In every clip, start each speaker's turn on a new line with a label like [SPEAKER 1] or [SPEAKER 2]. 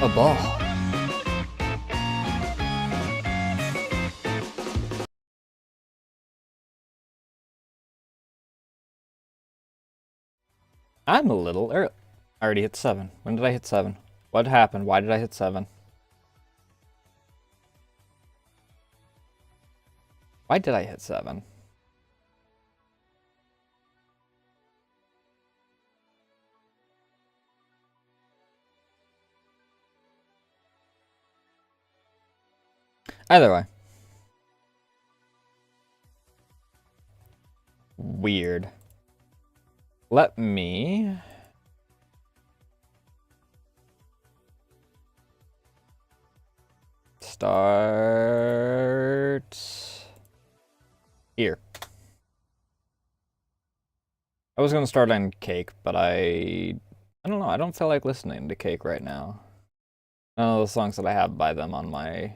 [SPEAKER 1] A ball. I'm a little early. I already hit 7. When did I hit 7? What happened? Why did I hit 7? Why did I hit 7? Either way. Weird. Let me... start... here. I was gonna start on Cake, but I don't know, I don't feel like listening to Cake right now. None of the songs that I have by them on my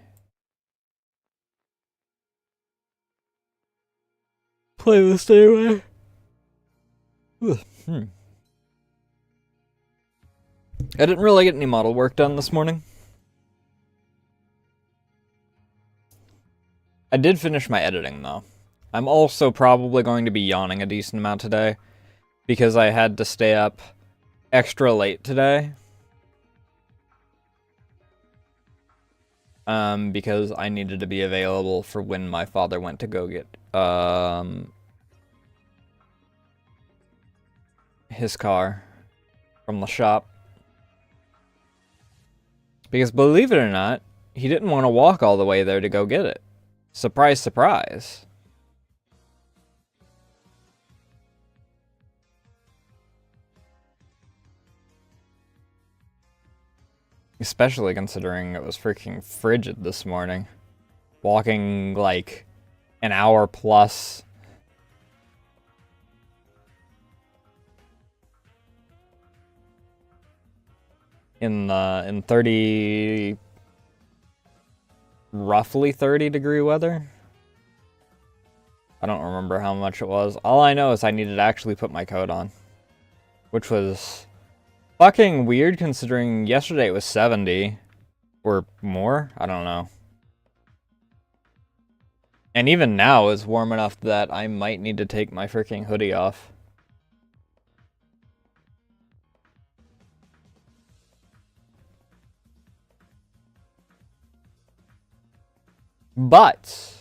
[SPEAKER 1] playlist anyway. I didn't really get any model work done this morning. I did finish my editing though. I'm also probably going to be yawning a decent amount today because I had to stay up extra late today. Because I needed to be available for when my father went to go get his car from the shop. Because believe it or not, he didn't want to walk all the way there to go get it. Surprise, surprise. Especially considering it was freaking frigid this morning. Walking like an hour plus. In 30, roughly 30-degree weather. I don't remember how much it was. All I know is I needed to actually put my coat on, which was fucking weird considering yesterday it was 70 or more. I don't know. And even now it's warm enough that I might need to take my freaking hoodie off. But,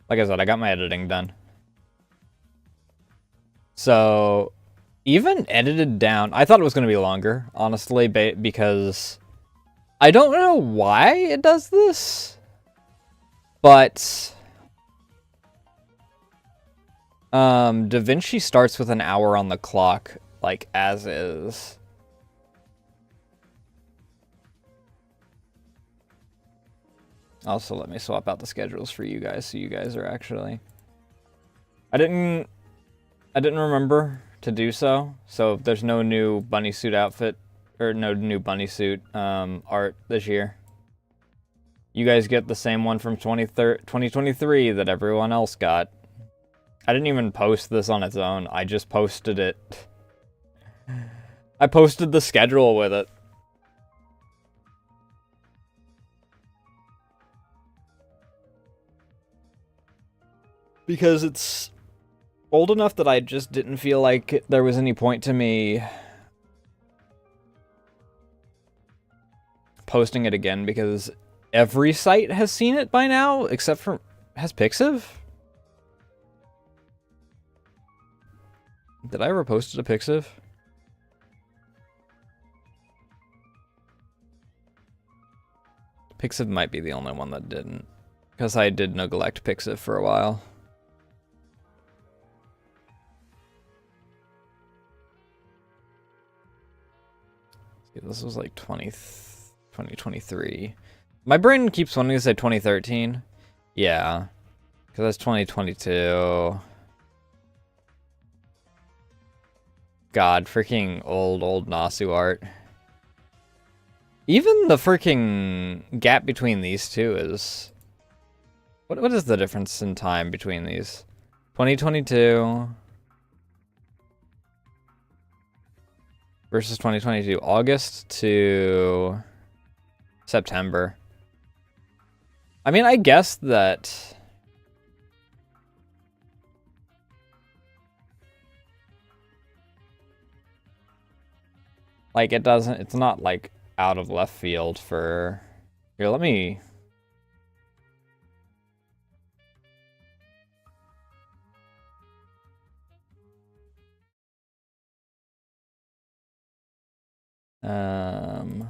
[SPEAKER 1] like I said, I got my editing done. So, even edited down, I thought it was going to be longer, honestly, because I don't know why it does this, but DaVinci starts with an hour on the clock, like, as is. Also, let me swap out the schedules for you guys, so you guys are actually... I didn't remember to do so, so there's no new bunny suit outfit, or no new bunny suit art this year. You guys get the same one from 2023 that everyone else got. I didn't even post this on its own, I just posted it. I posted the schedule with it. Because it's old enough that I just didn't feel like there was any point to me posting it again, because every site has seen it by now, except for... has Pixiv? Did I ever post it to Pixiv? Pixiv might be the only one that didn't, because I did neglect Pixiv for a while. This was like 2023. My brain keeps wanting to say 2013. Yeah, because that's 2022. God, freaking old Nasu art. Even the freaking gap between these two is... What is the difference in time between these? 2022... versus 2022, August to September. I mean, I guess that like it's not like out of left field for here, let me um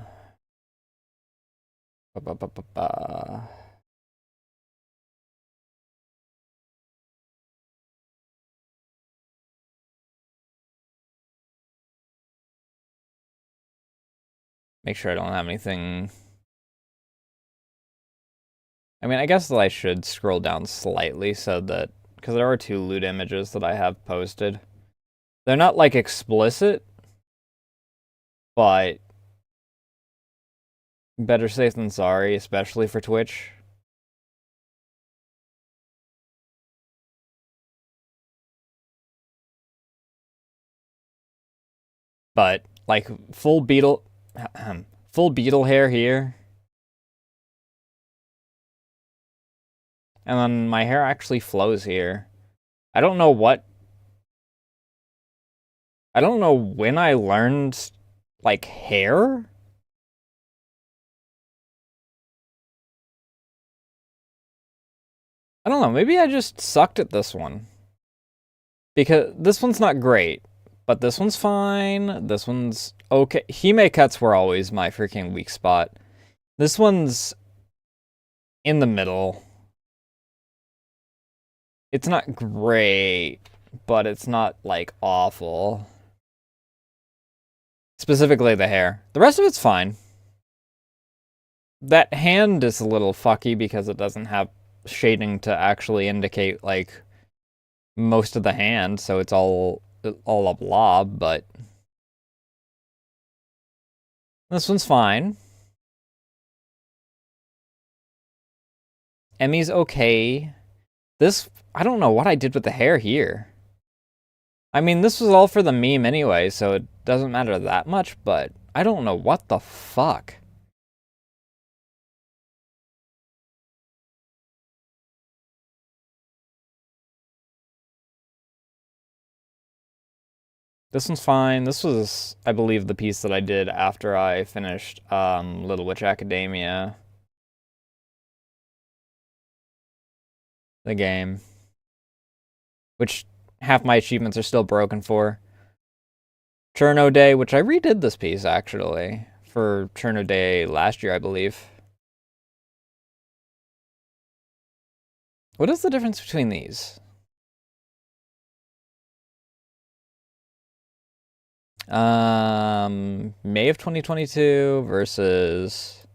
[SPEAKER 1] ba, ba, ba, ba, ba. Make sure I don't have anything. I mean, I guess that I should scroll down slightly so that, because there are 2 loot images that I have posted. They're not like explicit, but better safe than sorry, especially for Twitch. But like full beetle hair here. And then my hair actually flows here. I don't know when I learned like hair. I don't know, maybe I just sucked at this one. Because this one's not great, but this one's fine. This one's okay. Hime cuts were always my freaking weak spot. This one's in the middle. It's not great, but it's not like awful. Specifically the hair. The rest of it's fine. That hand is a little fucky because it doesn't have shading to actually indicate like most of the hand, so it's all a blob, but this one's fine. Emmy's okay. This, I don't know what I did with the hair here. I mean, this was all for the meme anyway, so it doesn't matter that much, but I don't know what the fuck. This one's fine. This was, I believe, the piece that I did after I finished Little Witch Academia. The game. Which half my achievements are still broken for. Cherno Day, which I redid this piece, actually, for Cherno Day last year, I believe. What is the difference between these? May of 2022 versus...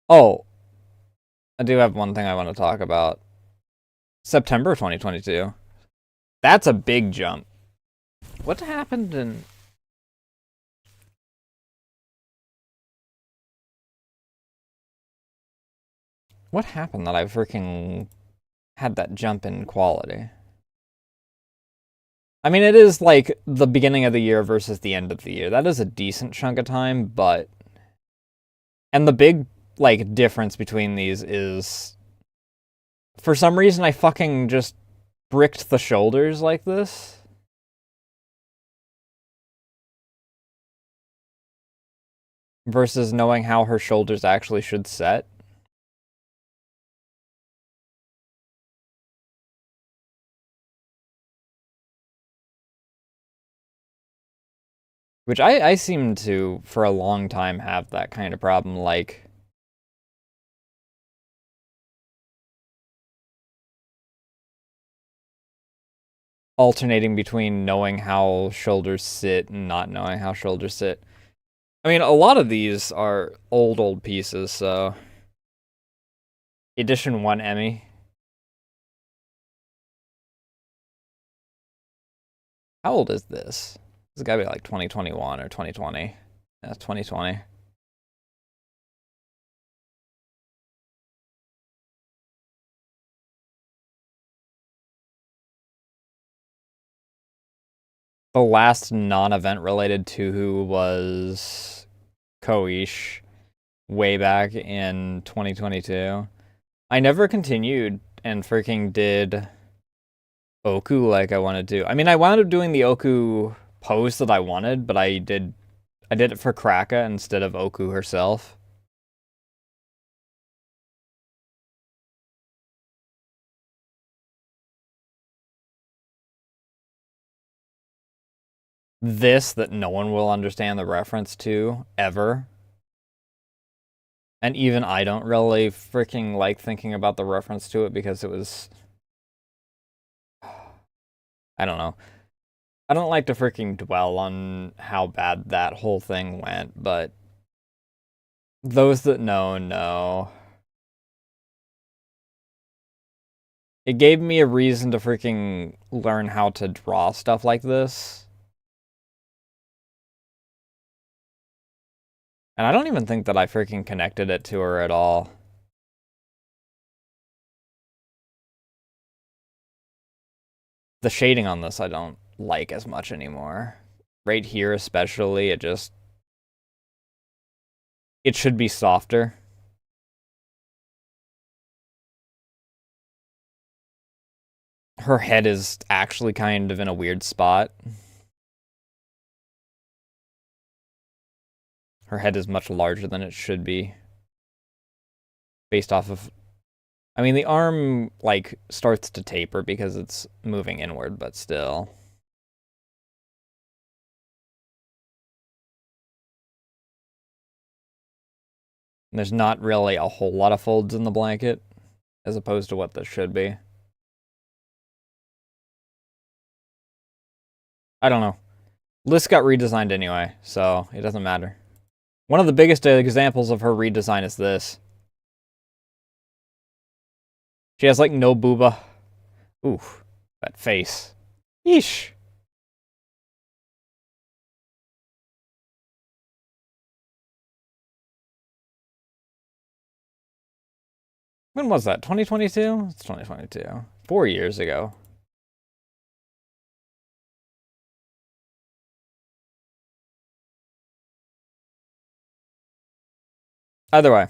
[SPEAKER 1] Oh, I do have one thing I want to talk about. September 2022. That's a big jump. What happened in... What happened that I freaking had that jump in quality? I mean, it is like the beginning of the year versus the end of the year. That is a decent chunk of time, but... And the big, like, difference between these is... For some reason, I fucking just bricked the shoulders like this. Versus knowing how her shoulders actually should set. Which I seem to, for a long time, have that kind of problem, like... alternating between knowing how shoulders sit and not knowing how shoulders sit. I mean, a lot of these are old pieces, so... Edition 1 Emmy. How old is this? This has gotta be like 2021 or 2020. That's 2020. The last non-event related to who was Koish way back in 2022. I never continued and freaking did Oku like I wanted to. I mean, I wound up doing the Oku pose that I wanted, but I did it for Kraka instead of Oku herself. This that no one will understand the reference to ever. And even I don't really freaking like thinking about the reference to it because it was, I don't know. I don't like to freaking dwell on how bad that whole thing went, but those that know. It gave me a reason to freaking learn how to draw stuff like this. And I don't even think that I freaking connected it to her at all. The shading on this I don't like as much anymore. Right here especially, it should be softer. Her head is actually kind of in a weird spot. Her head is much larger than it should be. Based off of... I mean, the arm, like, starts to taper because it's moving inward, but still. And there's not really a whole lot of folds in the blanket, as opposed to what this should be. I don't know. List got redesigned anyway, so it doesn't matter. One of the biggest examples of her redesign is this. She has, like, no booba. Oof. That face. Yeesh. When was that? 2022? It's 2022. 4 years ago. Either way.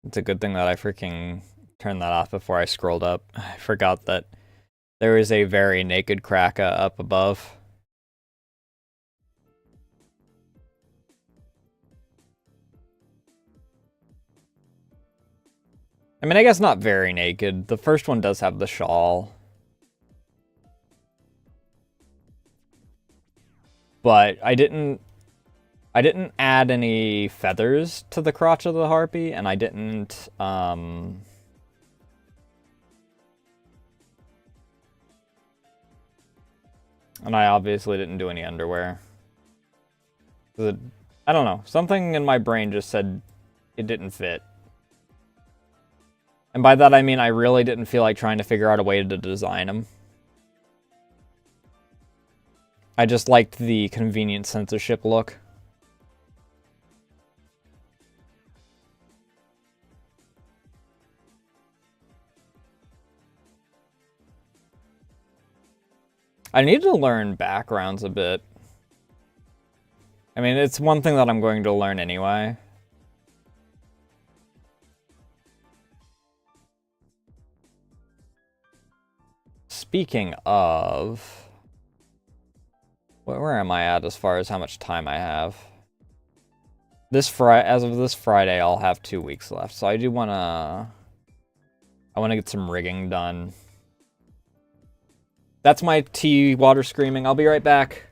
[SPEAKER 1] It's a good thing that I freaking turned that off before I scrolled up. I forgot that there is a very naked Kraka up above. I mean, I guess not very naked. The first one does have the shawl. But I didn't add any feathers to the crotch of the harpy, and I didn't, and I obviously didn't do any underwear. I don't know. Something in my brain just said it didn't fit. And by that I mean I really didn't feel like trying to figure out a way to design them. I just liked the convenient censorship look. I need to learn backgrounds a bit. I mean, it's one thing that I'm going to learn anyway. Speaking of... Where am I at as far as how much time I have? As of this Friday, I'll have 2 weeks left, so I do wanna... I wanna get some rigging done. That's my tea water screaming. I'll be right back.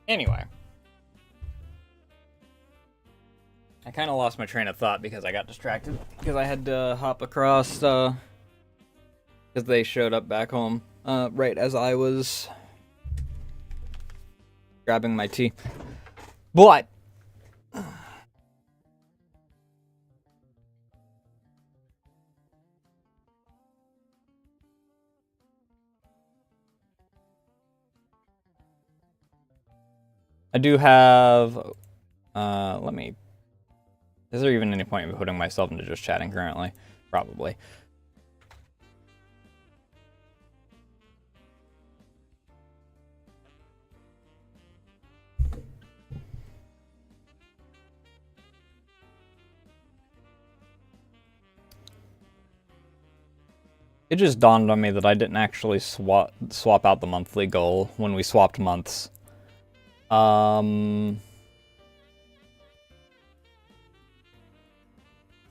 [SPEAKER 1] Anyway. I kind of lost my train of thought because I got distracted. Because I had to hop across, because they showed up back home, right as I was grabbing my tea. But I do have, let me, is there even any point in putting myself into just chatting currently? Probably. It just dawned on me that I didn't actually swap out the monthly goal when we swapped months. So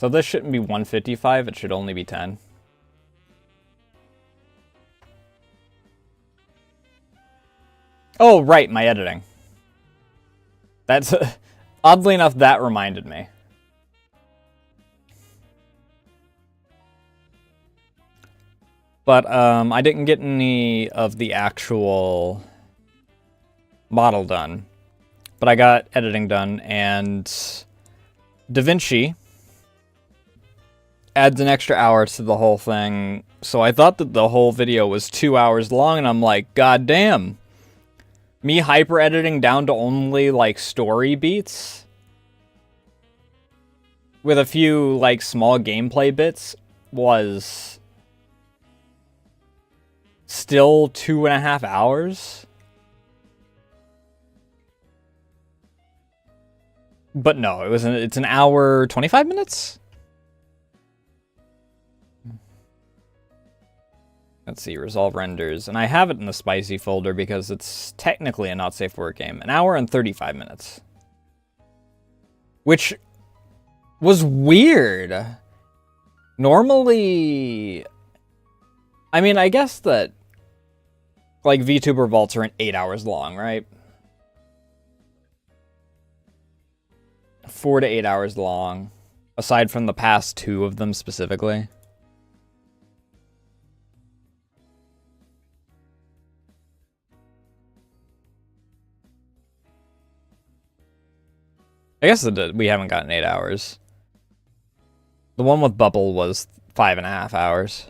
[SPEAKER 1] this shouldn't be 155, it should only be 10. Oh, right, my editing. That's, oddly enough, that reminded me. But, I didn't get any of the actual model done. But I got editing done, and DaVinci adds an extra hour to the whole thing. So I thought that the whole video was 2 hours long, and I'm like, god damn. Me hyper-editing down to only, like, story beats with a few, like, small gameplay bits was still 2.5 hours. But no, it's an hour 25 minutes? Let's see, resolve renders. And I have it in the spicy folder because it's technically a not safe for work game. An hour and 35 minutes. Which was weird. Normally, I mean, I guess that, like, VTuber vaults are 8 hours long, right? 4 to 8 hours long, aside from the past 2 of them specifically. I guess we haven't gotten 8 hours. The one with Bubble was 5.5 hours.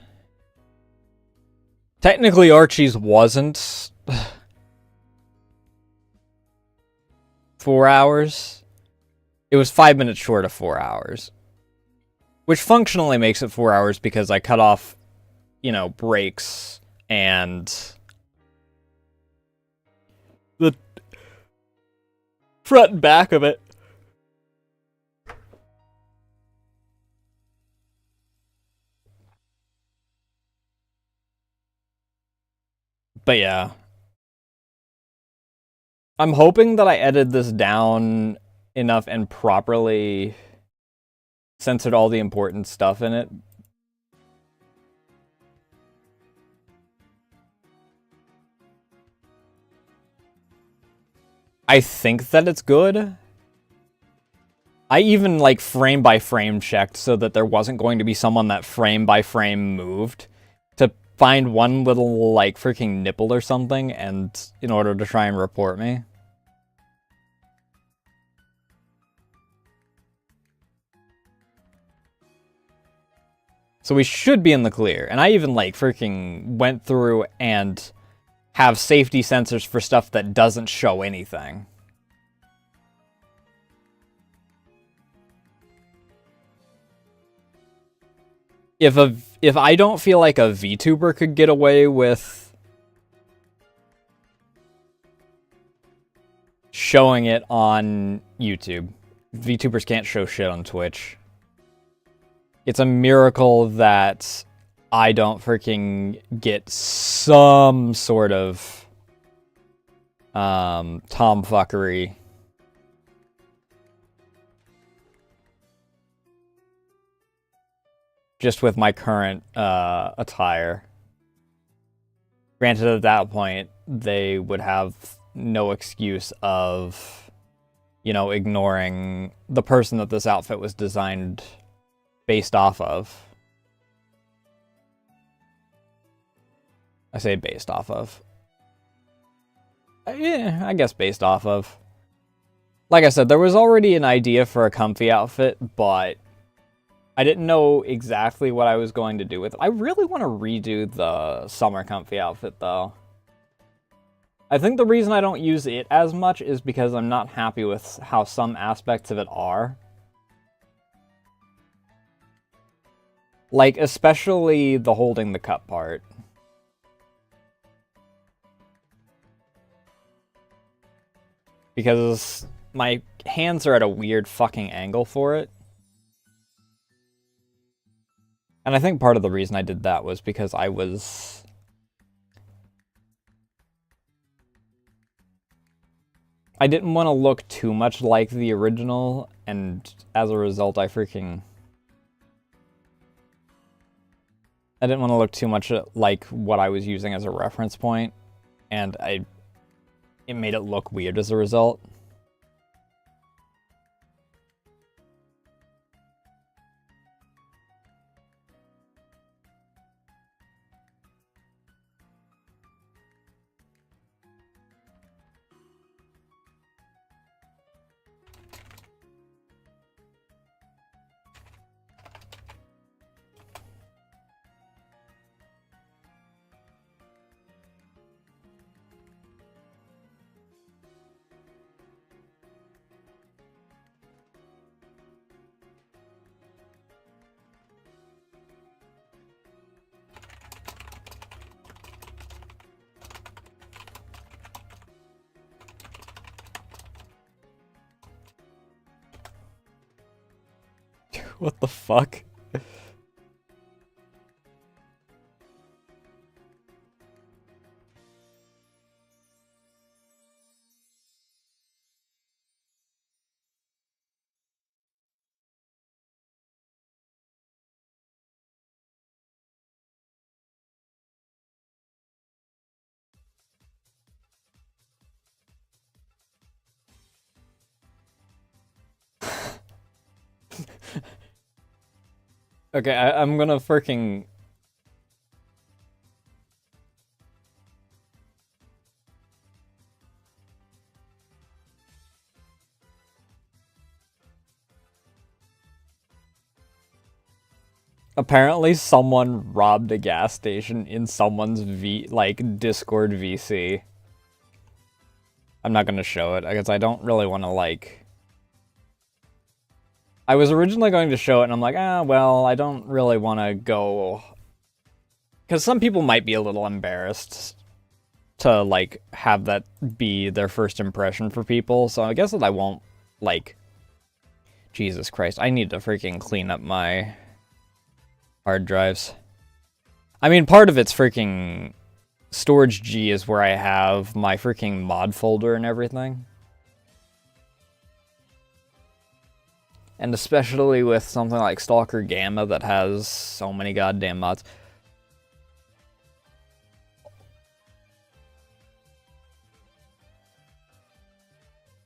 [SPEAKER 1] Technically, Archie's wasn't 4 hours. It was 5 minutes short of 4 hours. Which functionally makes it 4 hours because I cut off, you know, breaks and the front and back of it. But yeah. I'm hoping that I edited this down enough and properly censored all the important stuff in it. I think that it's good. I even, like, frame by frame checked so that there wasn't going to be someone that frame by frame moved to find one little, like, freaking nipple or something and in order to try and report me. So we should be in the clear. And I even, like, freaking went through and have safety sensors for stuff that doesn't show anything. If I don't feel like a VTuber could get away with showing it on YouTube, VTubers can't show shit on Twitch. It's a miracle that I don't freaking get some sort of tomfuckery. Just with my current attire. Granted, at that point, they would have no excuse of, you know, ignoring the person that this outfit was designed based off of. I say based off of. Yeah, I guess based off of. Like I said, there was already an idea for a comfy outfit, but I didn't know exactly what I was going to do with it. I really want to redo the summer comfy outfit, though. I think the reason I don't use it as much is because I'm not happy with how some aspects of it are. Like, especially the holding the cup part. Because my hands are at a weird fucking angle for it. And I think part of the reason I did that was because I didn't want to look too much like the original, and as a result, I didn't want to look too much like what I was using as a reference point, and it made it look weird as a result. What the fuck? Okay, I'm gonna freaking... Apparently someone robbed a gas station in someone's Discord VC. I'm not gonna show it, because I don't really want to, like... I was originally going to show it, and I'm like, well, I don't really want to go... Because some people might be a little embarrassed to, like, have that be their first impression for people, so I guess that I won't, like... Jesus Christ, I need to freaking clean up my hard drives. I mean, part of it's freaking... Storage G is where I have my freaking mod folder and everything. And especially with something like Stalker Gamma that has so many goddamn mods.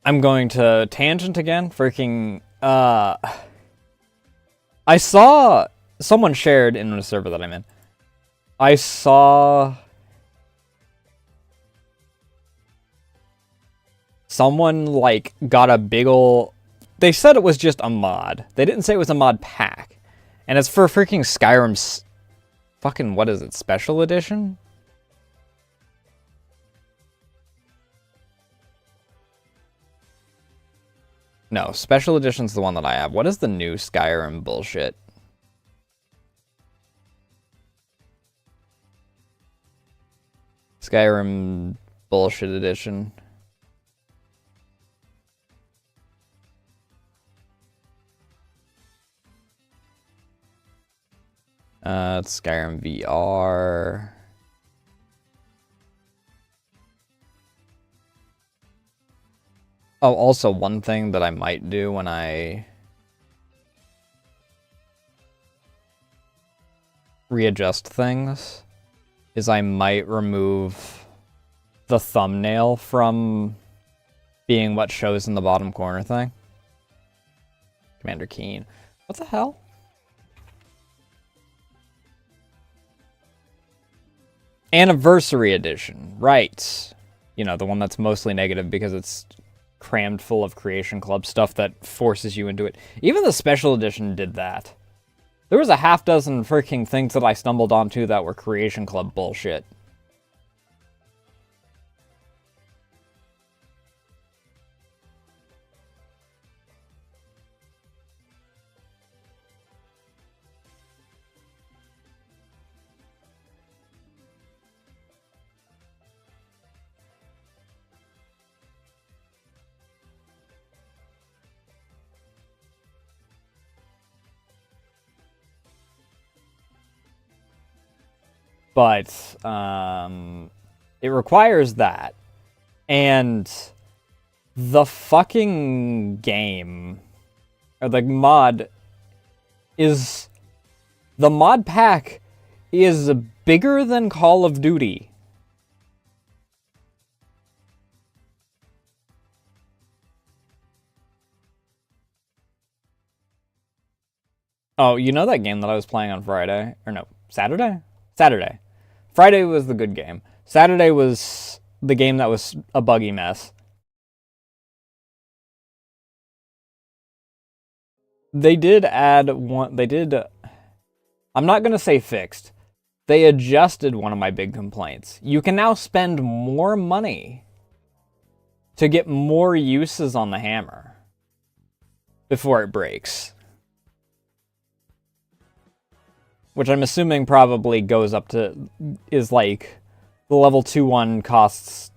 [SPEAKER 1] I'm going to tangent again. Freaking, I saw someone shared in a server that I'm in. I saw someone, like, got a big ol'... They said it was just a mod. They didn't say it was a mod pack. And it's for freaking Skyrim's... Fucking, what is it? Special edition? No, Special Edition's the one that I have. What is the new Skyrim bullshit? Skyrim bullshit edition. It's Skyrim VR. Oh, also one thing that I might do when I readjust things is I might remove the thumbnail from being what shows in the bottom corner thing. Commander Keen. What the hell? Anniversary Edition. Right. You know, the one that's mostly negative because it's crammed full of Creation Club stuff that forces you into it. Even the Special Edition did that. There was a half dozen freaking things that I stumbled onto that were Creation Club bullshit. But it requires that. And the fucking game, or the mod, is... The mod pack is bigger than Call of Duty. Oh, you know that game that I was playing on Friday? Or no, Saturday? Saturday. Friday was the good game. Saturday was the game that was a buggy mess. They did add one... They did... I'm not going to say fixed. They adjusted one of my big complaints. You can now spend more money to get more uses on the hammer before it breaks. Which I'm assuming probably goes up to... is like... The level 2 one costs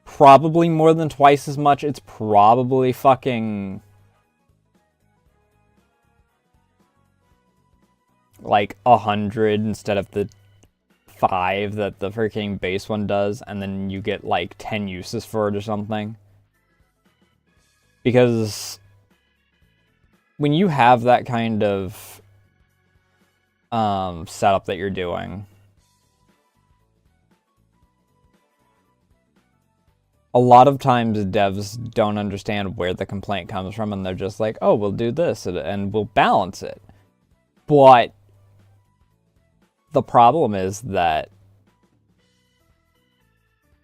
[SPEAKER 1] probably more than twice as much. It's probably fucking... like 100 instead of the 5 that the freaking base one does, and then you get like 10 uses for it or something. Because when you have that kind of setup that you're doing, a lot of times devs don't understand where the complaint comes from, and they're just like, oh, we'll do this and we'll balance it. But the problem is that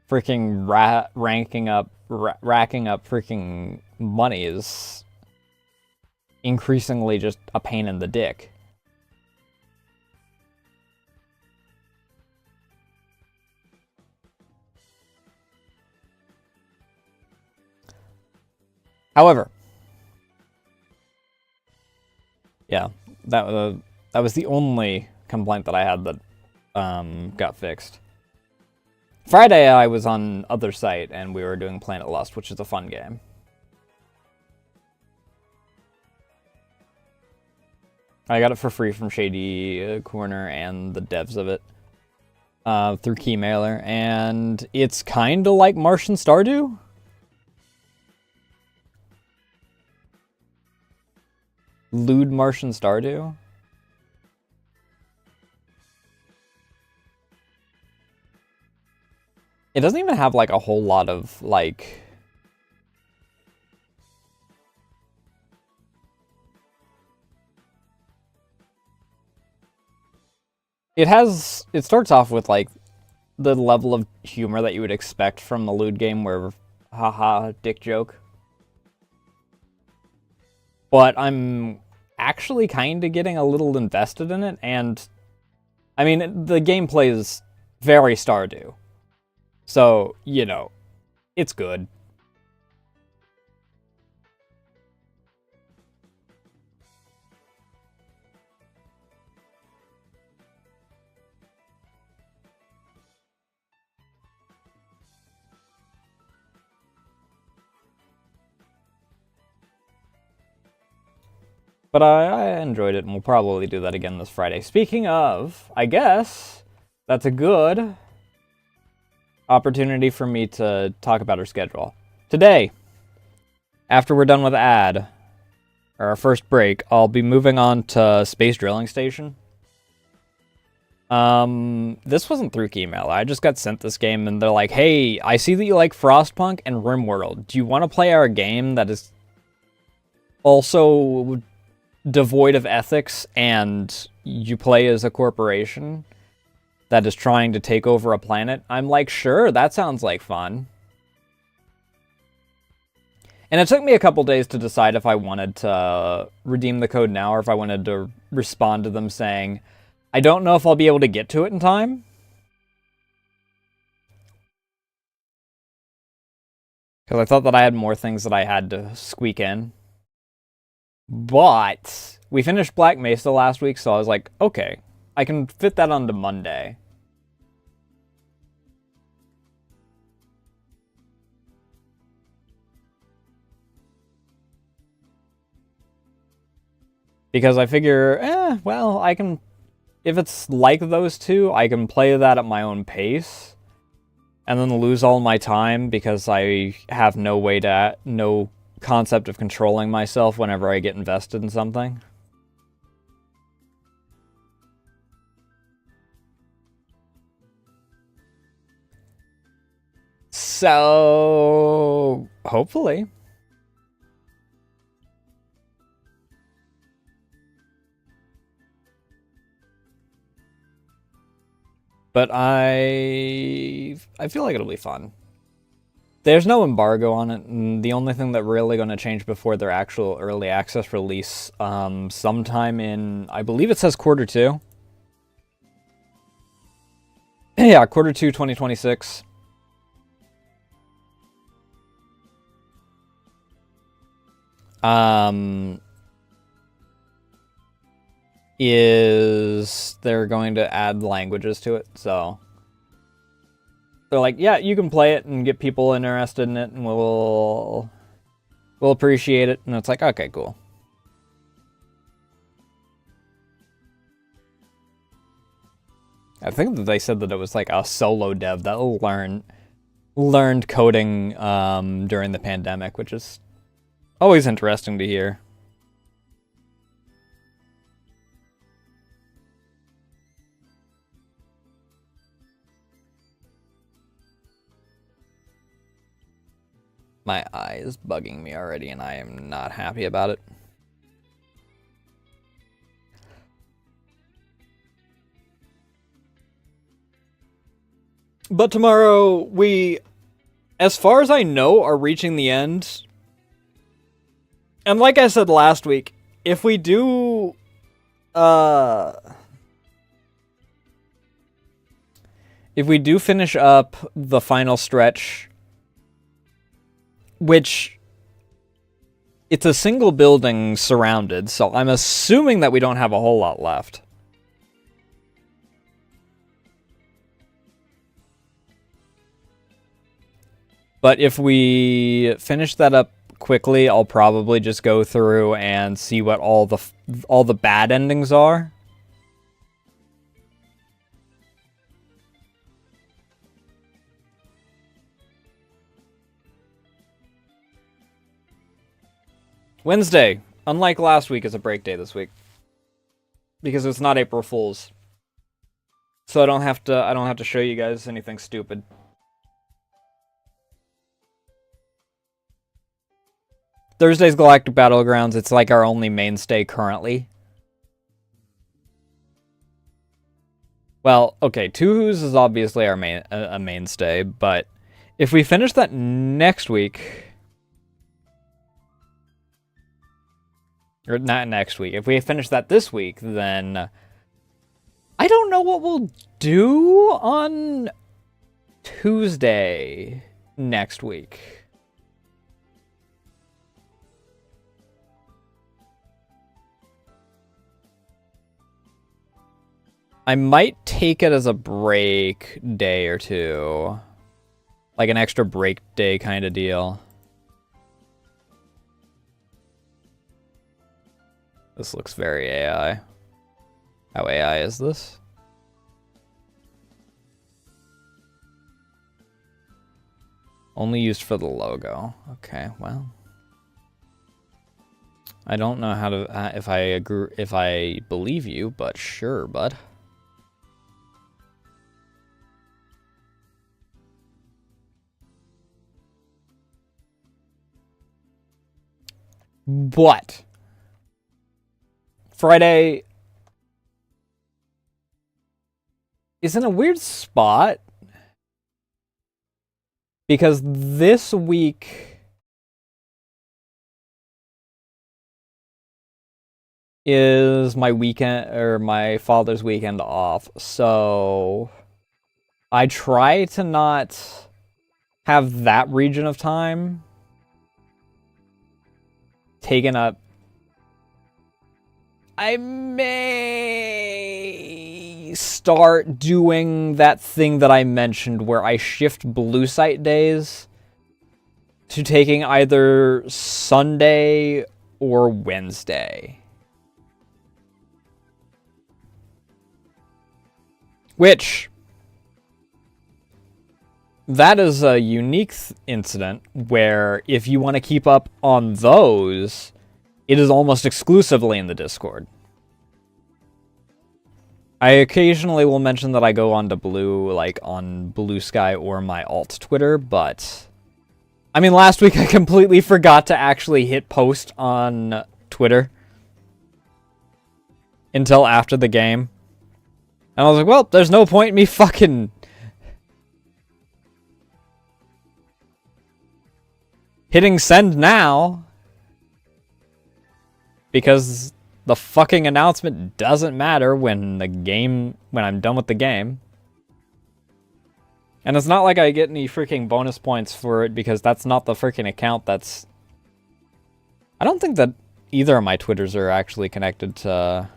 [SPEAKER 1] freaking racking up freaking money is increasingly just a pain in the dick. However, yeah, that was the only complaint that I had that got fixed. Friday I was on other site and we were doing Planet Lust, which is a fun game. I got it for free from Shady Corner and the devs of it through Keymailer, and it's kind of like Martian Stardew. Lewd Martian Stardew. It doesn't even have like a whole lot of like... It starts off with like the level of humor that you would expect from the lewd game, where haha, dick joke. But I'm actually kind of getting a little invested in it, and I mean, the gameplay is very Stardew. So, you know, it's good. But I enjoyed it, and we'll probably do that again this Friday. Speaking of, I guess that's a good opportunity for me to talk about our schedule. Today, after we're done with ad, or our first break, I'll be moving on to Space Drilling Station. This wasn't through email. I just got sent this game, and they're like, "Hey, I see that you like Frostpunk and RimWorld. Do you want to play our game that is also devoid of ethics, and you play as a corporation that is trying to take over a planet?" I'm like, "Sure, that sounds like fun." And it took me a couple days to decide if I wanted to redeem the code now or if I wanted to respond to them saying, "I don't know if I'll be able to get to it in time." Because I thought that I had more things that I had to squeak in. But we finished Black Mesa last week, so I was like, okay, I can fit that onto Monday. Because I figure, well, I can... If it's like those two, I can play that at my own pace. And then lose all my time because I have no concept of controlling myself whenever I get invested in something. So, hopefully. But I feel like it'll be fun. There's no embargo on it, and the only thing that really going to change before their actual early access release, sometime in, I believe it says Q2. Yeah, Q2 2026. Is they're going to add languages to it, so they're like, yeah, you can play it and get people interested in it, and we'll appreciate it. And it's like, okay, cool. I think that they said that it was like a solo dev that learned coding during the pandemic, which is always interesting to hear. My eye is bugging me already, and I am not happy about it. But tomorrow, we, as far as I know, are reaching the end. And like I said last week, if we do... if we do finish up the final stretch, which it's a single building surrounded, so I'm assuming that we don't have a whole lot left. But if we finish that up quickly, I'll probably just go through and see what all the bad endings are. Wednesday, unlike last week, is a break day this week. Because it's not April Fool's. So I don't have to show you guys anything stupid. Thursday's Galactic Battlegrounds, it's like our only mainstay currently. Well, okay, Two Who's is obviously our mainstay, but if we finish that next week... Or not next week. If we finish that this week, then... I don't know what we'll do on Tuesday next week. I might take it as a break day or two. Like an extra break day kind of deal. This looks very AI. How AI is this? Only used for the logo. Okay, well. I don't know how to if I agree, if I believe you, but sure, bud. But Friday is in a weird spot because this week is my weekend, or my father's weekend off, so I try to not have that region of time taken up. I may start doing that thing that I mentioned where I shift blue site days to taking either Sunday or Wednesday. Which, that is a unique incident where if you want to keep up on those, it is almost exclusively in the Discord. I occasionally will mention that I go on to Blue, like on Blue Sky or my alt Twitter, but I mean, last week I completely forgot to actually hit post on Twitter until after the game. And I was like, well, there's no point in me fucking hitting send now, because the fucking announcement doesn't matter when I'm done with the game. And it's not like I get any freaking bonus points for it, because that's not the freaking account that's... I don't think that either of my Twitters are actually connected to...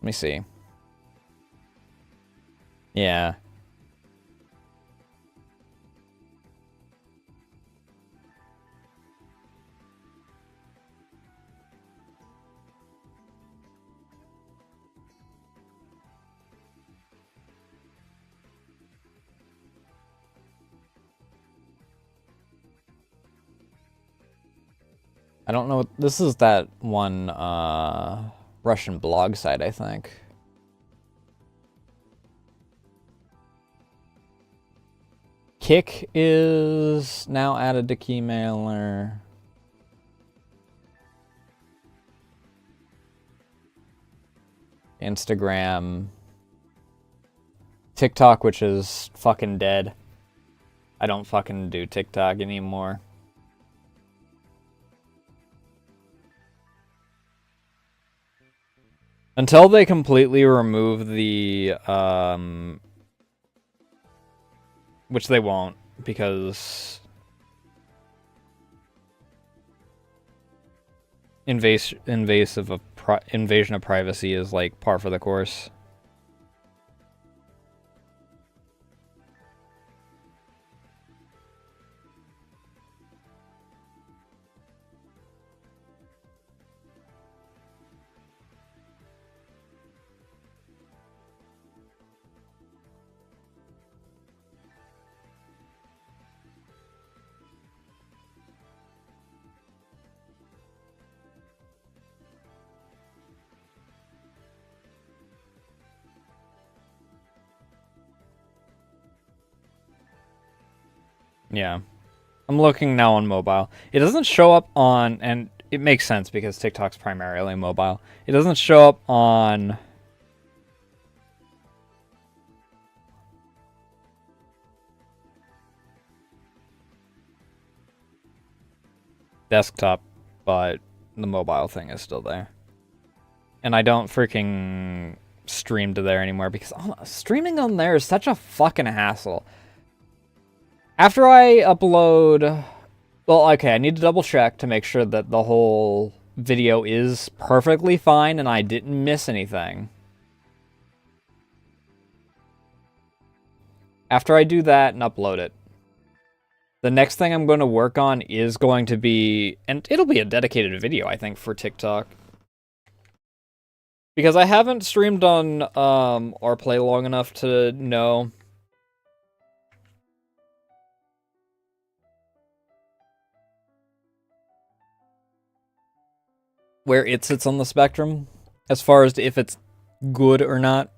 [SPEAKER 1] Let me see. Yeah. I don't know. This is that one Russian blog site, I think. Kick is now added to Keymailer. Instagram. TikTok, which is fucking dead. I don't fucking do TikTok anymore. Until they completely remove the, which they won't, because invasion of privacy is like par for the course. Yeah. I'm looking now on mobile. It doesn't show up on, and it makes sense because TikTok's primarily mobile. It doesn't show up on desktop, but the mobile thing is still there. And I don't freaking stream to there anymore because streaming on there is such a fucking hassle. After I upload... Well, okay, I need to double check to make sure that the whole video is perfectly fine and I didn't miss anything. After I do that and upload it, the next thing I'm going to work on is going to be... And it'll be a dedicated video, I think, for TikTok. Because I haven't streamed on RPlay long enough to know... where it sits on the spectrum, as far as if it's good or not.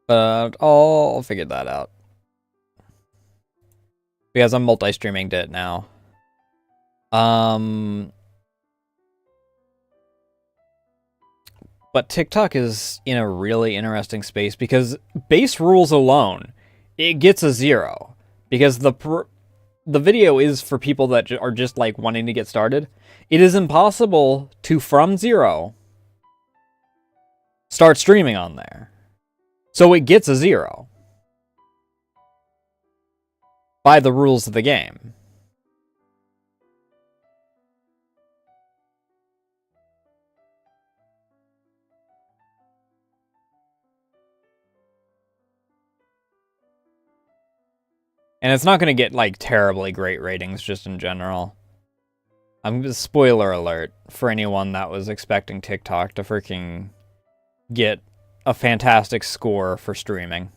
[SPEAKER 1] But I'll figure that out. Because I'm multi-streaming it now. But TikTok is in a really interesting space because base rules alone, it gets a 0. Because the video is for people that are just like wanting to get started. It is impossible to, from 0, start streaming on there. So it gets a 0 by the rules of the game. And it's not going to get, like, terribly great ratings just in general. Spoiler alert for anyone that was expecting TikTok to freaking get a fantastic score for streaming.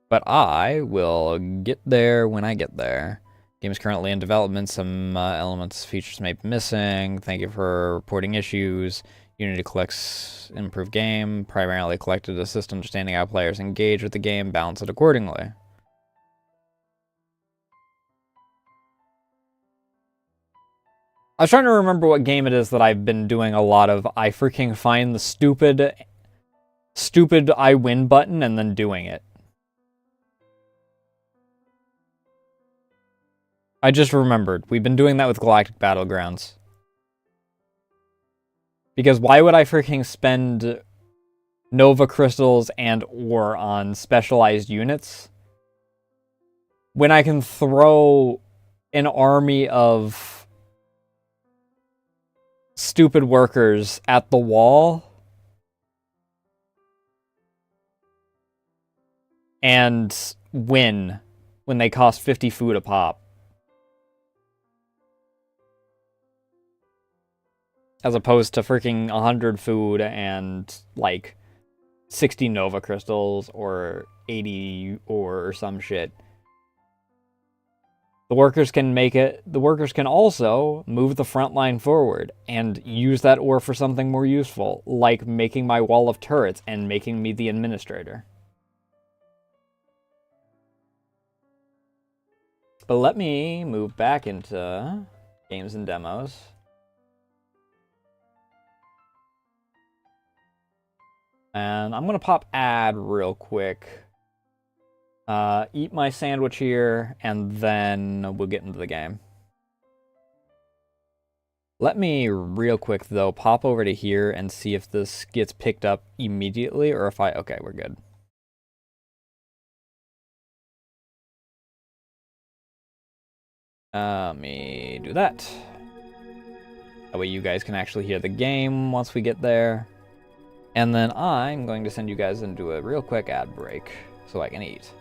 [SPEAKER 1] But I will get there when I get there. Game is currently in development. Some elements, features may be missing. Thank you for reporting issues. Unity collects improved game. Primarily collected to assist understanding how players engage with the game. Balance it accordingly. I was trying to remember what game it is that I've been doing a lot of. I freaking find the stupid I win button and then doing it. I just remembered. We've been doing that with Galactic Battlegrounds. Because why would I freaking spend Nova Crystals and ore on specialized units when I can throw an army of stupid workers at the wall and win when they cost 50 food a pop? As opposed to freaking 100 food and, like, 60 Nova Crystals or 80 ore or some shit. The workers can make it. The workers can also move the front line forward and use that ore for something more useful, like making my wall of turrets and making me the administrator. But let me move back into games and demos. And I'm going to pop ad real quick. Eat my sandwich here, and then we'll get into the game. Let me, real quick, though, pop over to here and see if this gets picked up immediately, or if I... Okay, we're good. Let me do that. That way you guys can actually hear the game once we get there. And then I'm going to send you guys into a real quick ad break so I can eat.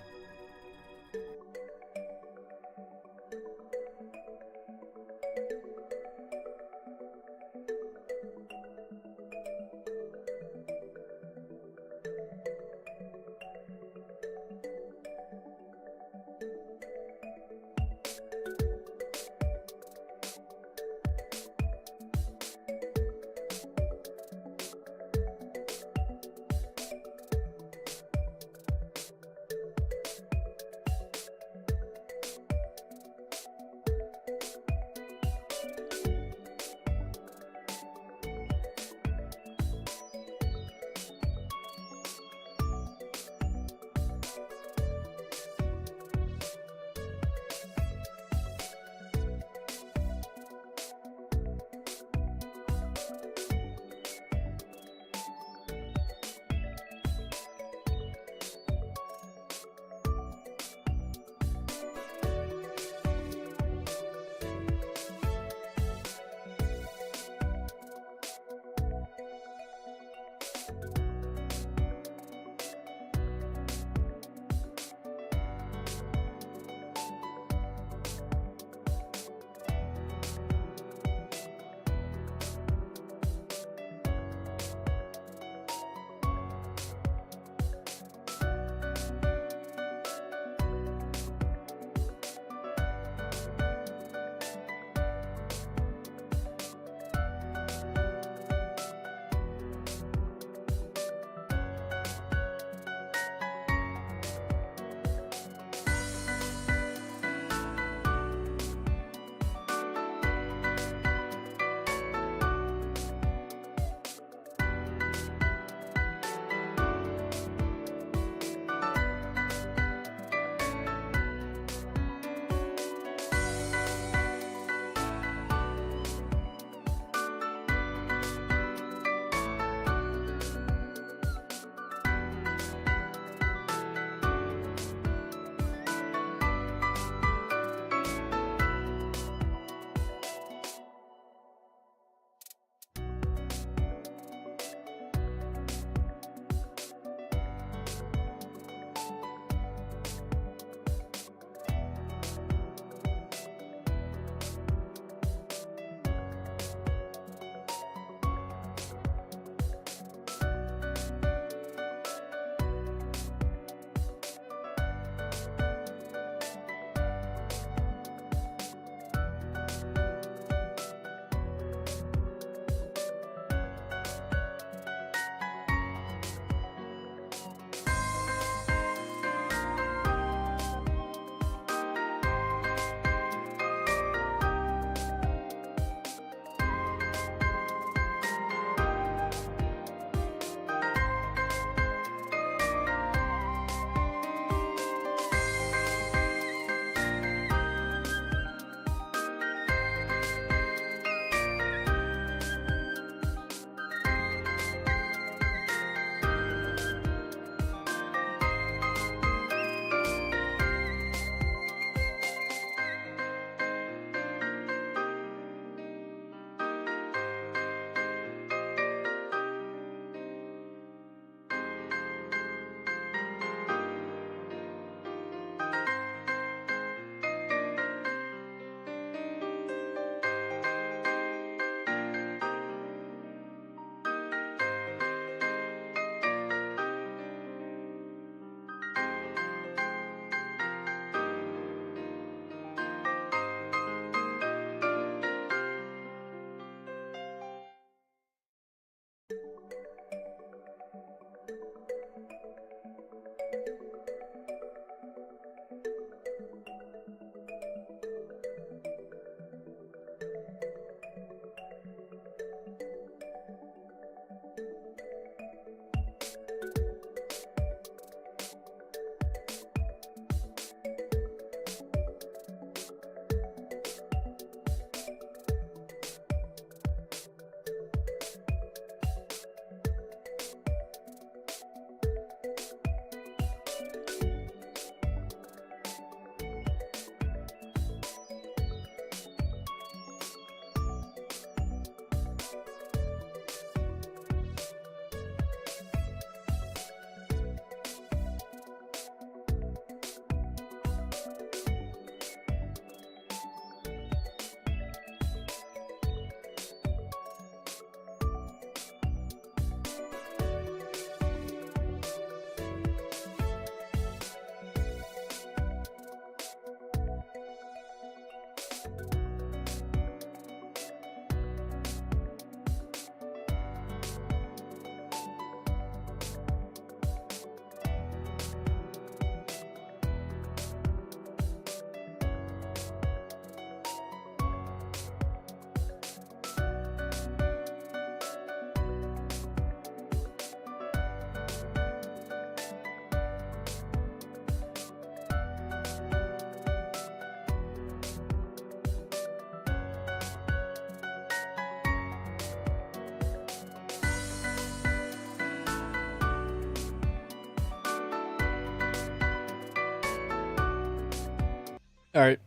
[SPEAKER 1] Alright.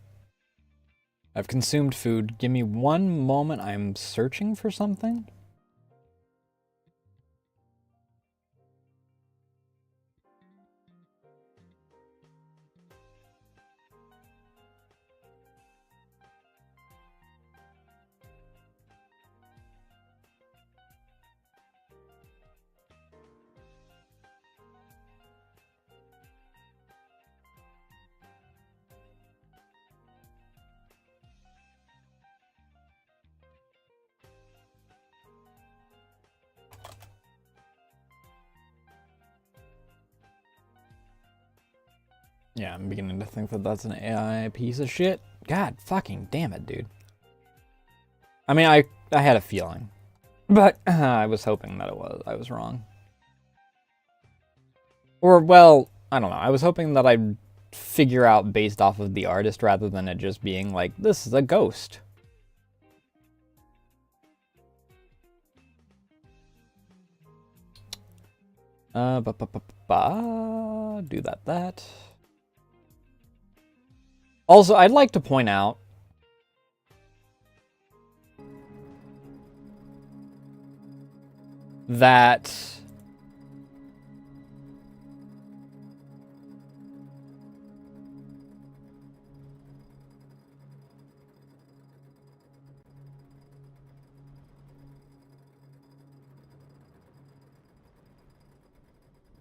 [SPEAKER 1] I've consumed food. Give me one moment. I'm searching for something. Yeah, I'm beginning to think that that's an AI piece of shit. God fucking damn it, dude. I mean, I had a feeling. But I was hoping that I was wrong. Or, well, I don't know. I was hoping that I'd figure out based off of the artist rather than it just being like, this is a ghost. Do that. Also, I'd like to point out that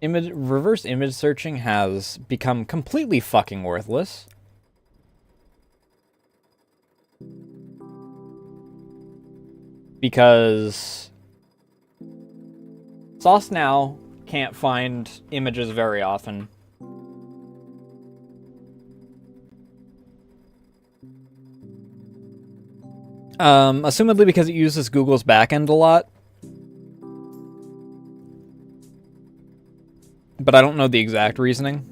[SPEAKER 1] reverse image searching has become completely fucking worthless. Because Sauce now can't find images very often. Assumedly because it uses Google's backend a lot. But I don't know the exact reasoning.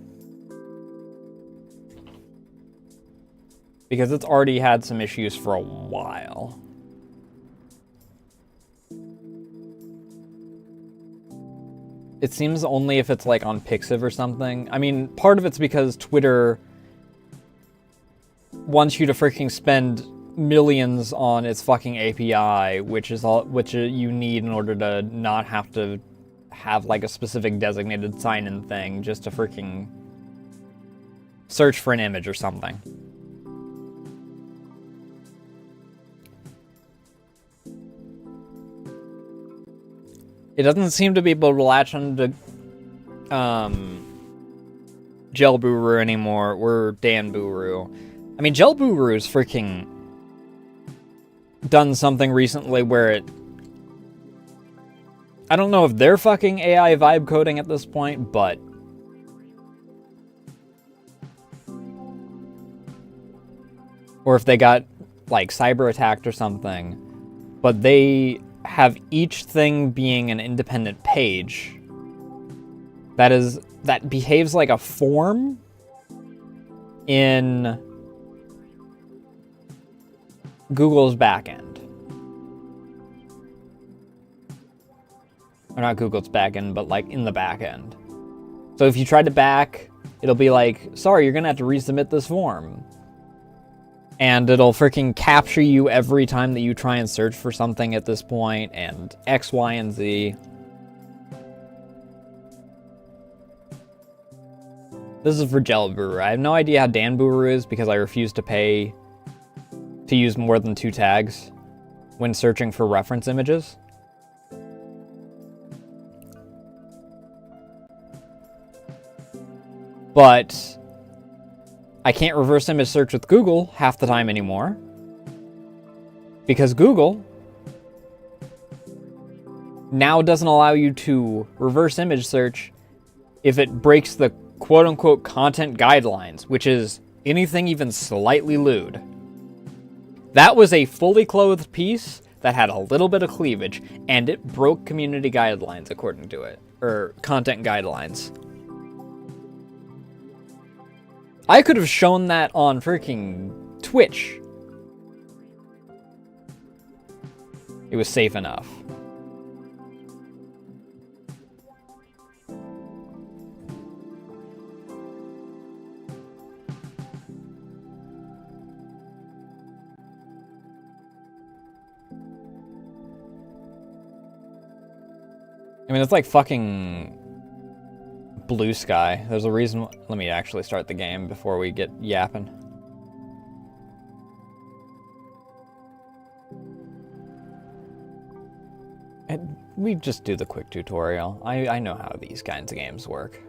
[SPEAKER 1] Because it's already had some issues for a while. It seems only if it's like on Pixiv or something. I mean, part of it's because Twitter wants you to freaking spend millions on its fucking API, which you need in order to not have to have like a specific designated sign-in thing just to freaking search for an image or something. It doesn't seem to be able to latch onto Gelburu anymore, or Danburu. I mean, Gelburu's freaking done something recently where it... I don't know if they're fucking AI vibe coding at this point, but... or if they got, like, cyber attacked or something. But they have each thing being an independent page that behaves like a form in Google's backend. Or not Google's backend, but like in the backend. So if you try to back, it'll be like, sorry, you're gonna have to resubmit this form. And it'll freaking capture you every time that you try and search for something at this point, and X, Y, and Z. This is for Gelburu. I have no idea how Danburu is because I refuse to pay to use more than 2 tags when searching for reference images. But I can't reverse image search with Google half the time anymore because Google now doesn't allow you to reverse image search if it breaks the quote-unquote content guidelines, which is anything even slightly lewd. That was a fully clothed piece that had a little bit of cleavage, and it broke community guidelines according to it, or content guidelines. I could have shown that on freaking Twitch. It was safe enough. I mean, it's like fucking Blue Sky. There's a reason. Let me actually start the game before we get yapping. And we just do the quick tutorial. I know how these kinds of games work.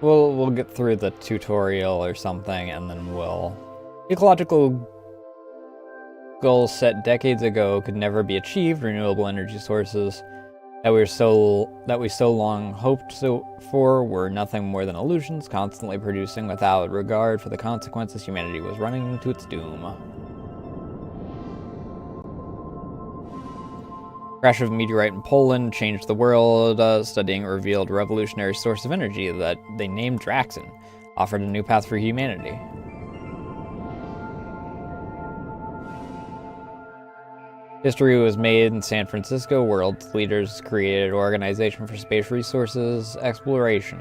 [SPEAKER 1] We'll get through the tutorial or something, and then we'll... Ecological goals set decades ago could never be achieved. Renewable energy sources that we so long hoped for were nothing more than illusions, constantly producing without regard for the consequences. Humanity was running to its doom. Crash of a meteorite in Poland changed the world. Studying it revealed a revolutionary source of energy that they named Draxon, offered a new path for humanity. History was made in San Francisco. World's leaders created an organization for space resources exploration.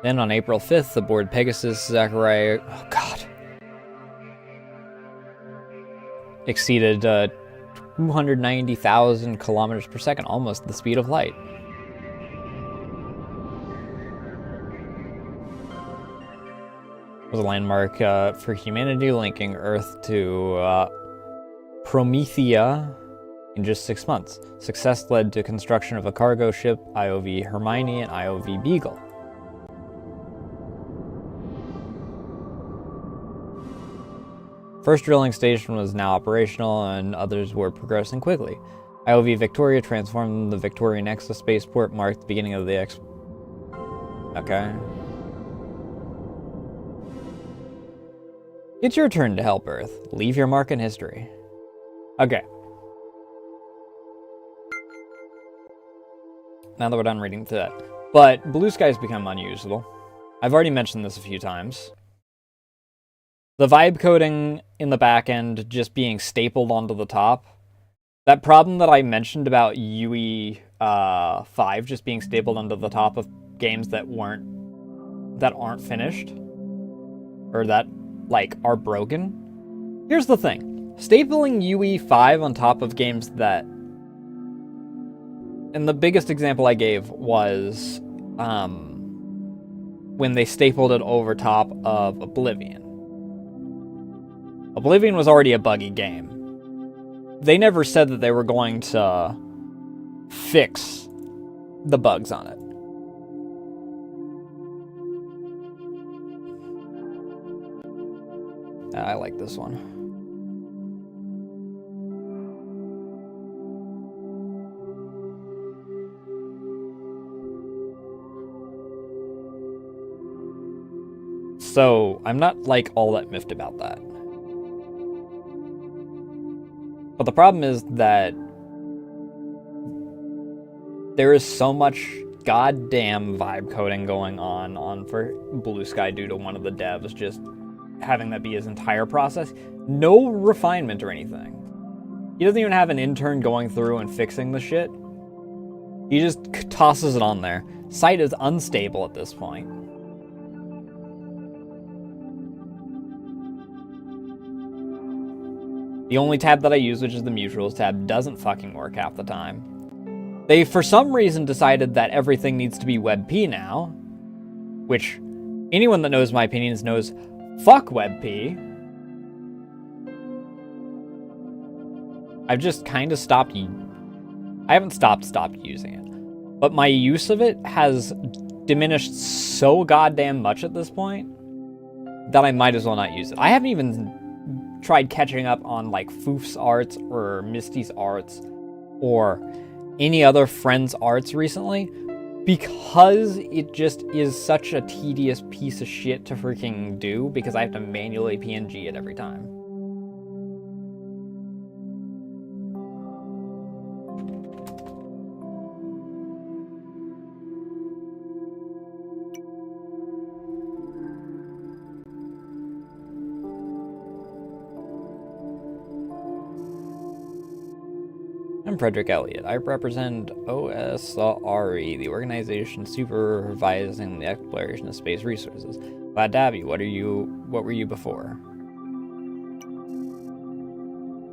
[SPEAKER 1] Then on April 5th, aboard Pegasus, Zachariah... Oh, God. Exceeded 290,000 kilometers per second, almost the speed of light. It was a landmark for humanity, linking Earth to Promethea in just 6 months. Success led to construction of a cargo ship, IOV Hermione and IOV Beagle. First drilling station was now operational, and others were progressing quickly. IOV Victoria transformed the Victoria Nexus spaceport, marked the beginning of the Okay. It's your turn to help Earth. Leave your mark in history. Okay. Now that we're done reading through that. But Blue Sky's become unusable. I've already mentioned this a few times. The vibe coding in the back end just being stapled onto the top. That problem that I mentioned about UE 5 just being stapled onto the top of games that aren't finished. Or that, like, are broken. Here's the thing. Stapling UE 5 on top of games that... And the biggest example I gave was when they stapled it over top of Oblivion. Oblivion was already a buggy game. They never said that they were going to fix the bugs on it. I like this one. So, I'm not, like, all that miffed about that. But the problem is that there is so much goddamn vibe coding going on for Blue Sky due to one of the devs just having that be his entire process. No refinement or anything. He doesn't even have an intern going through and fixing the shit. He just tosses it on there. Site is unstable at this point. The only tab that I use, which is the mutuals tab, doesn't fucking work half the time. They, for some reason, decided that everything needs to be WebP now, which anyone that knows my opinions knows, fuck WebP. I've just kind of stopped... I haven't stopped using it, but my use of it has diminished so goddamn much at this point that I might as well not use it. I haven't even tried catching up on like Foof's arts or Misty's arts or any other friend's arts recently because it just is such a tedious piece of shit to freaking do because I have to manually PNG it every time. I'm Frederick Elliott. I represent OSRE, the organization supervising the exploration of space resources. Glad to have you. What were you before?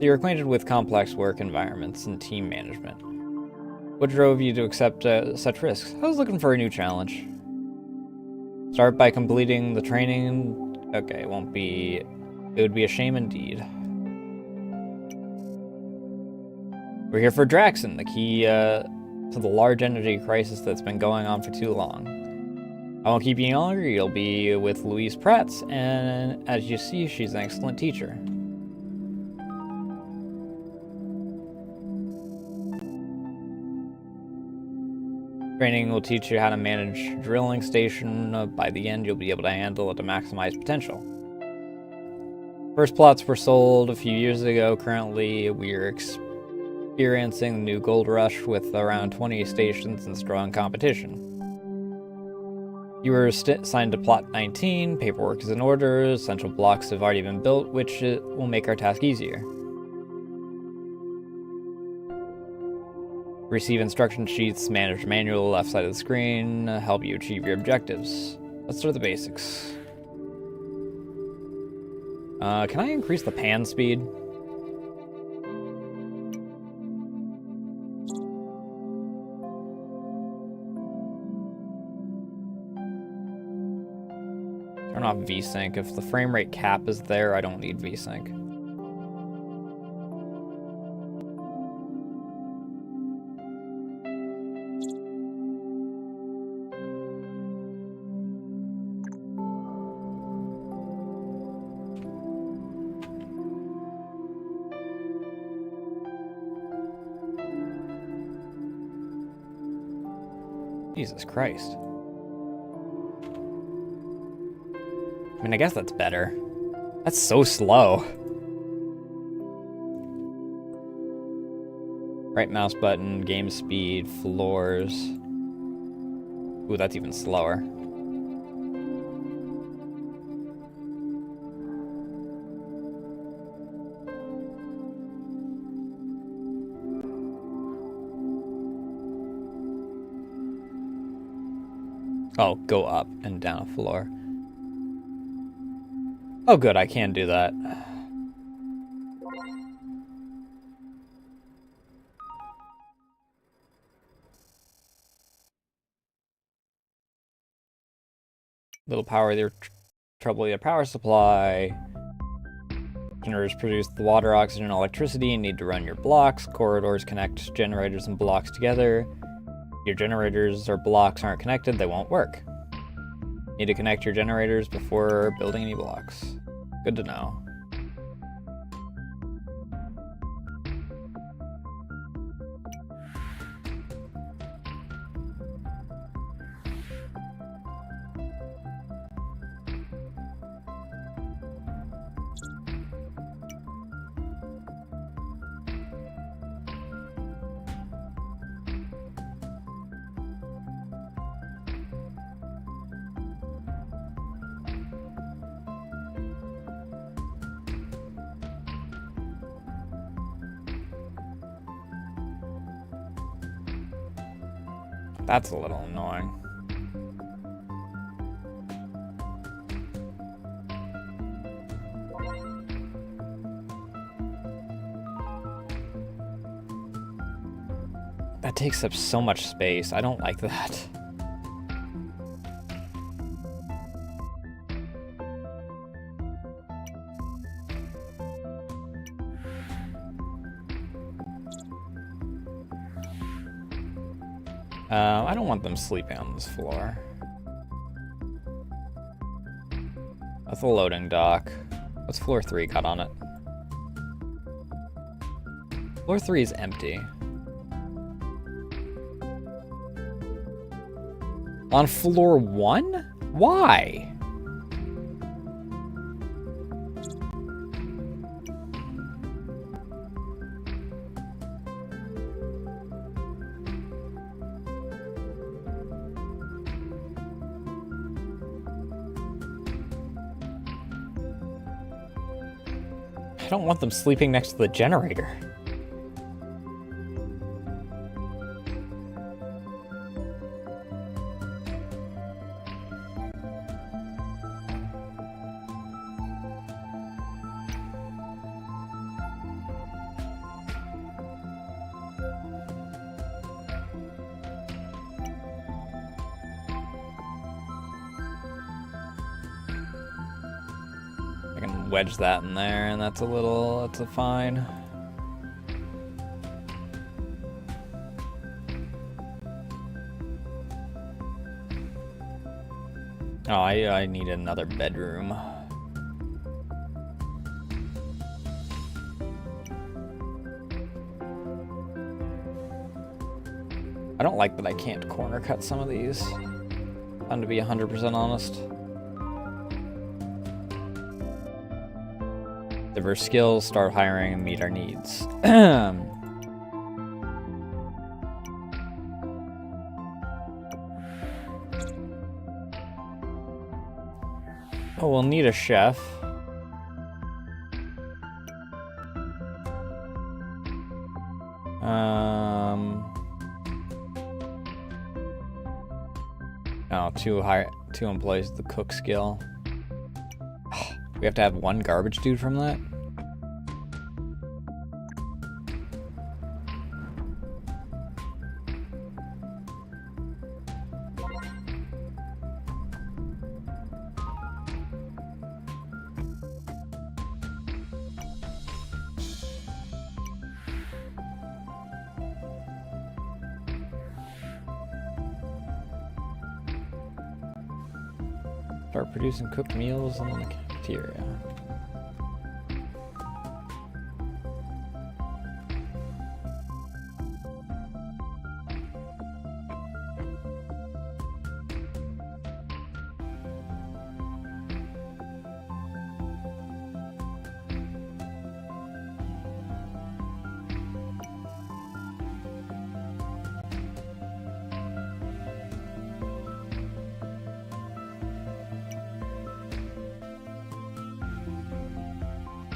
[SPEAKER 1] You're acquainted with complex work environments and team management. What drove you to accept such risks? I was looking for a new challenge. Start by completing the training. Okay, it would be a shame indeed. We're here for Draxon, the key to the large energy crisis that's been going on for too long. I won't keep you any longer. You'll be with Louise Pratt's, and as you see, she's an excellent teacher. Training will teach you how to manage a drilling station. By the end, you'll be able to handle it to maximize potential. First plots were sold a few years ago. Currently, we're experiencing the new gold rush with around 20 stations and strong competition. You were assigned to plot 19. Paperwork is in order. Essential blocks have already been built, which will make our task easier. Receive instruction sheets, manage manual left side of the screen, help you achieve your objectives. Let's start the basics. Can I increase the pan speed? Turn off VSync. If the frame rate cap is there, I don't need VSync. Jesus Christ. I mean, I guess that's better. That's so slow. Right mouse button, game speed, floors. Ooh, that's even slower. Oh, go up and down a floor. Oh good, I can do that. Little power there, trouble your power supply. Generators produce the water, oxygen, and electricity and need to run your blocks. Corridors connect generators and blocks together. If your generators or blocks aren't connected, they won't work. Need to connect your generators before building any blocks. Good to know. That's a little annoying. That takes up so much space. I don't like that. I don't want them sleeping on this floor. That's a loading dock. What's floor 3 got on it? Floor 3 is empty. On floor 1? Why? I don't want them sleeping next to the generator. wedge that in there, and that's a fine. Oh, I need another bedroom. I don't like that I can't corner cut some of these. I'm to be 100% honest. Diverse skills, start hiring, and meet our needs. Oh, we'll need a chef. Oh, two employees with the cook skill. We have to have one garbage dude from that? Start producing cooked meals in the cafeteria.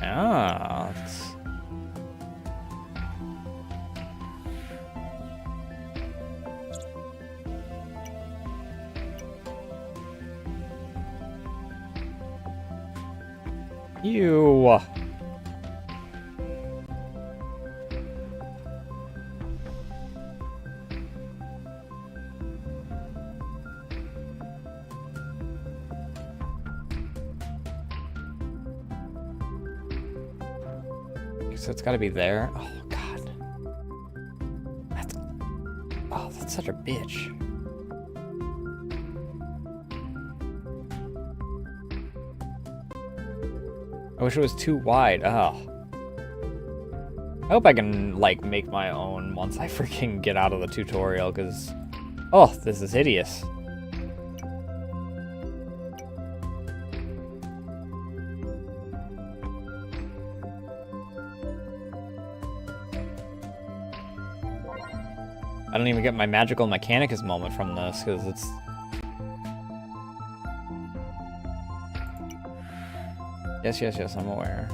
[SPEAKER 1] Ah, ew. So it's got to be there. Oh god, that's such a bitch. I wish it was too wide. Oh, I hope I can like make my own once I freaking get out of the tutorial, because oh, this is hideous. I don't even get my magical mechanicus moment from this, because it's... Yes, I'm aware.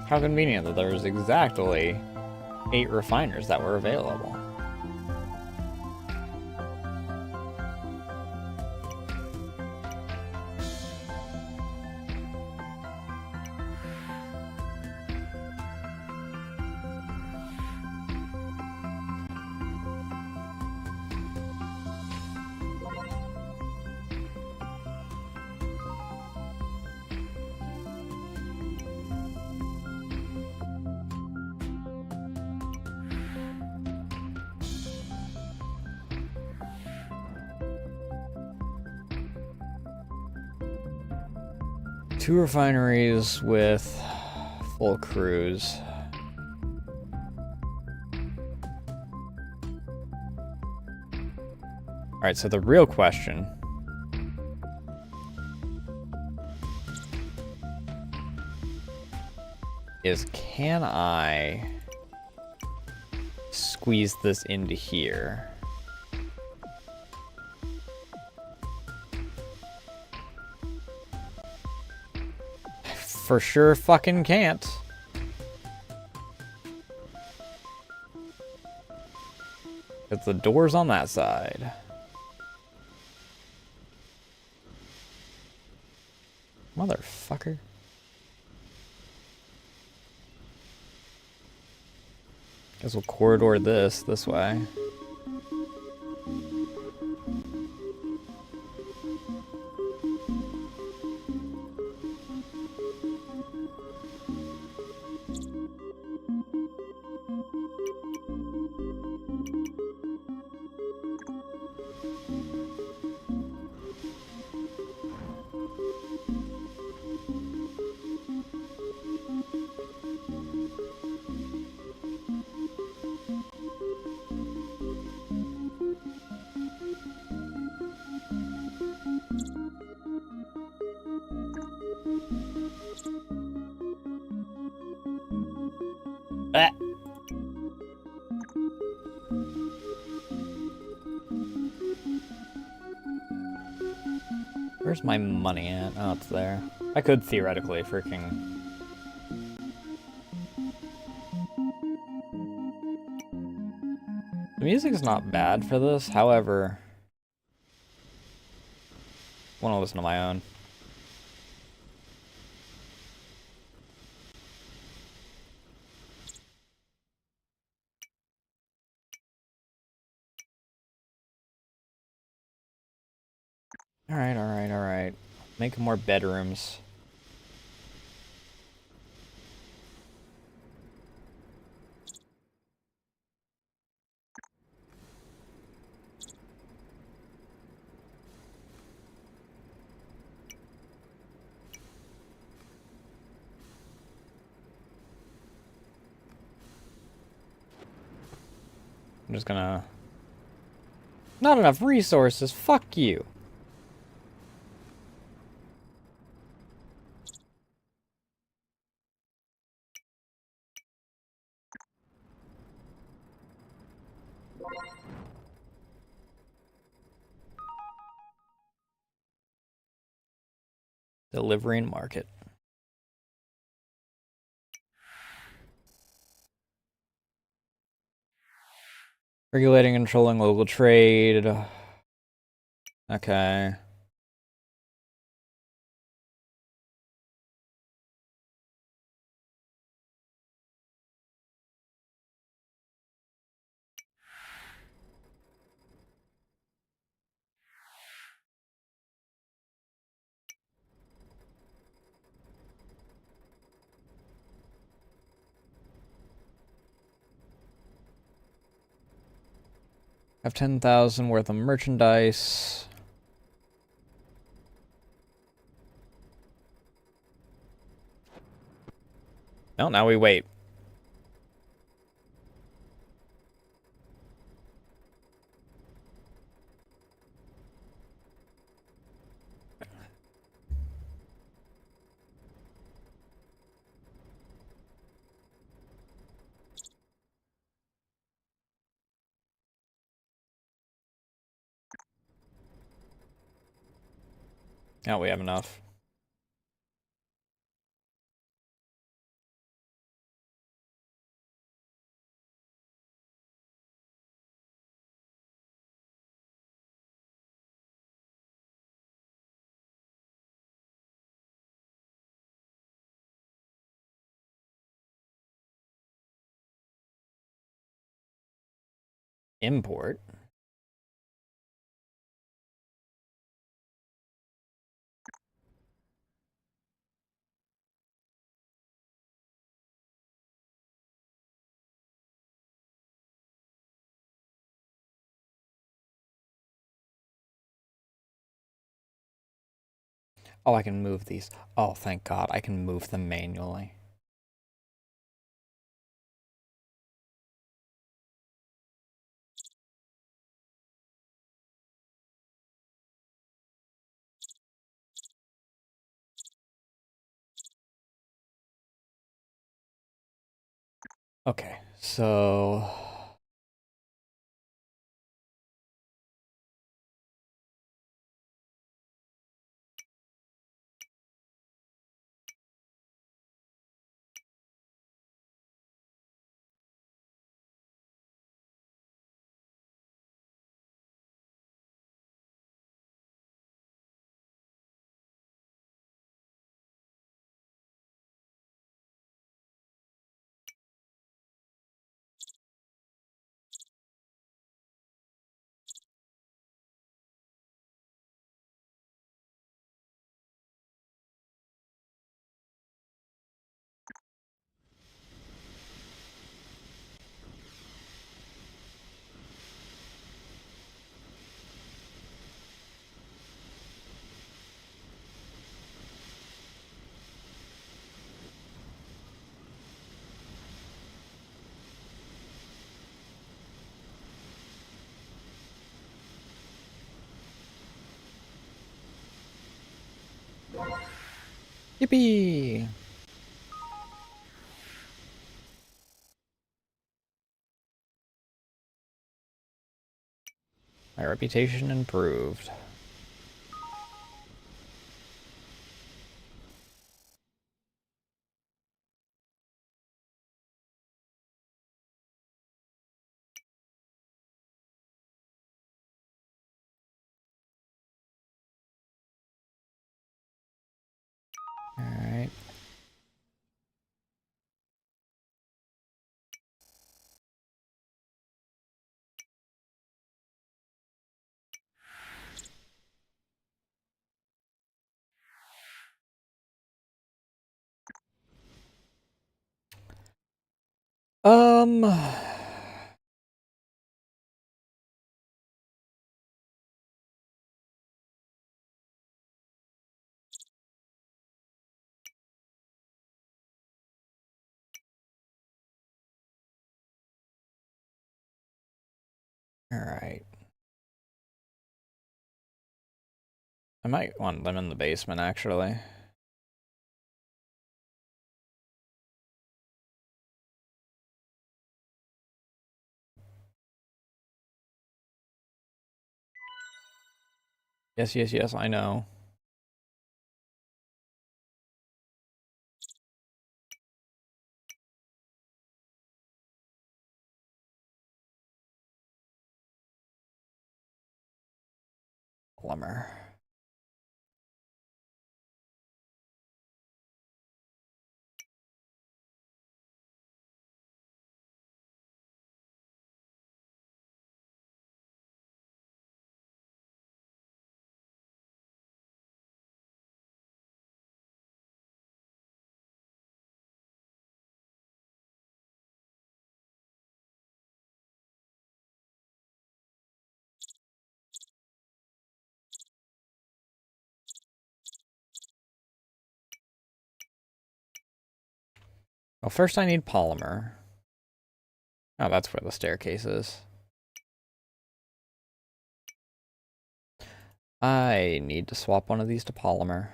[SPEAKER 1] How convenient that there was exactly 8 refiners that were available. Two refineries with full crews. All right, so the real question is, can I squeeze this into here? For sure fucking can't. Because the door's on that side. Motherfucker. Guess we'll corridor this way. Ah. Where's my money at? Oh, it's there. I could theoretically freaking... The music's not bad for this, however... I want to listen to my own. Alright. Make more bedrooms. I'm just gonna... Not enough resources, fuck you. Delivery and market. Regulating and controlling local trade. Okay. Have 10,000 worth of merchandise. No, now we wait. Now we have enough. Import. Oh, I can move these. Oh, thank God, I can move them manually. Okay, so... Yippee! My reputation improved. Alright. Alright. I might want them in the basement, actually. Yes, yes, yes, I know. Plumber. Well, first I need polymer. Oh, that's where the staircase is. I need to swap one of these to polymer.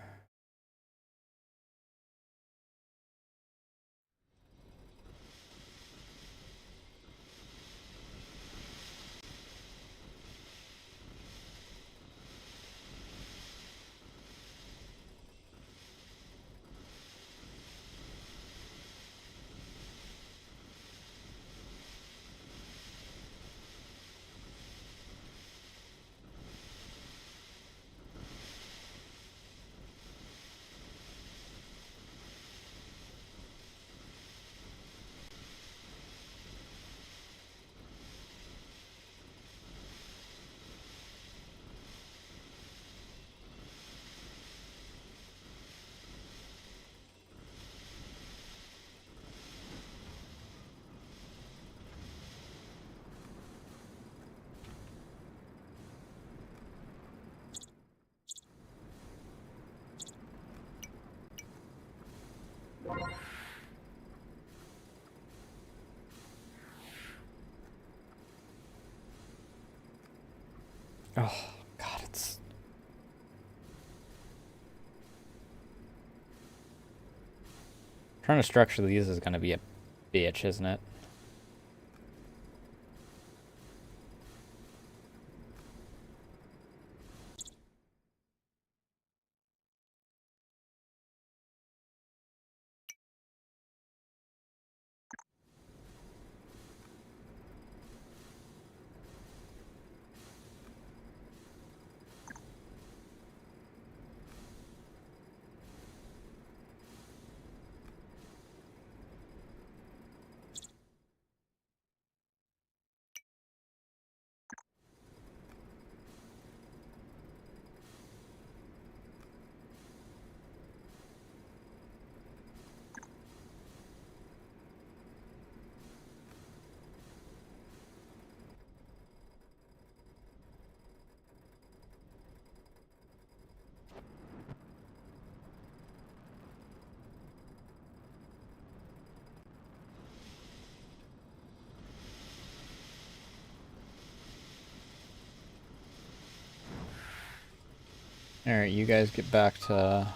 [SPEAKER 1] Oh, God, it's... Trying to structure these is gonna be a bitch, isn't it? Alright, you guys get back to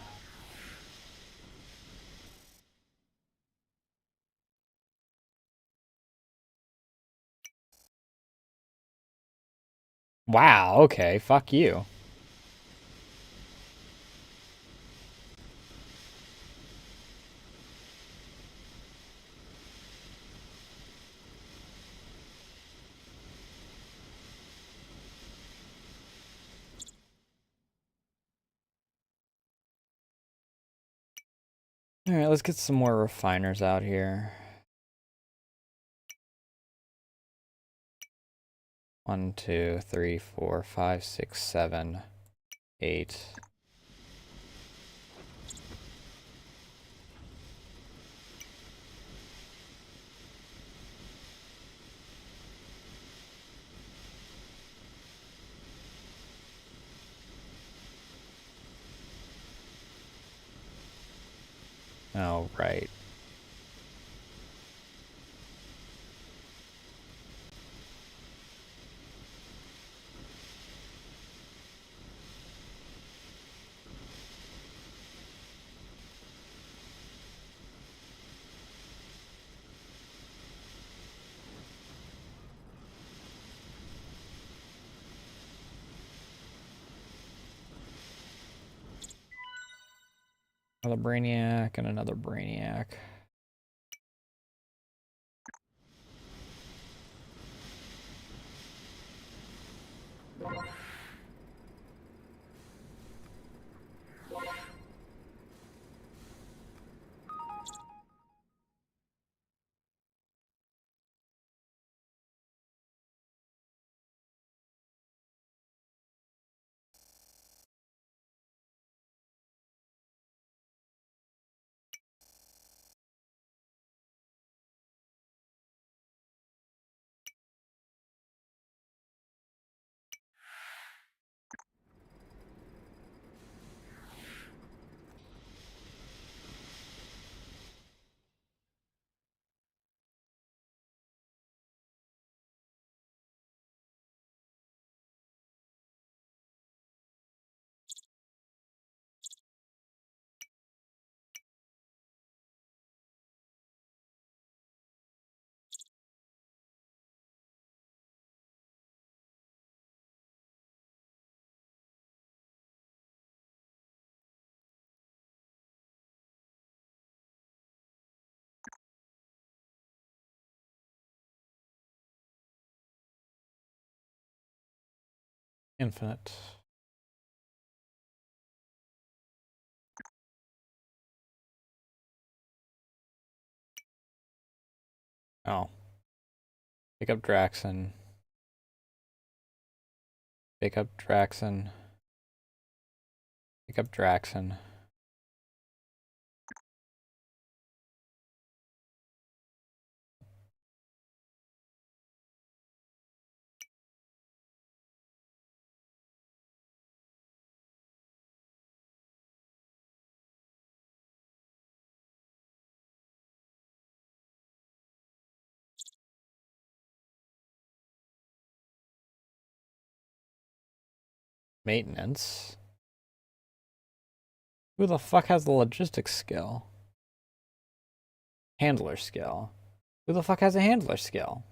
[SPEAKER 1] Wow, okay, fuck you. Alright, let's get some more refiners out here. 1, 2, 3, 4, 5, 6, 7, 8. Oh, right. Another Brainiac and another Brainiac. Infinite. Oh. Pick up Draxon. Pick up Draxon. Pick up Draxon. Maintenance. Who the fuck has the logistics skill? Handler skill. Who the fuck has a handler skill?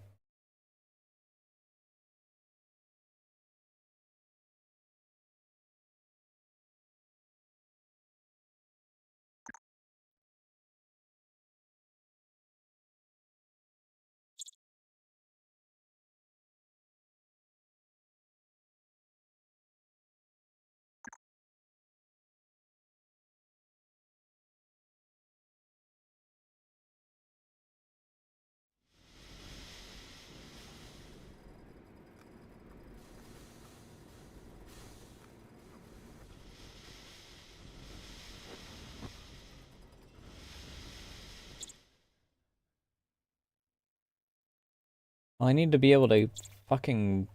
[SPEAKER 1] Well, I need to be able to fucking...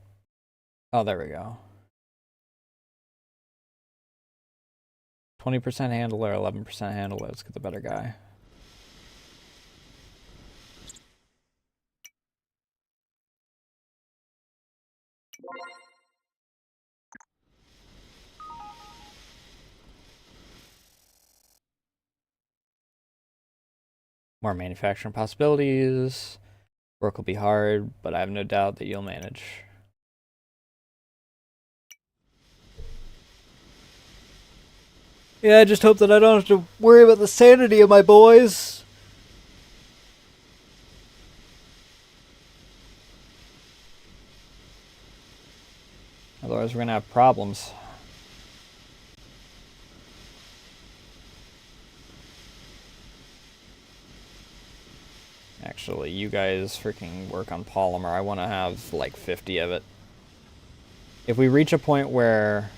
[SPEAKER 1] Oh, there we go. 20% handler, 11% handler. Let's get the better guy. More manufacturing possibilities. Work will be hard, but I have no doubt that you'll manage. Yeah, I just hope that I don't have to worry about the sanity of my boys. Otherwise, we're gonna have problems. Actually, you guys freaking work on polymer. I want to have like 50 of it. If we reach a point where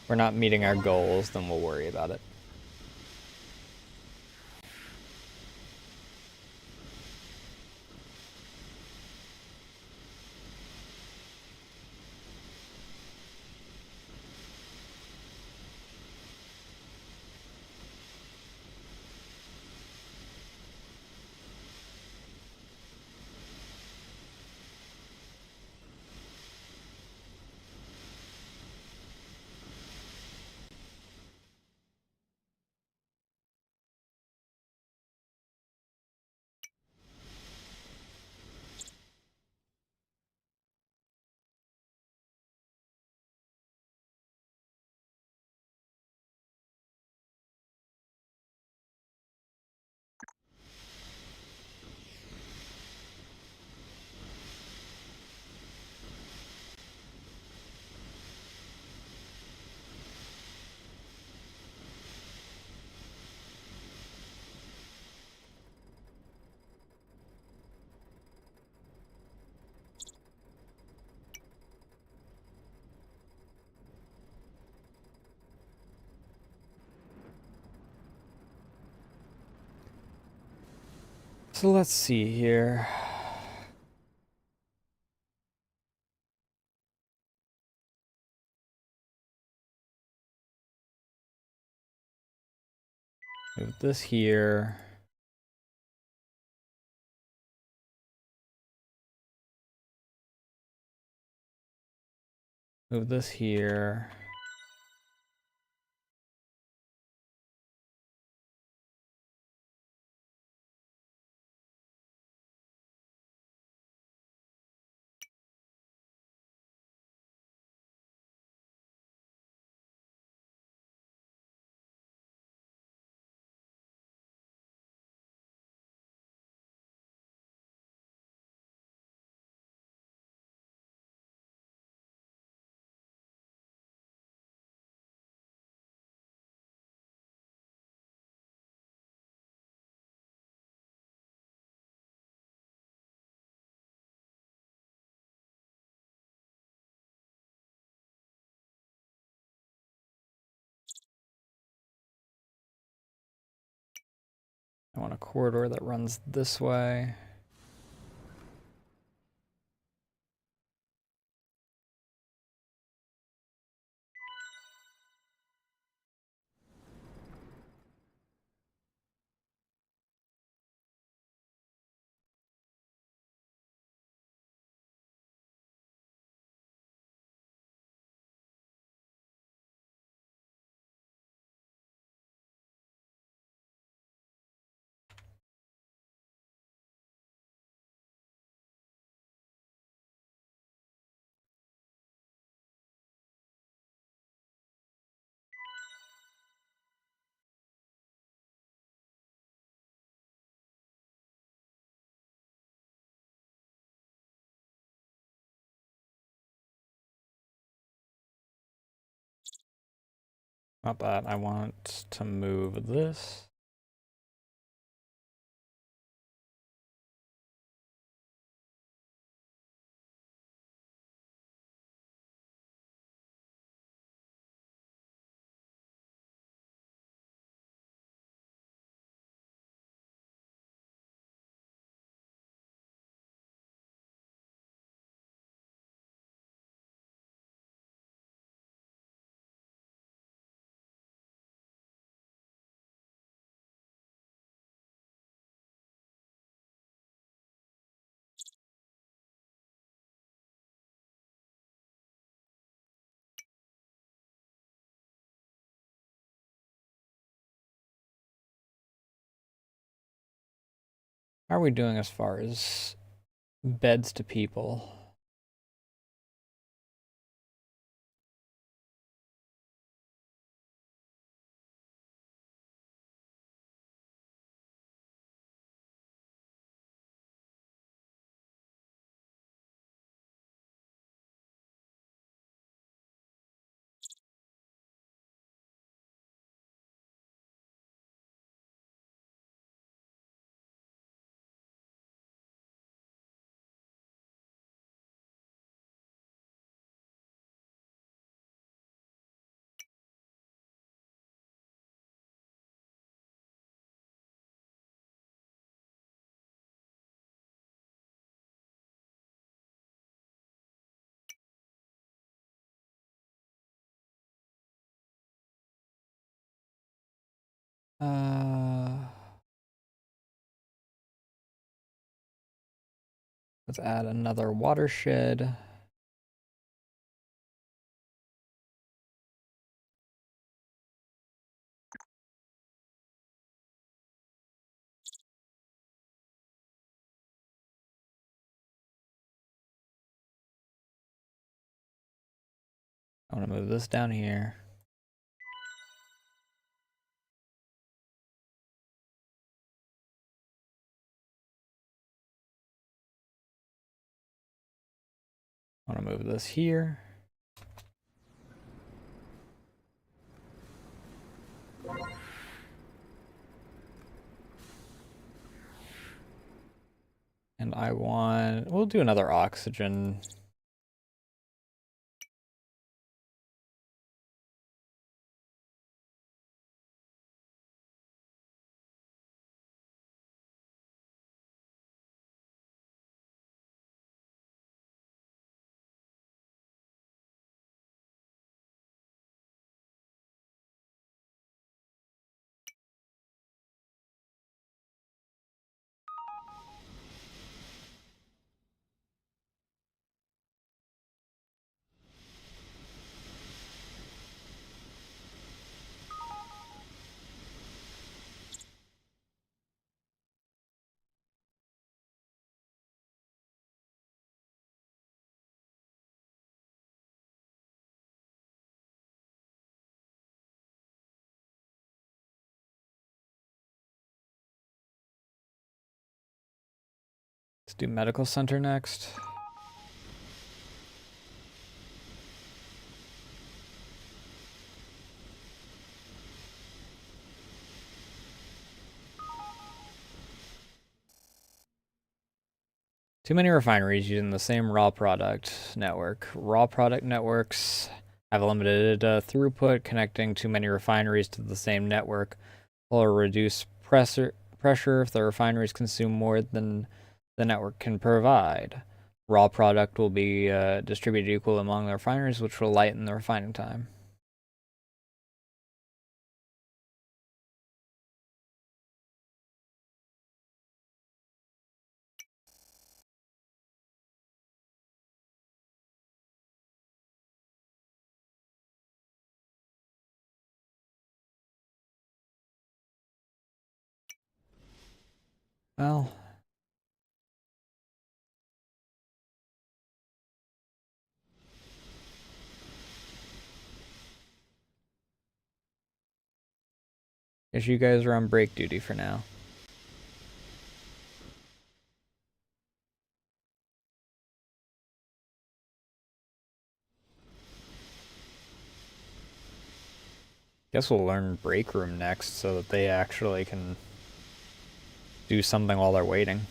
[SPEAKER 1] we're not meeting our goals, then we'll worry about it. So let's see here. Move this here. Move this here. I want a corridor that runs this way. Not that. I want to move this. How are we doing as far as beds to people. Let's add another watershed. I want to move this down here. I want to move this here. And we'll do another oxygen. Let's do medical center next. Too many refineries using the same raw product network. Raw product networks have a limited throughput. Connecting too many refineries to the same network will reduce pressure if the refineries consume more than the network can provide. Raw product will be distributed equally among the refineries, which will lighten the refining time. Well, guess you guys are on break duty for now. Guess we'll learn break room next so that they actually can do something while they're waiting.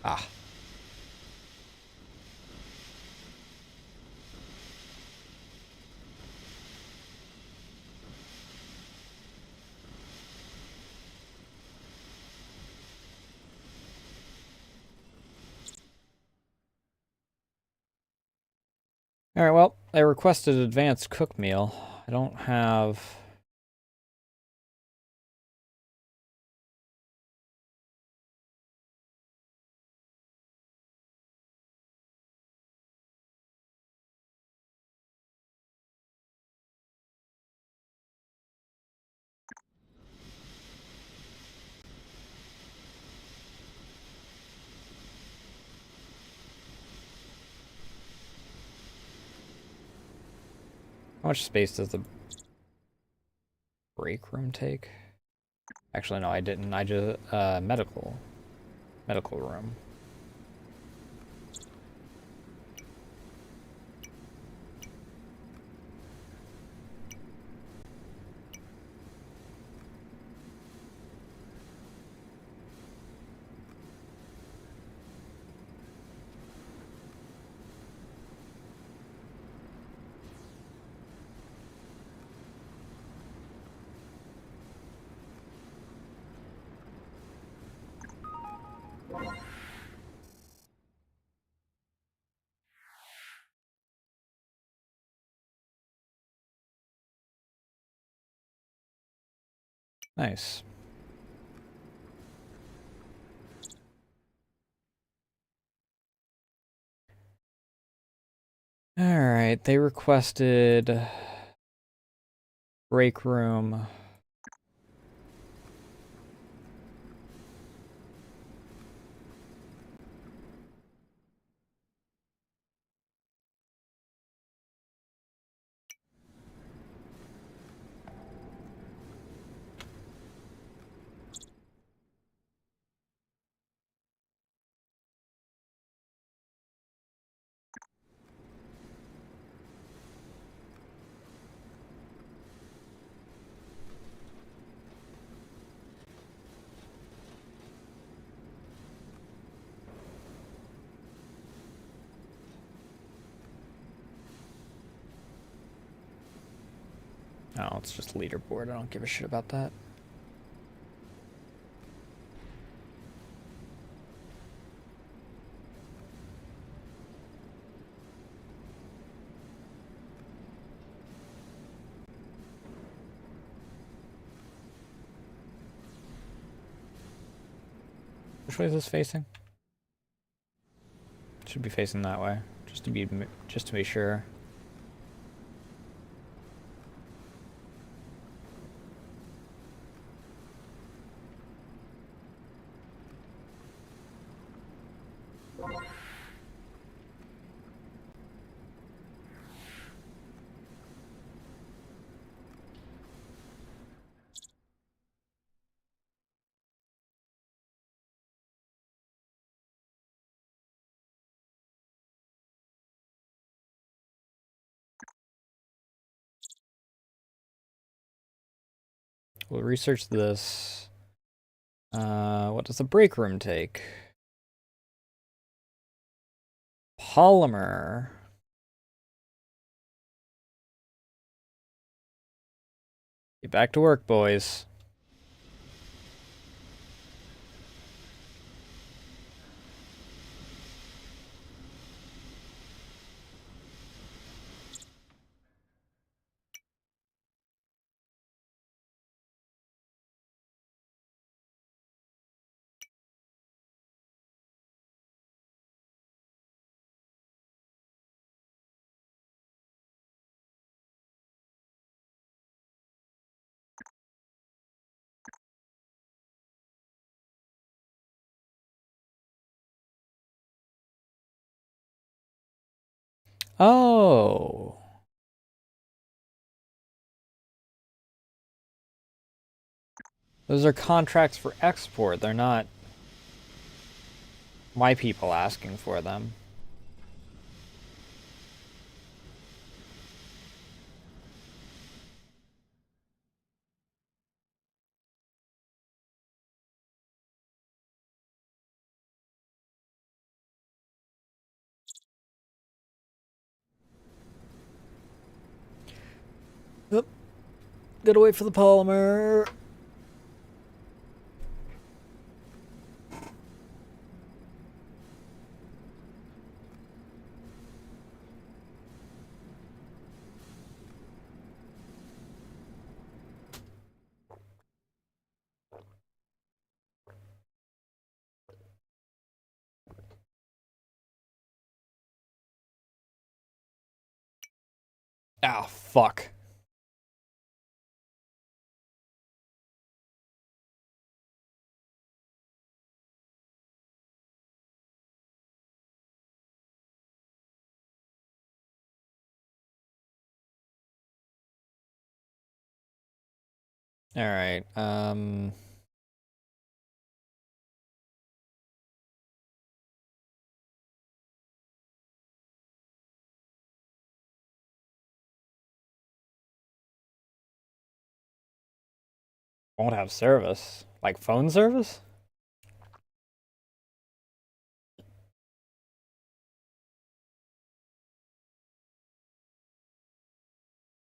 [SPEAKER 1] Ah. Alright, well, I requested advanced cook meal. I don't have... How much space does the break room take? Actually, no, I didn't. I just, medical room. Nice. Alright, they requested break room. Oh, it's just leaderboard. I don't give a shit about that. Which way is this facing? Should be facing that way, just to be sure. We'll research this. What does the break room take? Polymer. Get back to work, boys. Oh. Those are contracts for export. They're not my people asking for them. Yep. Gotta wait for the polymer. Ah, fuck. Alright, won't have service. Like phone service?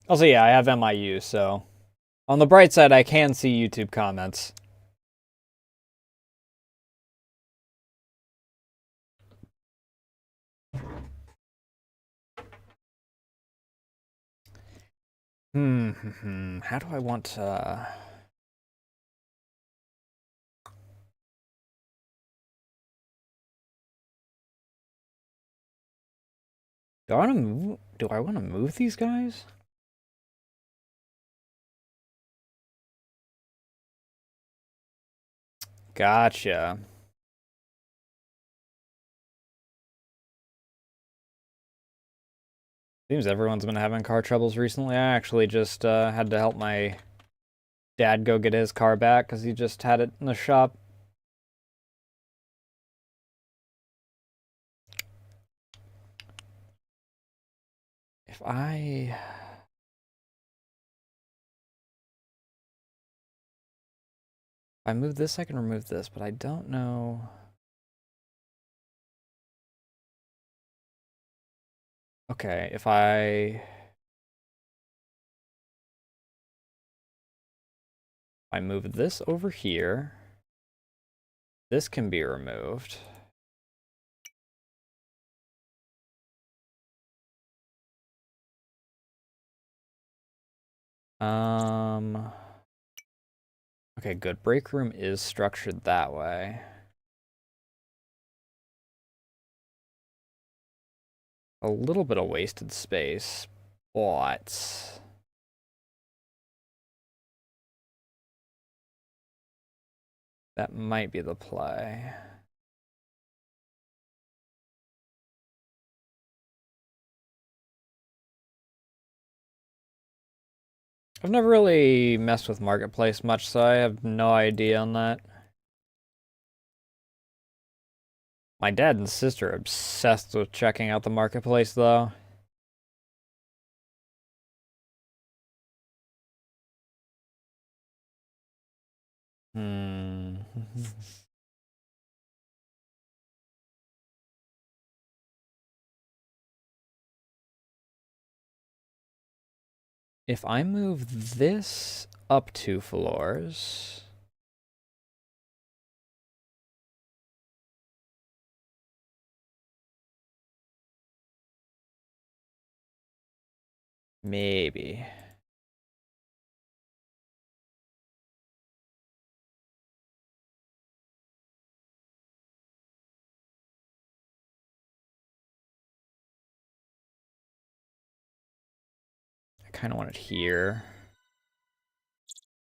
[SPEAKER 1] Also, yeah, I have MIU, so on the bright side, I can see YouTube comments. How do I want to... Do I want to move these guys? Gotcha. Seems everyone's been having car troubles recently. I actually just had to help my dad go get his car back because he just had it in the shop. If I move this, I can remove this, but I don't know. Okay, if I move this over here, this can be removed. Okay, good. Break room is structured that way. A little bit of wasted space, but that might be the play. I've never really messed with Marketplace much, so I have no idea on that. My dad and sister are obsessed with checking out the Marketplace, though. Hmm. If I move this up 2 floors... Maybe. I kind of want it here.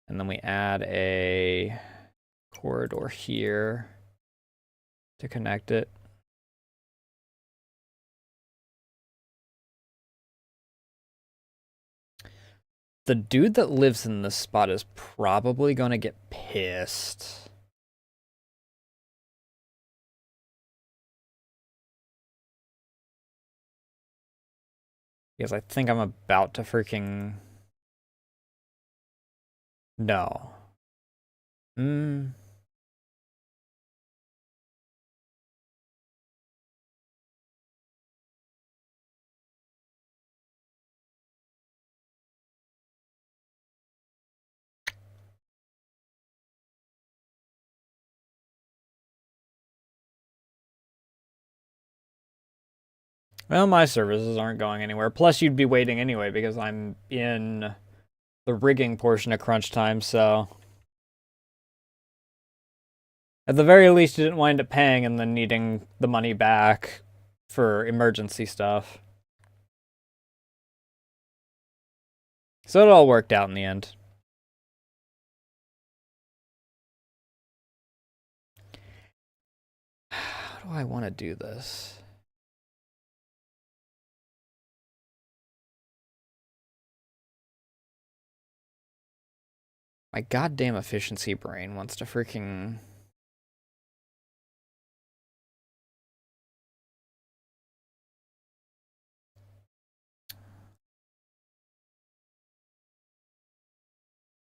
[SPEAKER 1] And then we add a corridor here to connect it. The dude that lives in this spot is probably going to get pissed. Because I think I'm about to freaking... No. Well, my services aren't going anywhere. Plus, you'd be waiting anyway because I'm in the rigging portion of crunch time, so... At the very least, you didn't wind up paying and then needing the money back for emergency stuff. So it all worked out in the end. How do I want to do this? My goddamn efficiency brain wants to freaking...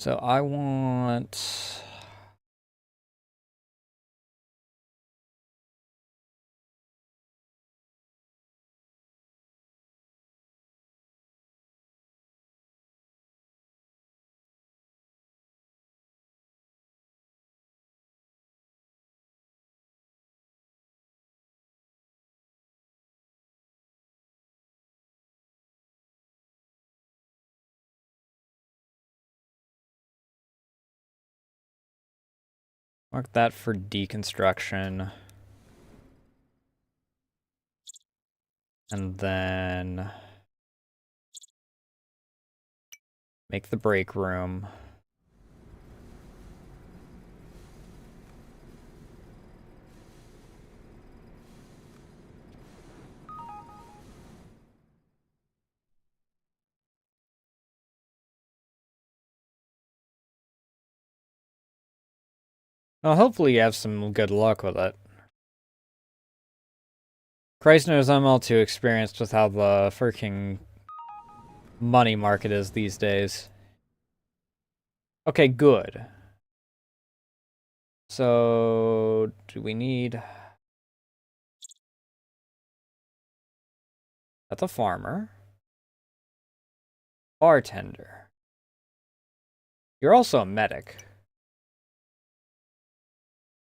[SPEAKER 1] So I want... Mark that for deconstruction. And then... make the break room. Well, hopefully you have some good luck with it. Christ knows I'm all too experienced with how the freaking money market is these days. Okay, good. So, do we need... That's a farmer. Bartender. You're also a medic.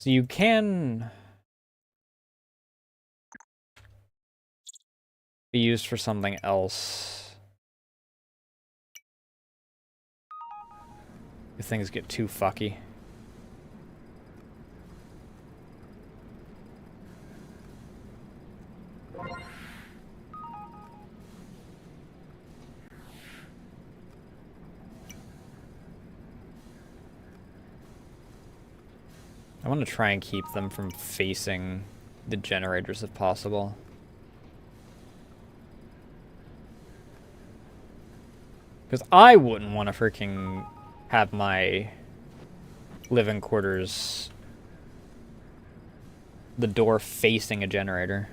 [SPEAKER 1] So you can be used for something else. If things get too fucky. I want to try and keep them from facing the generators if possible. Because I wouldn't want to freaking have my living quarters, the door facing a generator.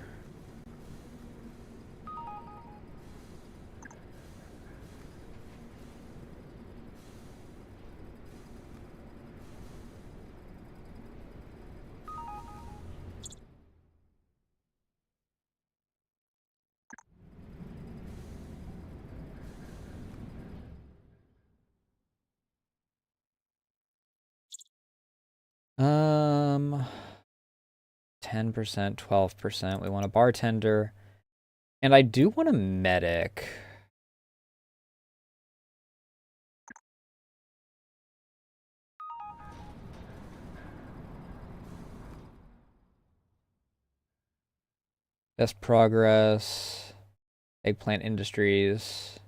[SPEAKER 1] Um, 10%, 12%. We want a bartender. And I do want a medic. Best progress. Eggplant Industries.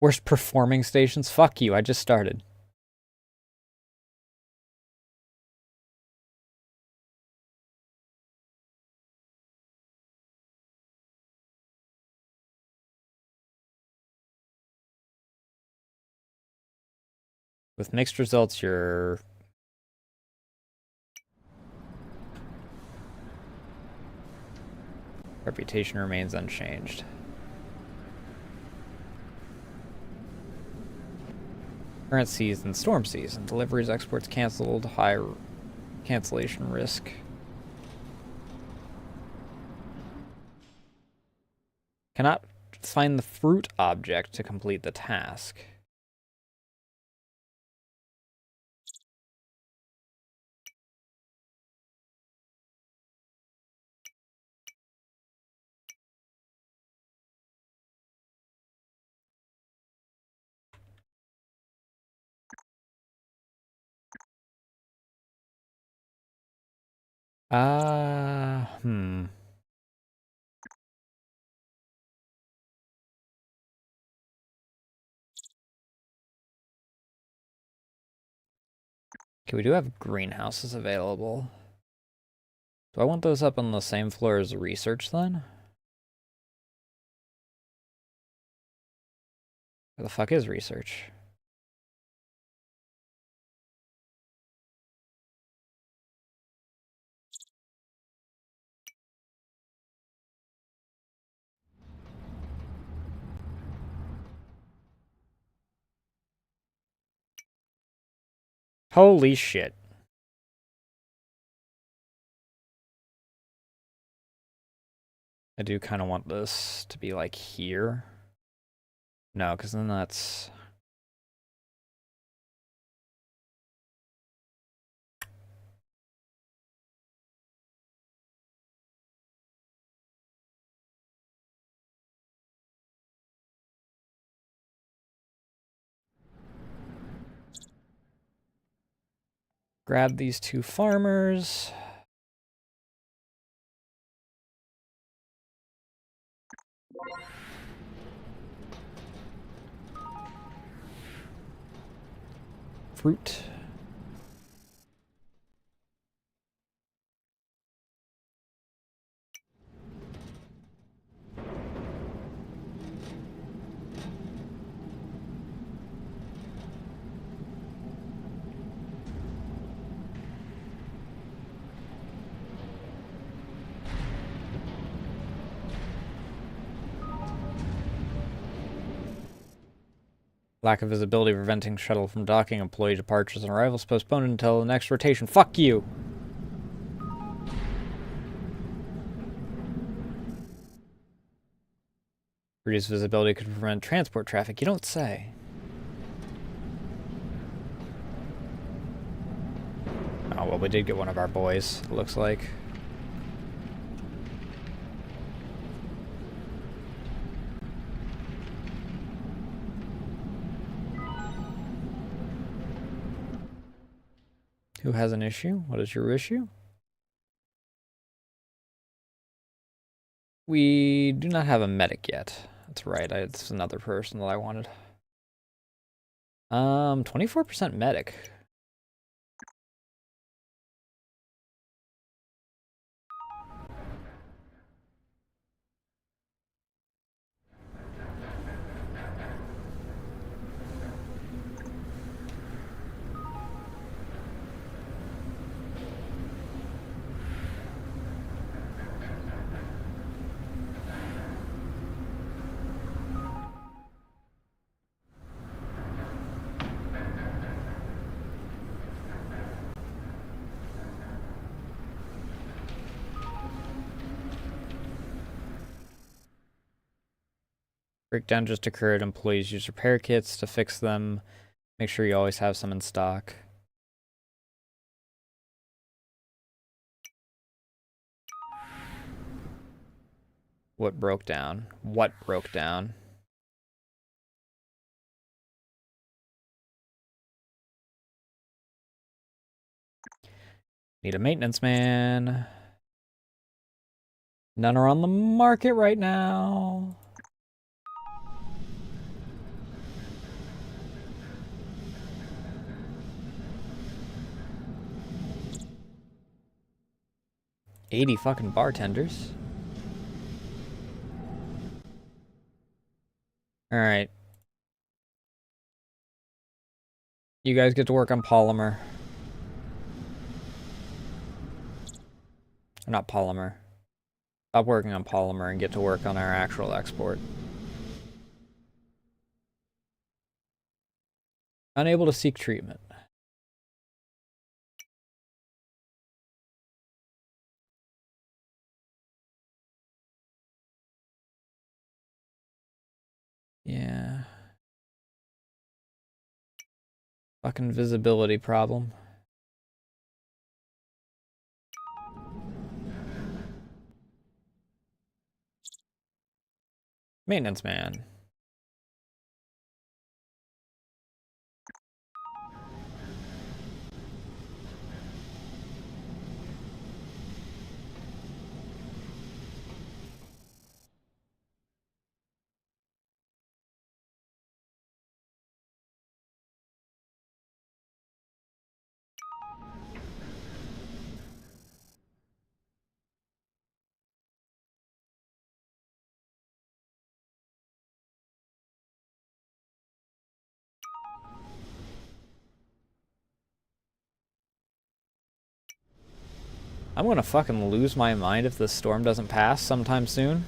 [SPEAKER 1] Worst performing stations? Fuck you, I just started. With mixed results, your reputation remains unchanged. Current season, storm season. Deliveries, exports canceled. High cancellation risk. Cannot find the fruit object to complete the task. Hmm. Okay, we do have greenhouses available. Do I want those up on the same floor as research then? Where the fuck is research? Holy shit. I do kind of want this to be like here. No, because then that's... Grab these two farmers. Fruit. Lack of visibility preventing shuttle from docking. Employee departures and arrivals postponed until the next rotation. Fuck you! Reduced visibility could prevent transport traffic. You don't say. Oh, well, we did get one of our boys, it looks like. Who has an issue? What is your issue? We do not have a medic yet. That's right, it's another person that I wanted. 24% medic. Breakdown just occurred. Employees use repair kits to fix them. Make sure you always have some in stock. What broke down? What broke down? Need a maintenance man. None are on the market right now. $80 fucking bartenders. Alright. You guys get to work on polymer. Or not polymer. Stop working on polymer and get to work on our actual export. Unable to seek treatment. Yeah. Fucking visibility problem. Maintenance man. I'm gonna fucking lose my mind if this storm doesn't pass sometime soon.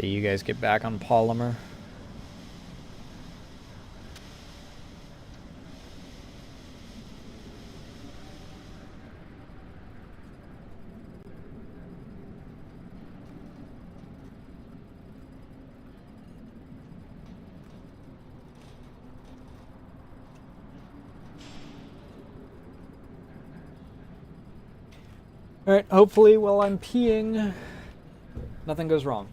[SPEAKER 1] Okay, you guys get back on polymer. Alright, hopefully while I'm peeing, nothing goes wrong.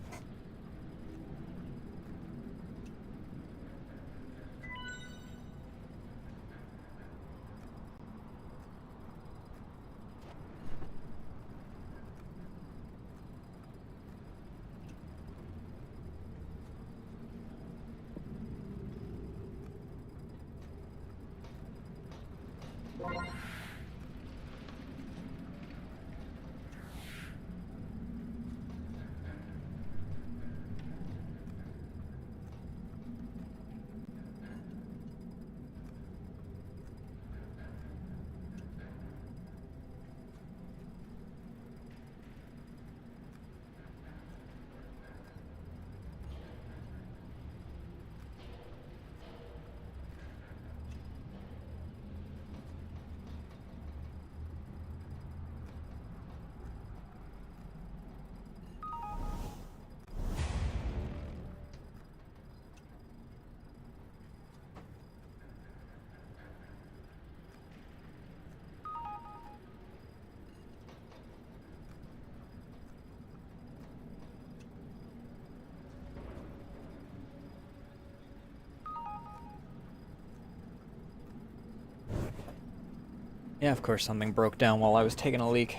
[SPEAKER 1] Yeah, of course something broke down while I was taking a leak.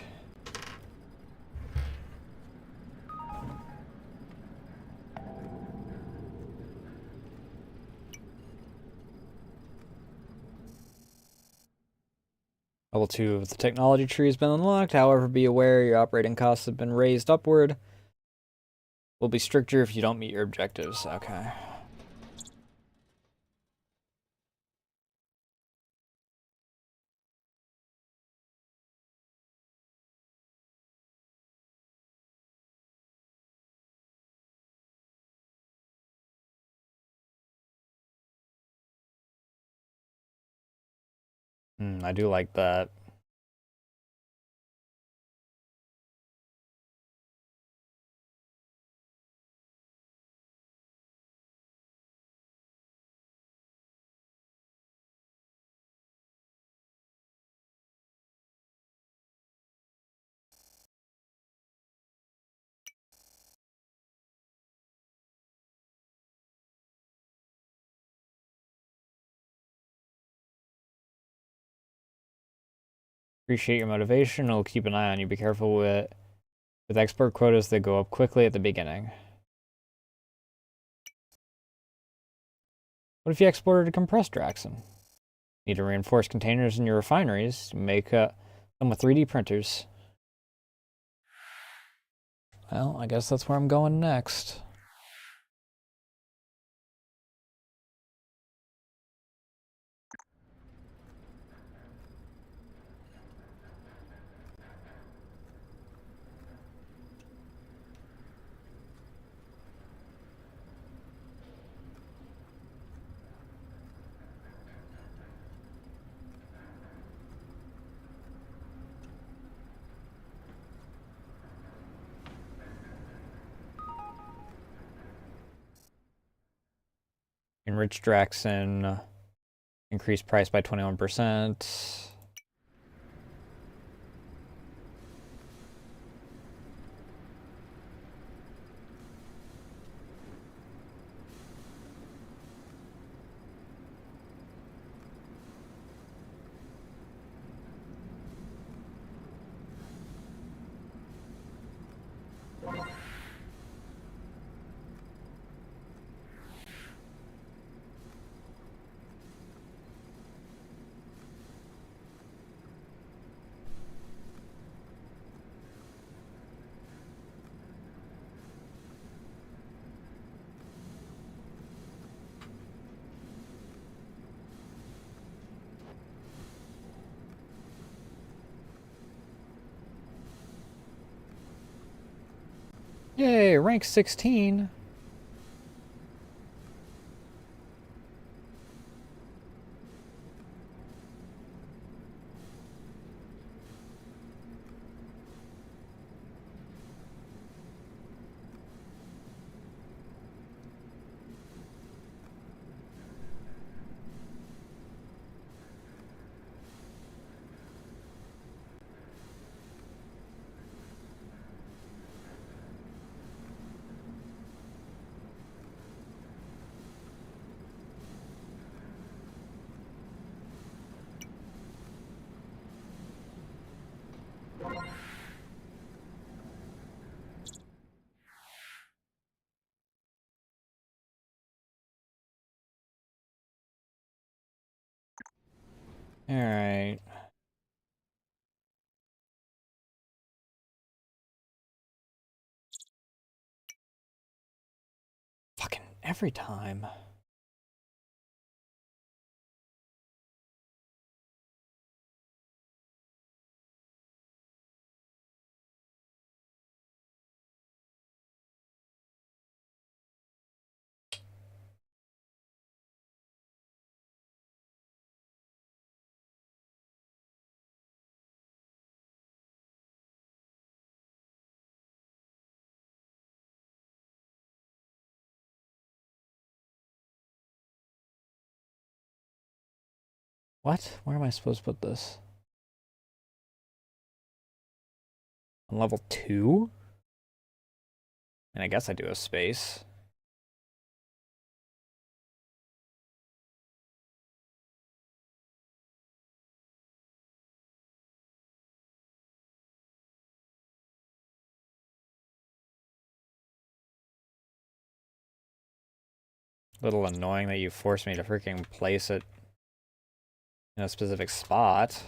[SPEAKER 1] Level 2 of the technology tree has been unlocked. However, be aware your operating costs have been raised upward. Will be stricter if you don't meet your objectives. Okay. I do like that. Appreciate your motivation. I'll keep an eye on you. Be careful with export quotas that go up quickly at the beginning. What if you exported a compressed Draxon? Need to reinforce containers in your refineries. Make them with 3D printers. Well, I guess that's where I'm going next. Rich Draxon, increased price by 21%. Yay, rank 16. Alright. Fucking every time. What? Where am I supposed to put this? On level 2? And I guess I do a space. Little annoying that you forced me to freaking place it in a specific spot.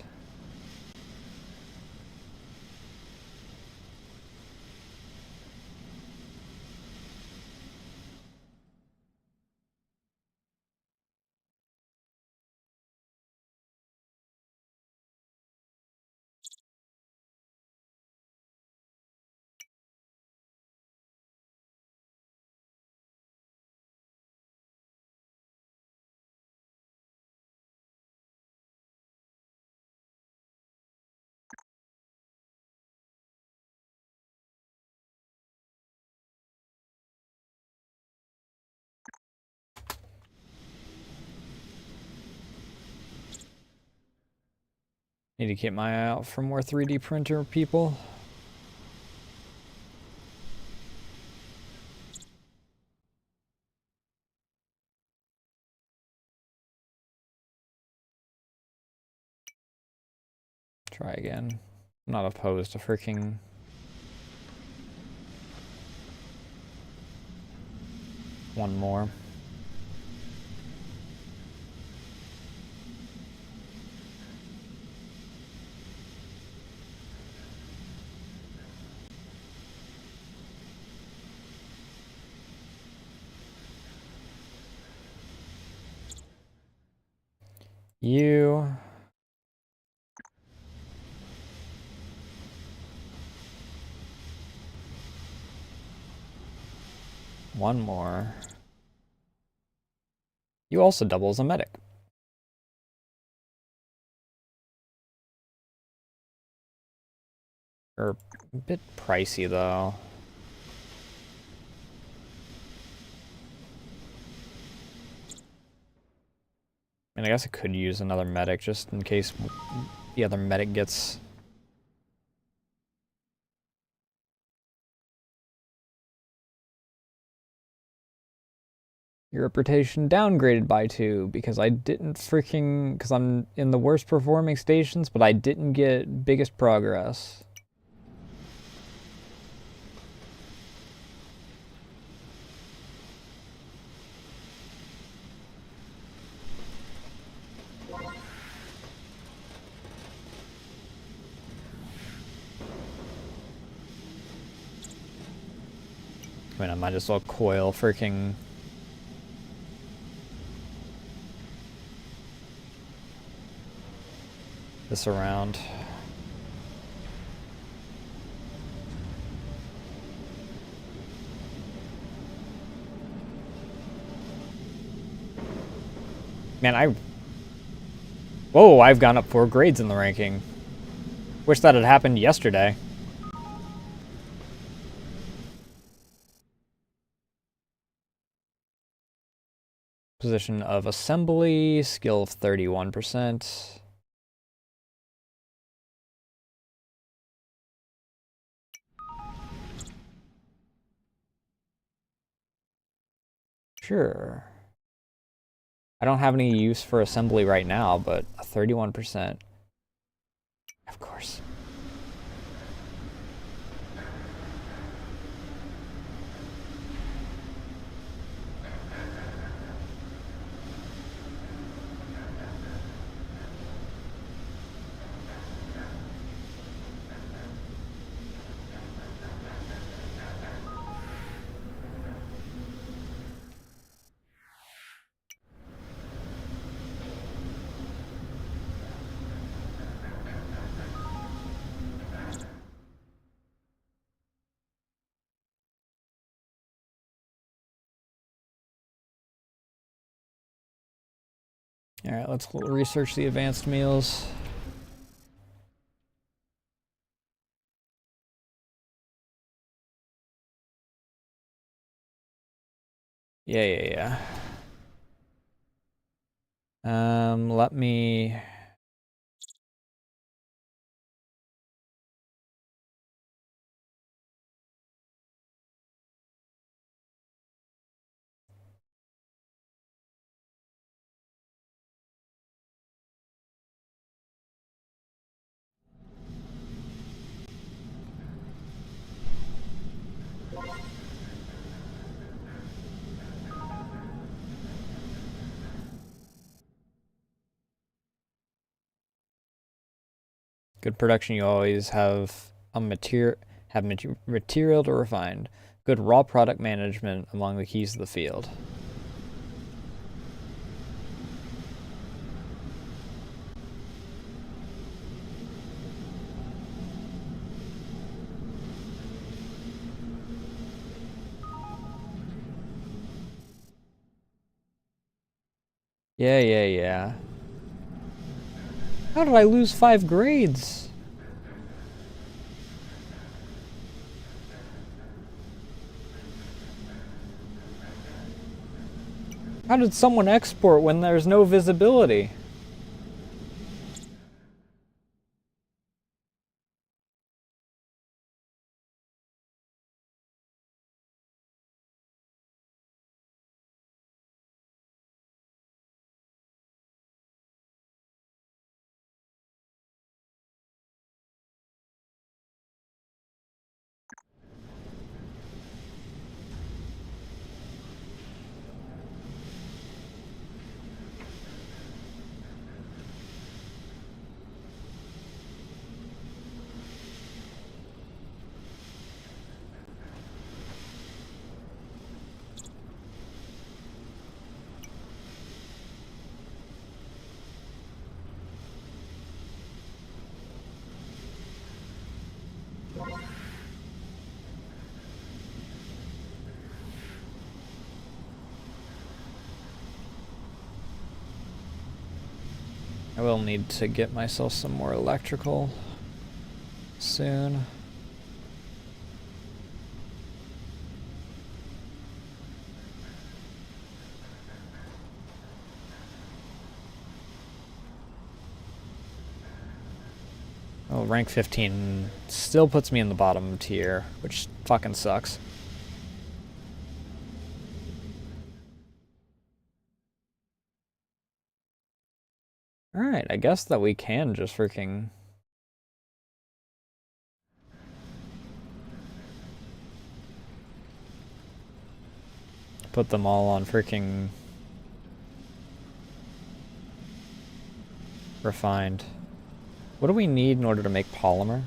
[SPEAKER 1] Need to keep my eye out for more 3D printer people. Try again. I'm not opposed to freaking one more. You. One more. You also double as a medic. Or a bit pricey though. And I guess I could use another medic just in case the other medic gets... Your reputation downgraded by 2 because I didn't freaking... Because I'm in the worst performing stations, but I didn't get biggest progress. I mean, I might as well coil freaking... this around. Man, whoa, I've gone up 4 grades in the ranking. Wish that had happened yesterday. Position of assembly, skill of 31%. Sure. I don't have any use for assembly right now, but a 31%. Of course. All right, let's research the advanced meals. Yeah. Let me... Good production, you always have a material to refine. Good raw product management among the keys of the field. Yeah. How did I lose 5 grades? How did someone export when there's no visibility? I will need to get myself some more electrical soon. Oh, rank 15 still puts me in the bottom tier, which fucking sucks. Alright, I guess that we can just freaking... put them all on freaking... refined. What do we need in order to make polymer?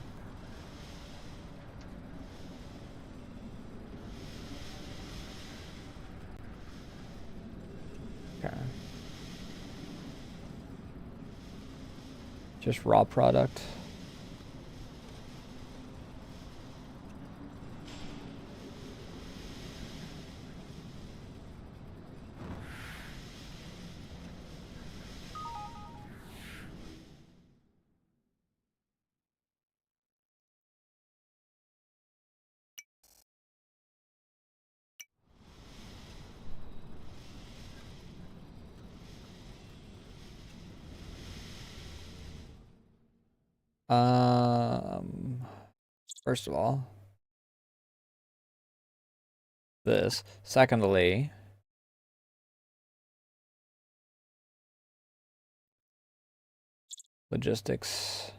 [SPEAKER 1] Okay. Just raw product. First of all, this. Secondly, logistics.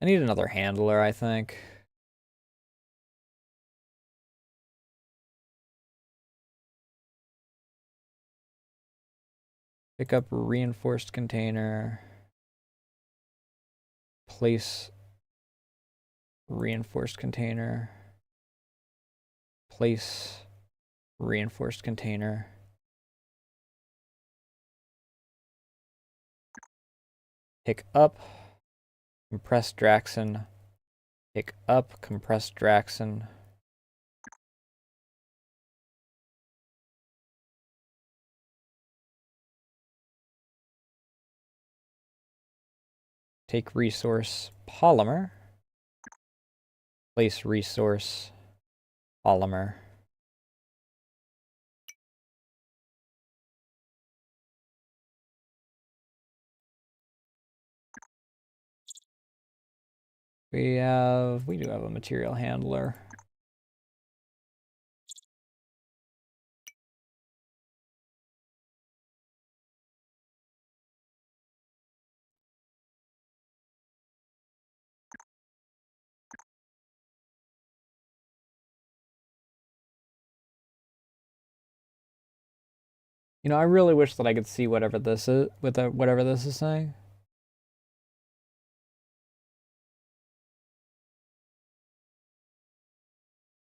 [SPEAKER 1] I need another handler, I think. Pick up reinforced container. Place reinforced container. Place reinforced container. Pick up compressed Draxon. Pick up compressed Draxon. Take resource polymer. Place resource polymer. We do have a material handler. You know, I really wish that I could see whatever this is, whatever this is saying.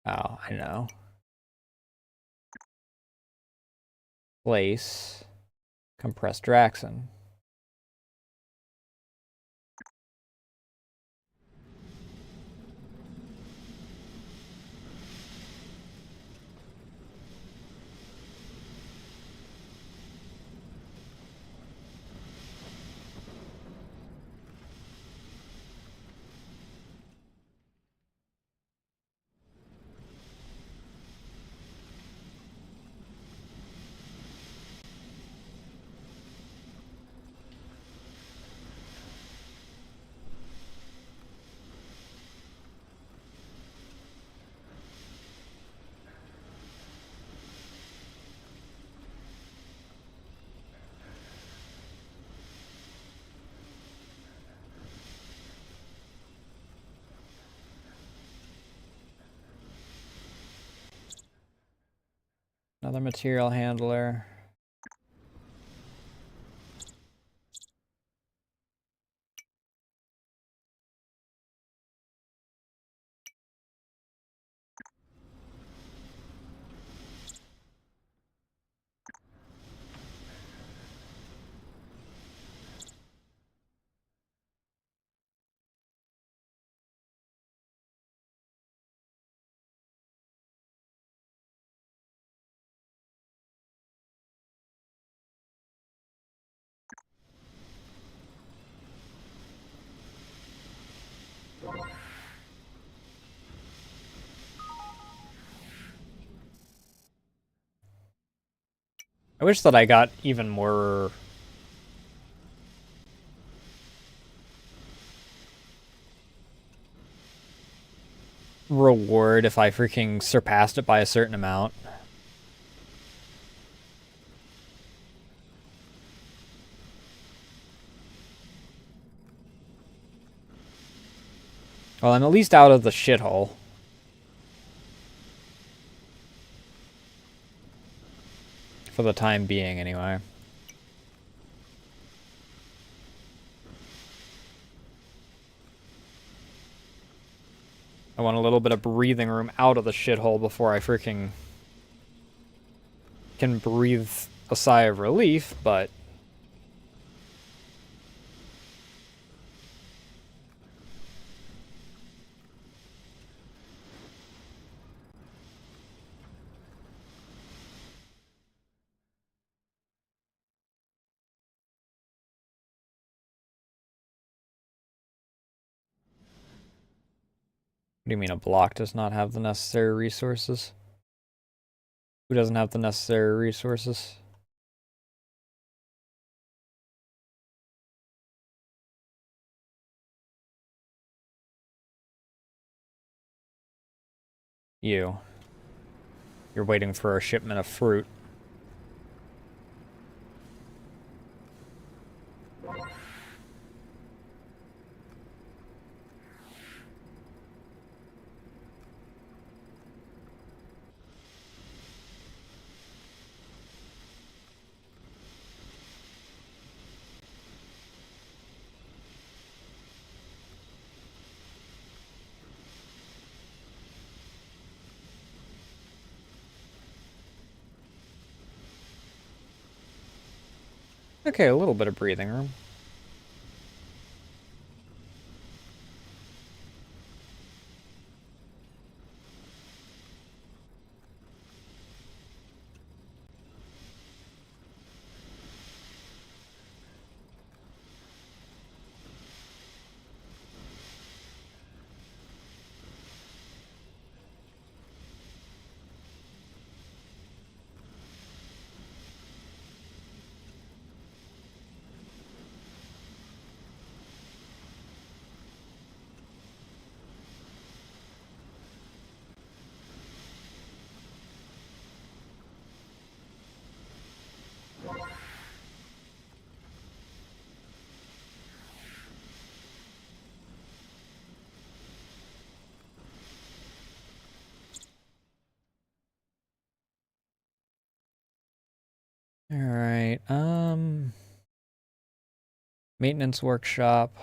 [SPEAKER 1] Oh, I know. Place compressed Draxon. Another material handler. I wish that I got even more reward if I freaking surpassed it by a certain amount. Well, I'm at least out of the shithole. For the time being, anyway. I want a little bit of breathing room out of the shithole before I freaking can breathe a sigh of relief, but... What do you mean a block does not have the necessary resources? Who doesn't have the necessary resources? You. You're waiting for a shipment of fruit. Okay, a little bit of breathing room. Alright, maintenance workshop.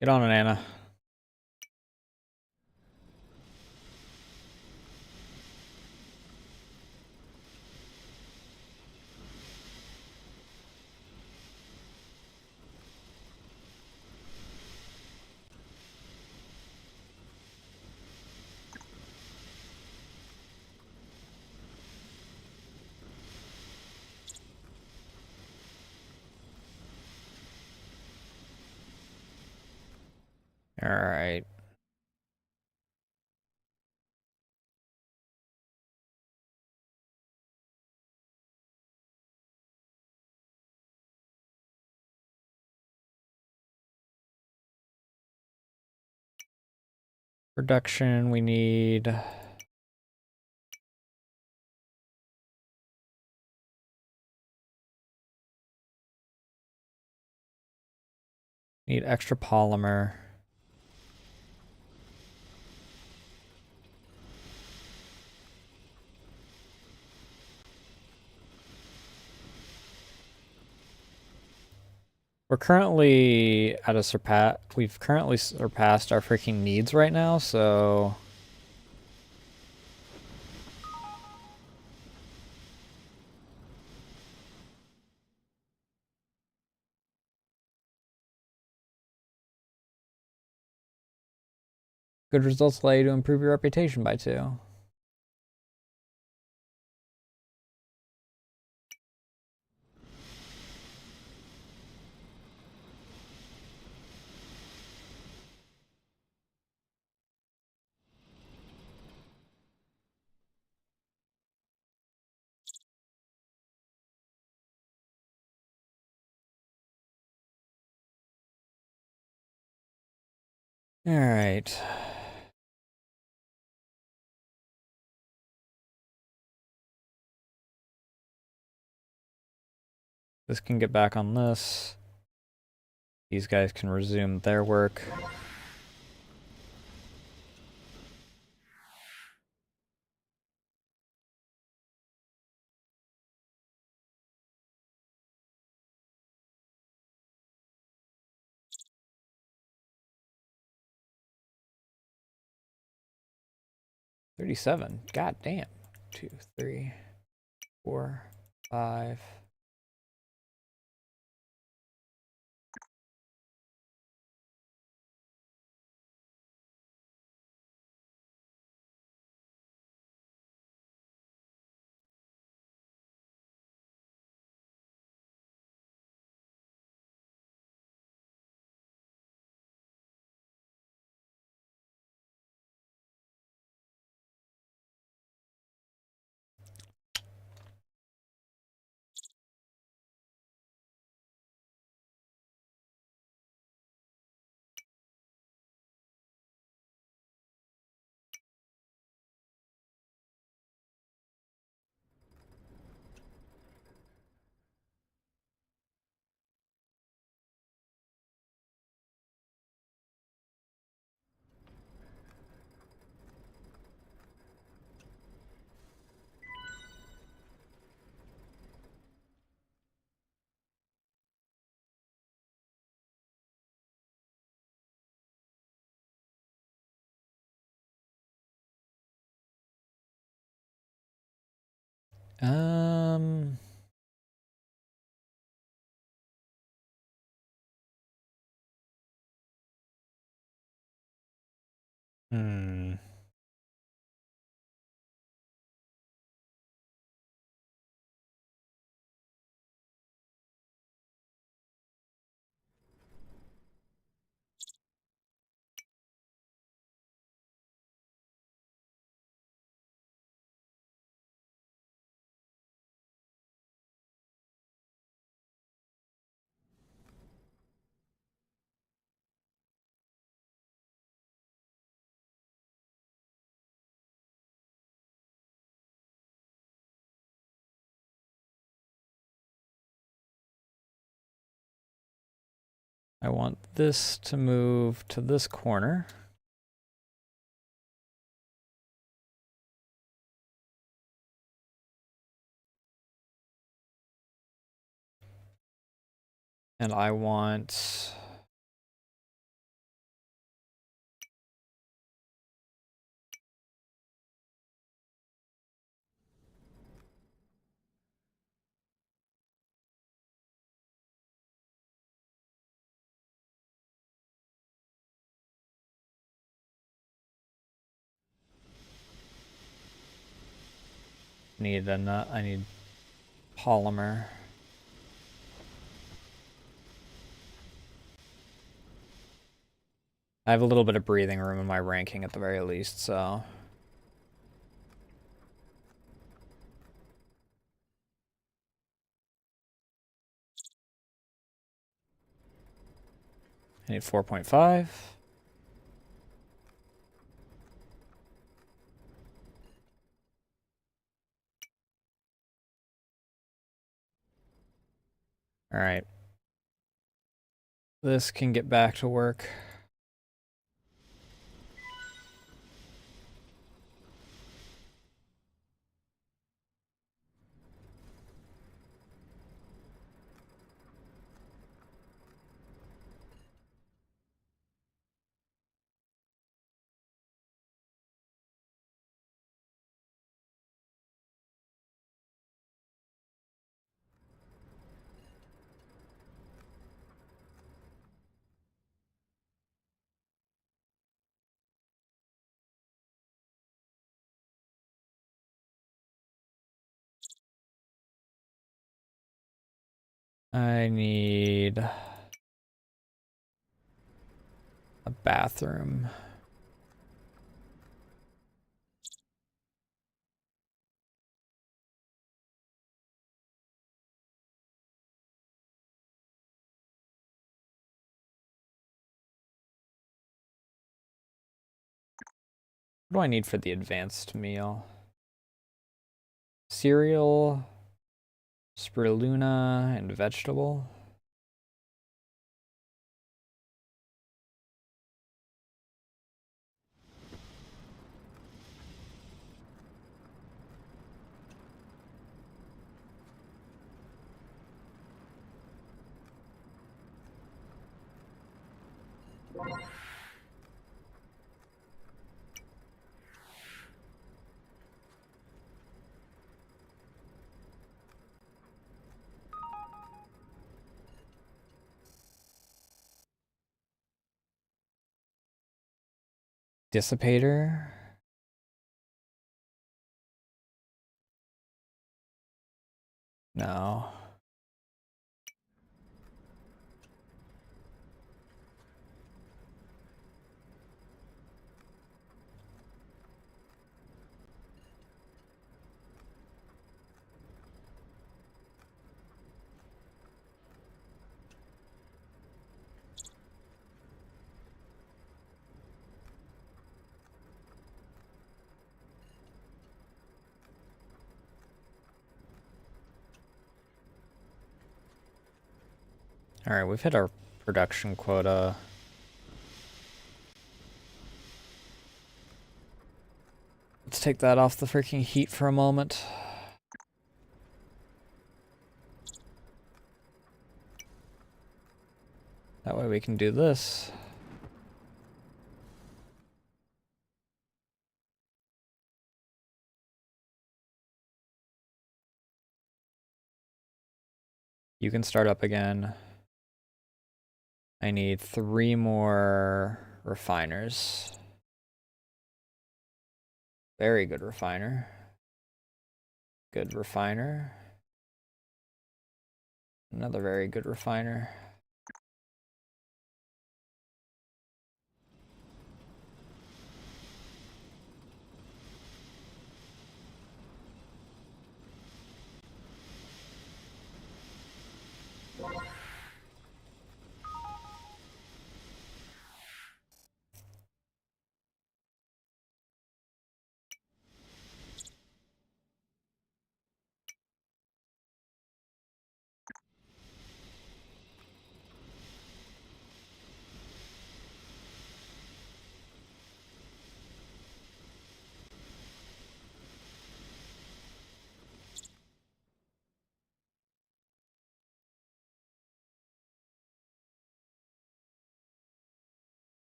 [SPEAKER 1] Get on it, Anna. Alright. Production, we need... Need extra polymer. We're currently at a we've currently surpassed our freaking needs right now, so... Good results allow you to improve your reputation by 2. All right. This can get back on this. These guys can resume their work. $37. God damn. 2, 3, 4, 5. Um. Hmm. I want this to move to this corner. And I want... Need a nut. I need polymer. I have a little bit of breathing room in my ranking at the very least, so... I need 4.5. All right. This can get back to work. I need a bathroom. What do I need for the advanced meal? Cereal, spirulina, and vegetable. Dissipator. No. All right, we've hit our production quota. Let's take that off the freaking heat for a moment. That way we can do this. You can start up again. I need 3 more refiners. Very good refiner. Good refiner. Another very good refiner.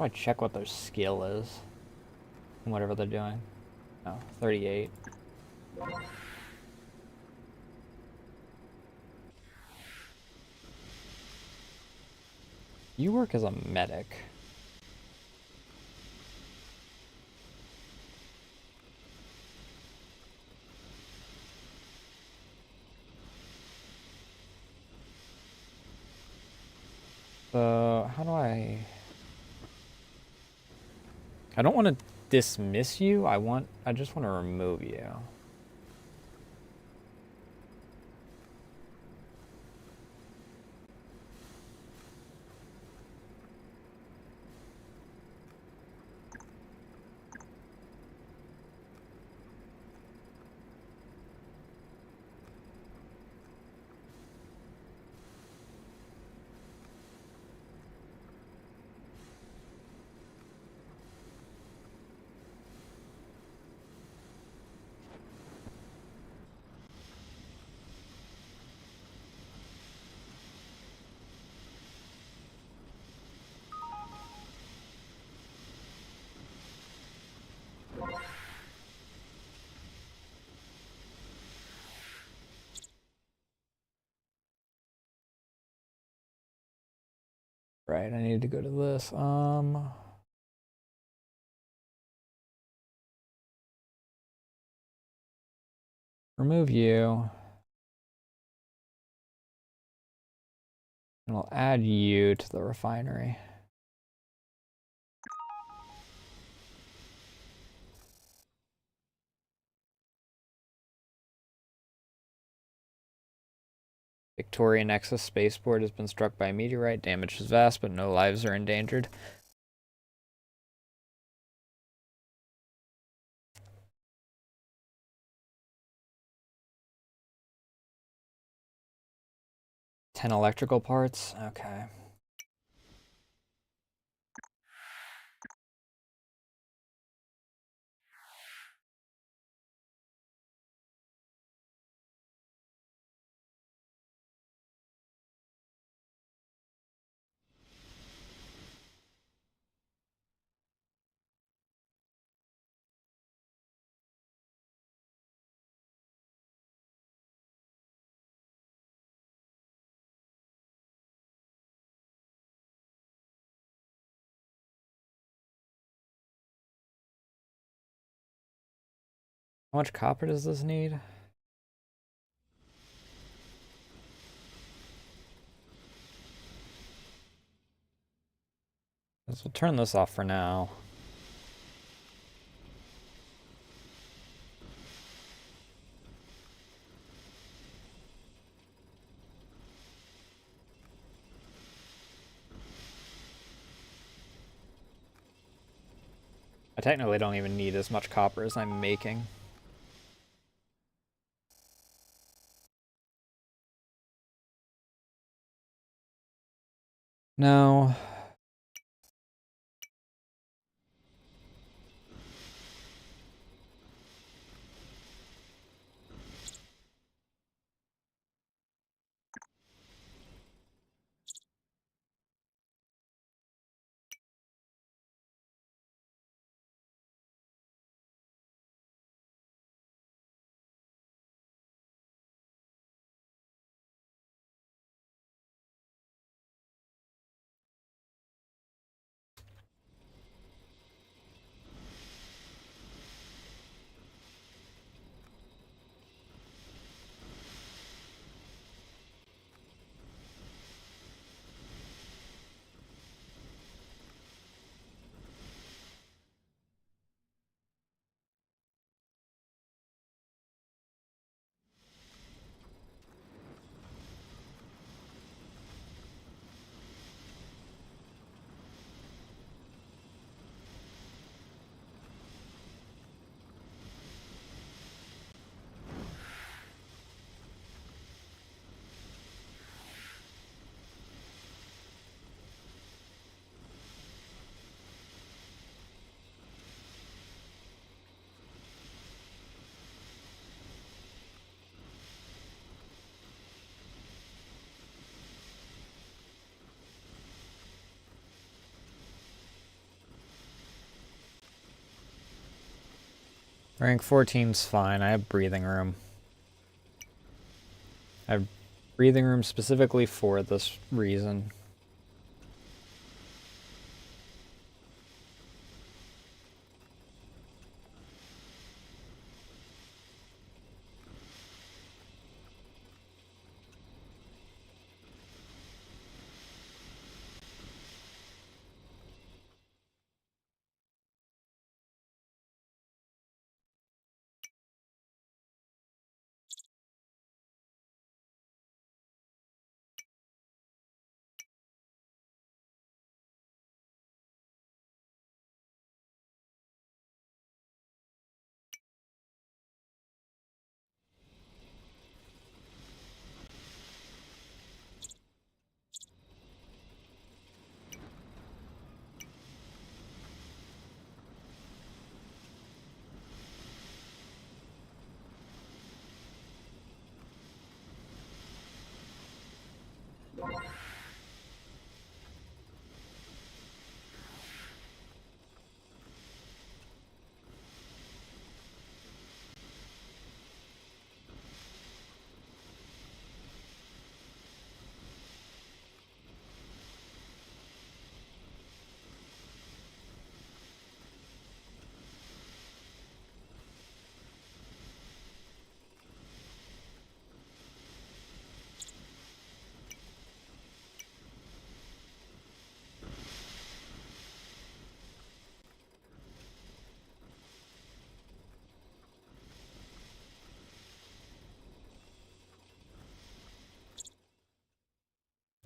[SPEAKER 1] I check what their skill is. Whatever they're doing. Oh, 38. You work as a medic. So, how do I don't want to dismiss you. I just want to remove you. Right, I need to go to this. Remove you. And I'll add you to the refinery. Victoria Nexus spaceport has been struck by a meteorite. Damage is vast, but no lives are endangered. Ten electrical parts. Okay. How much copper does this need? We'll turn this off for now. I technically don't even need as much copper as I'm making. No. Rank 14's fine. I have breathing room. I have breathing room specifically for this reason.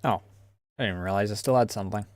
[SPEAKER 1] Oh, I didn't realize I still had something.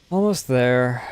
[SPEAKER 1] Almost there.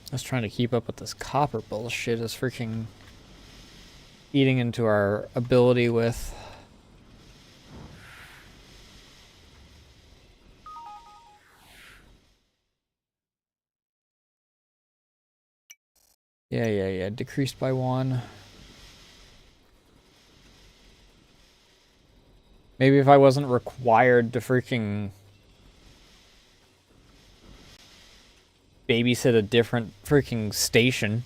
[SPEAKER 1] I was trying to keep up with this copper bullshit. Is freaking eating into our ability with... Yeah. Decreased by 1. Maybe if I wasn't required to freaking babysit a different freaking station.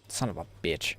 [SPEAKER 1] Son of a bitch.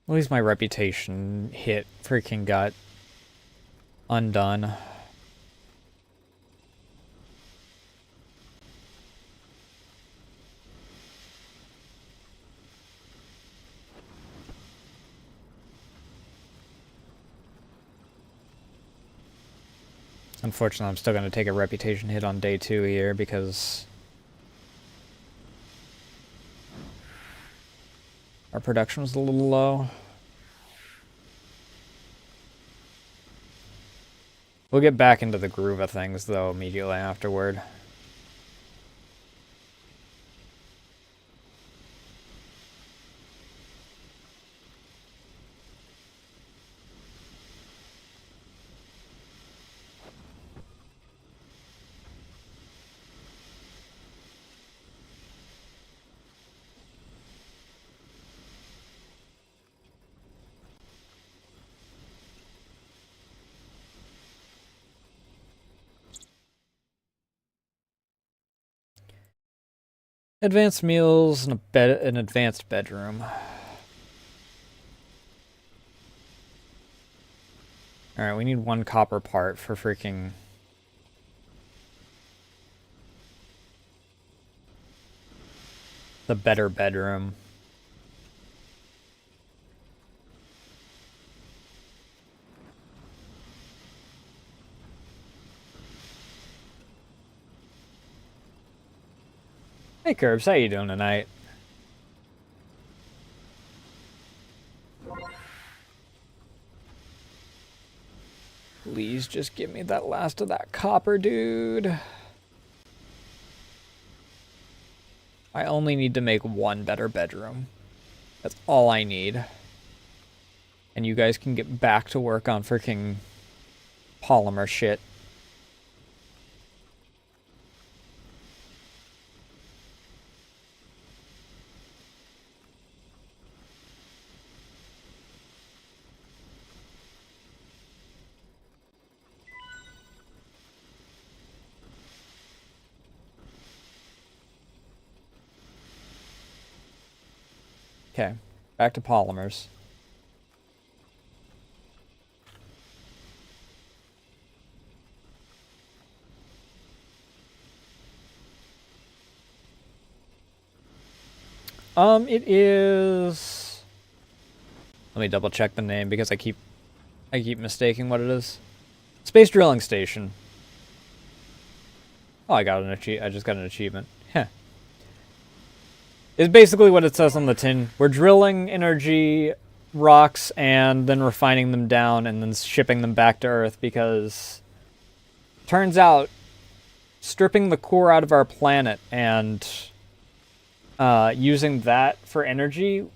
[SPEAKER 1] At least my reputation hit freaking got undone. Unfortunately, I'm still going to take a reputation hit on day 2 here because our production was a little low. We'll get back into the groove of things, though, immediately afterward. Advanced meals and an advanced bedroom. Alright, we need 1 copper part for freaking... the better bedroom. Hey Curbs, how you doing tonight? Please just give me that last of that copper, dude. I only need to make one better bedroom. That's all I need. And you guys can get back to work on freaking polymer shit. Okay, back to polymers. It is... Let me double check the name because I keep mistaking what it is. Space Drilling Station. Oh, I just got an achievement. Heh. It's basically what it says on the tin. We're drilling energy rocks and then refining them down and then shipping them back to Earth because turns out stripping the core out of our planet and using that for energy,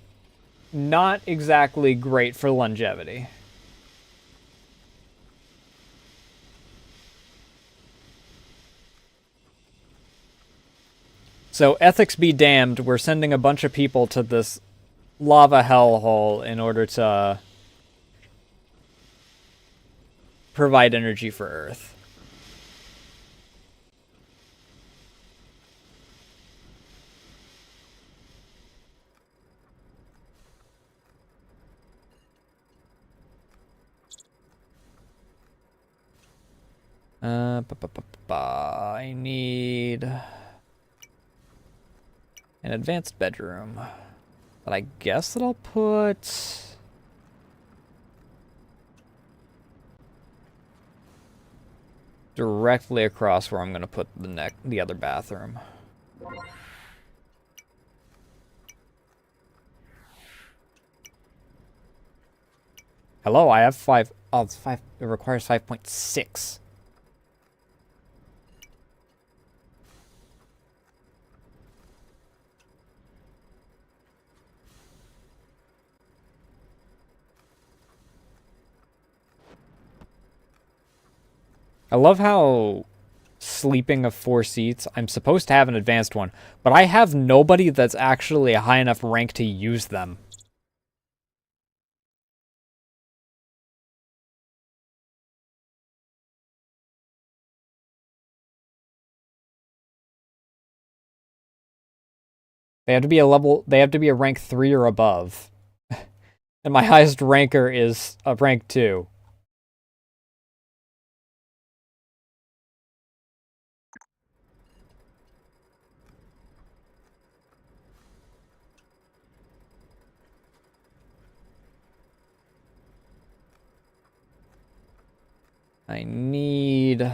[SPEAKER 1] not exactly great for longevity. So ethics be damned, we're sending a bunch of people to this lava hellhole in order to provide energy for Earth. I need an advanced bedroom. But I guess that I'll put... directly across where I'm going to put the other bathroom. Hello, I have 5... Oh, it's 5... It requires 5.6. I love how sleeping of 4 seats, I'm supposed to have an advanced one, but I have nobody that's actually a high enough rank to use them. They have to be a rank 3 or above. And my highest ranker is a rank 2. I need...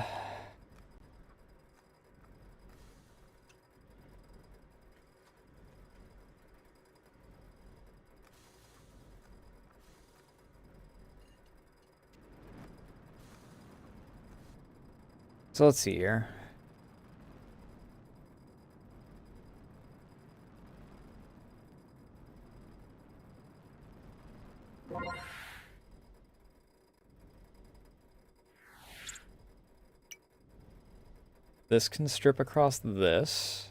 [SPEAKER 1] So let's see here. This can strip across this.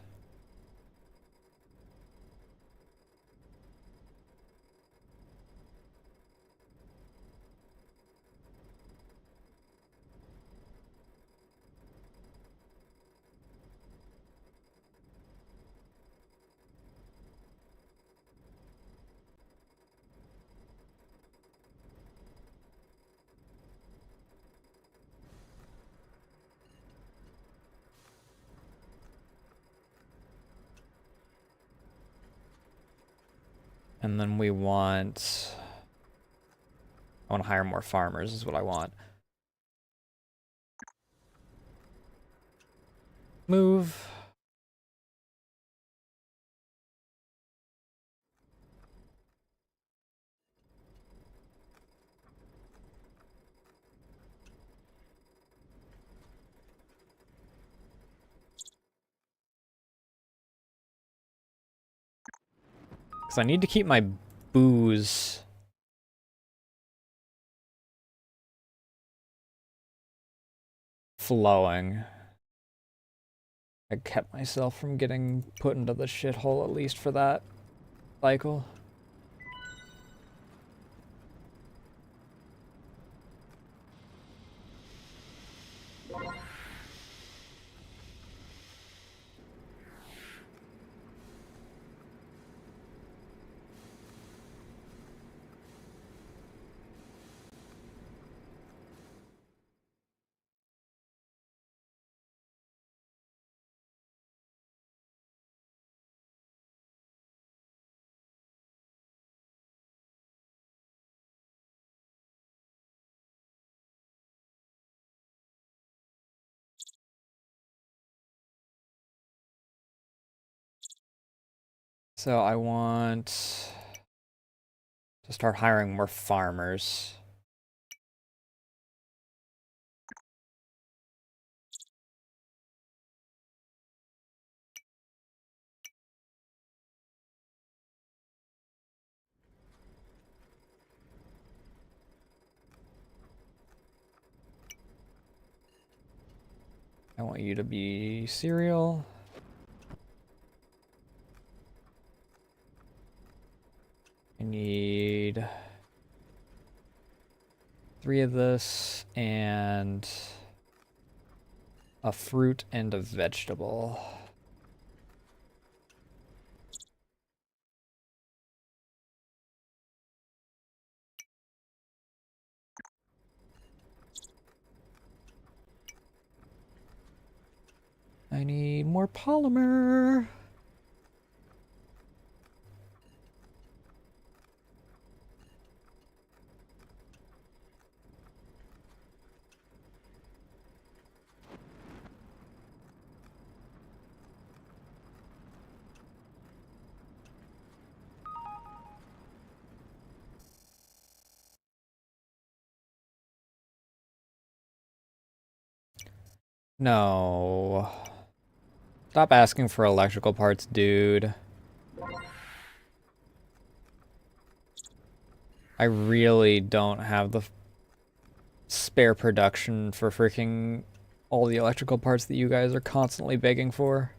[SPEAKER 1] And then we want... I want to hire more farmers is what I want. Move. Because I need to keep my booze flowing. I kept myself from getting put into the shithole, at least for that cycle. So I want to start hiring more farmers. I want you to be cereal. I need 3 of this and a fruit and a vegetable. I need more polymer. No. Stop asking for electrical parts, dude. I really don't have the spare production for freaking all the electrical parts that you guys are constantly begging for.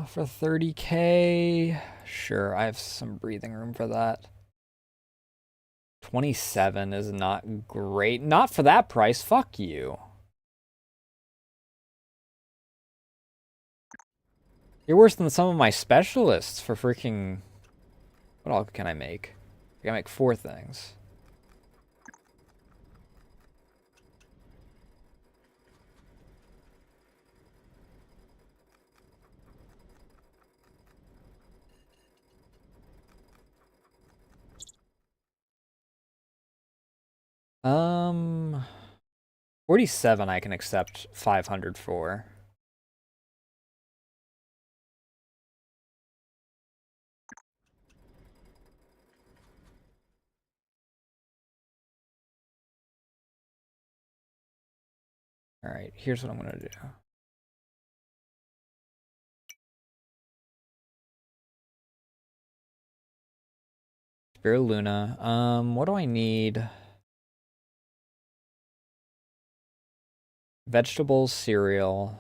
[SPEAKER 1] For 30K, sure, I have some breathing room for that. 27 is not great. Not for that price, fuck you. You're worse than some of my specialists for freaking... What all can I make? I can make 4 things. Um, 47 I can accept 500 for. Alright, here's what I'm gonna do. Spirulina. What do I need? Vegetables, cereal.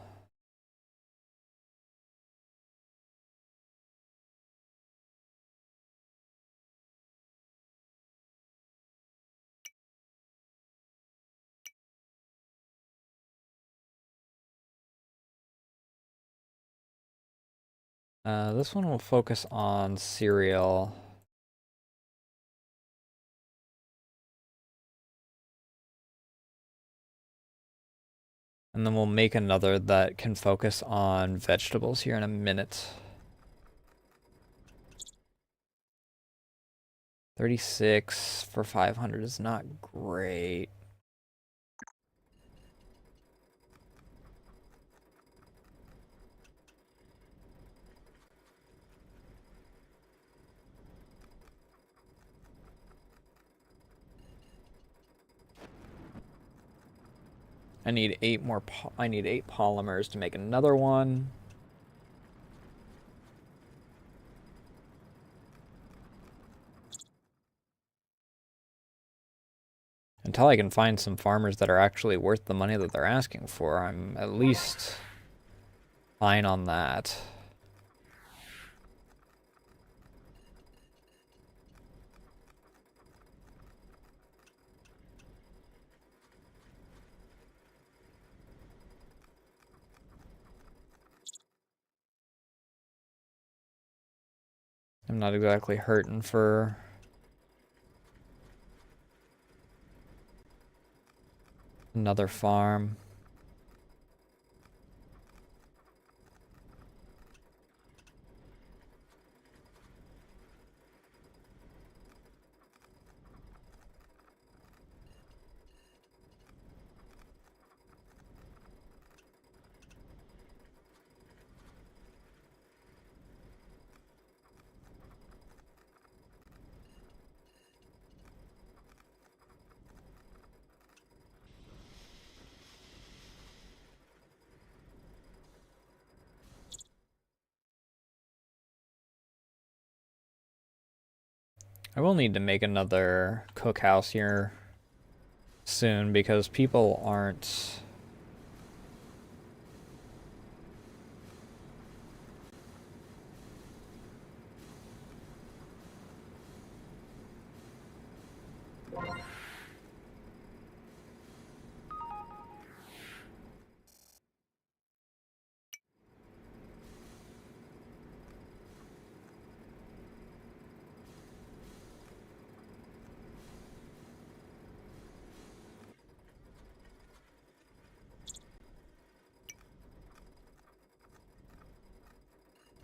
[SPEAKER 1] This one will focus on cereal. And then we'll make another that can focus on vegetables here in a minute. 36 for 500 is not great. I need 8 more. I need 8 polymers to make another one. Until I can find some farmers that are actually worth the money that they're asking for, I'm at least fine on that. I'm not exactly hurting for another farm. I will need to make another cookhouse here soon because people aren't...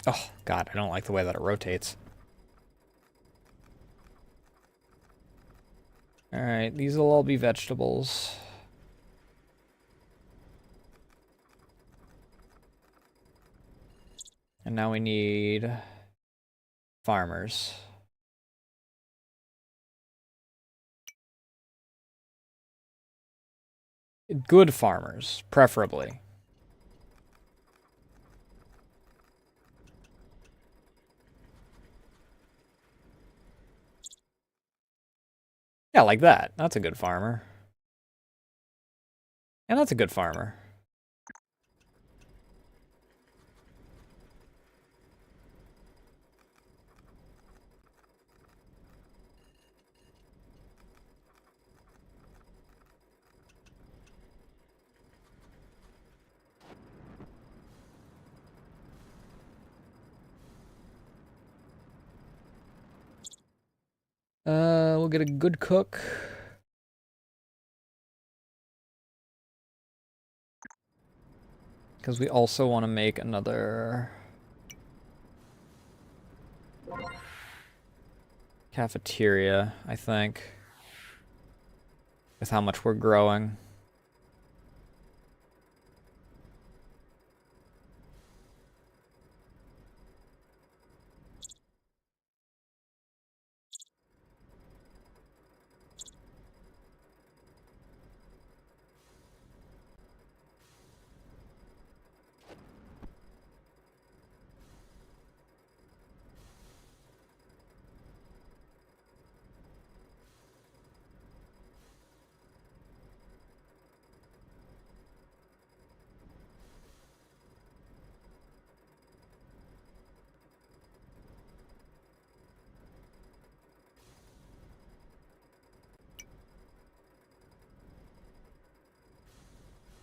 [SPEAKER 1] Oh, God, I don't like the way that it rotates. Alright, these will all be vegetables. And now we need farmers. Good farmers, preferably. Yeah, like that. That's a good farmer. And that's a good farmer. We'll get a good cook. Because we also want to make another cafeteria, I think. With how much we're growing.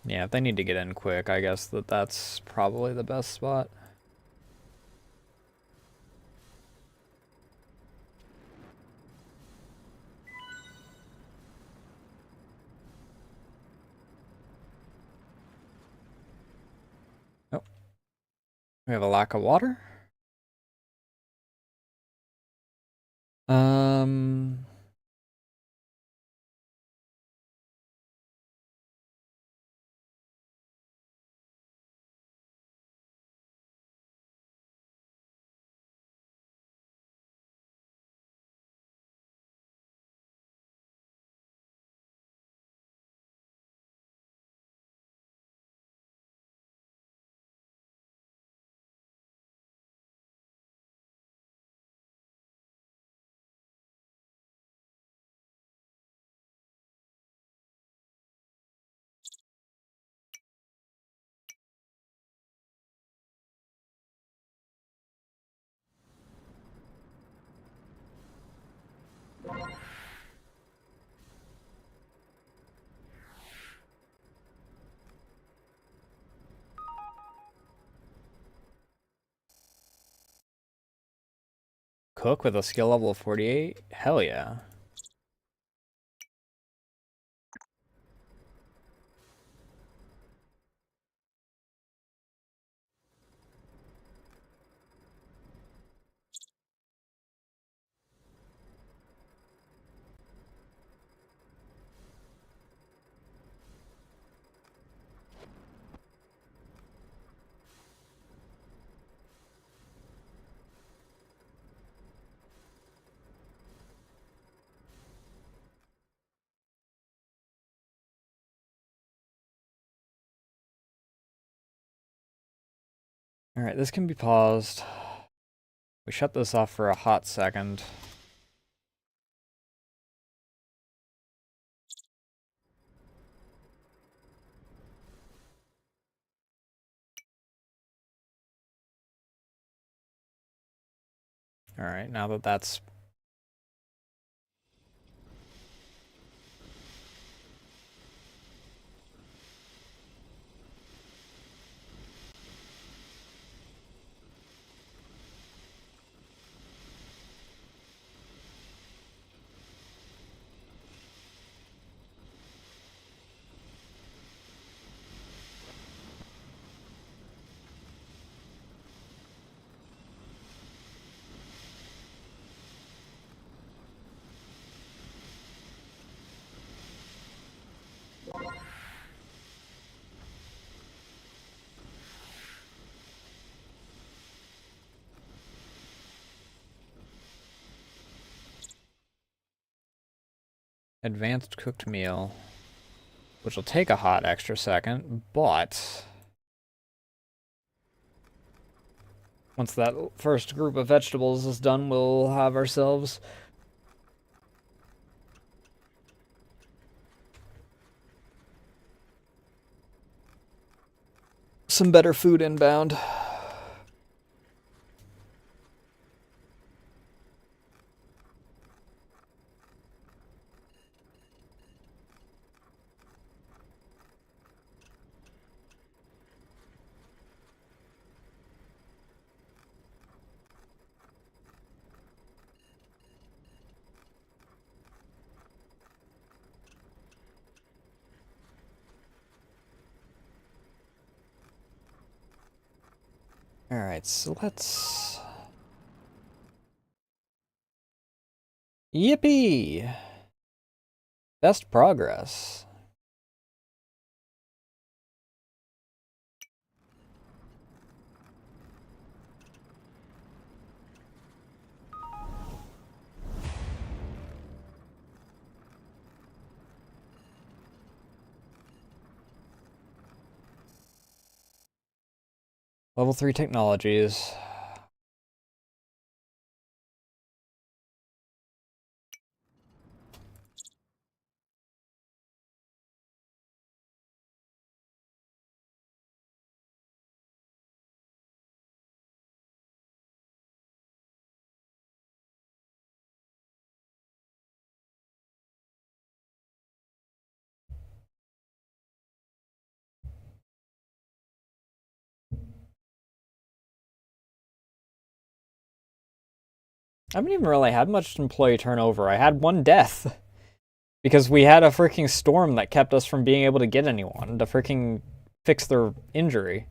[SPEAKER 1] Yeah, if they need to get in quick, I guess that's probably the best spot. Oh. We have a lack of water? Um... cook with a skill level of 48? Hell yeah. Alright, this can be paused. We shut this off for a hot second. Alright, now that that's... Advanced cooked meal. Which will take a hot extra second, but... once that first group of vegetables is done, we'll have ourselves... some better food inbound. Alright, so let's... Yippee! Best progress. Level 3 technologies. I haven't even really had much employee turnover. I had one death. Because we had a freaking storm that kept us from being able to get anyone to freaking fix their injury.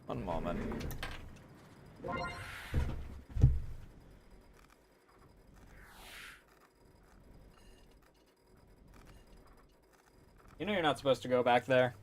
[SPEAKER 1] One moment. You know you're not supposed to go back there.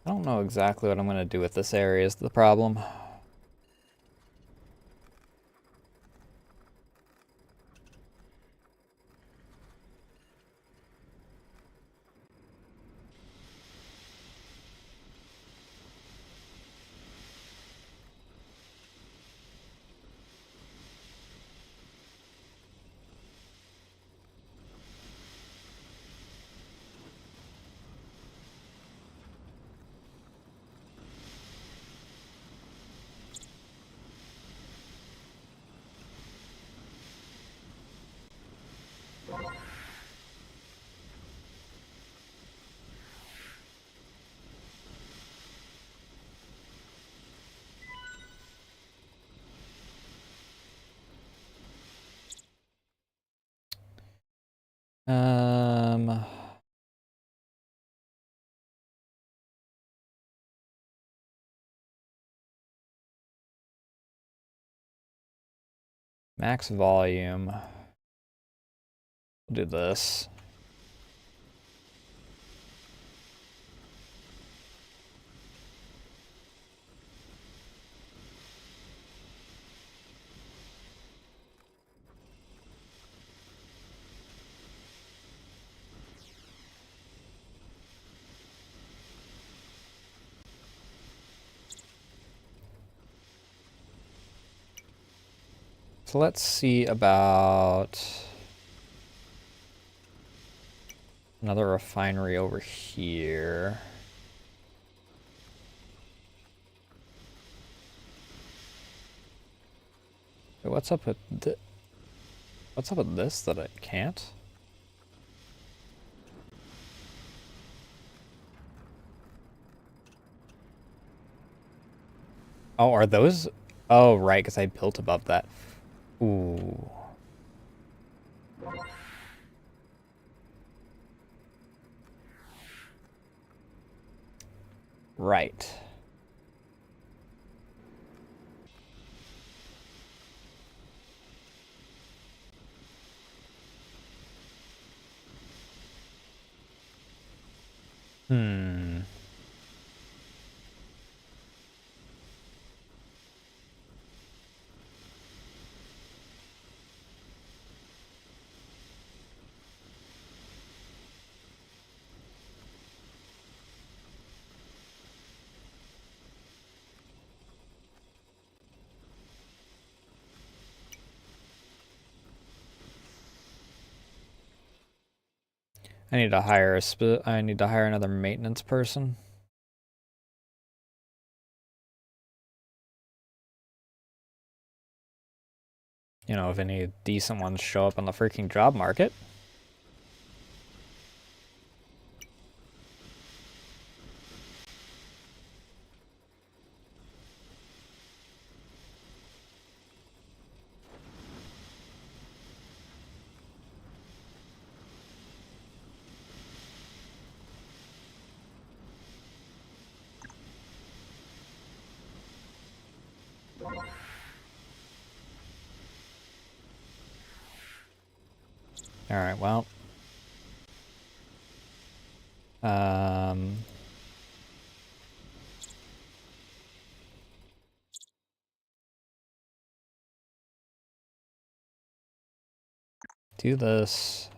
[SPEAKER 1] I don't know exactly what I'm going to do with this area is the problem. Um, Max volume. We'll do this. So let's see about another refinery over here. Wait, what's up with this that I can't? Oh, are those? Oh, right, because I built above that. Ooh. Right. Hmm. I need to hire I need to hire another maintenance person. You know, if any decent ones show up on the freaking job market. All right, well. Do this.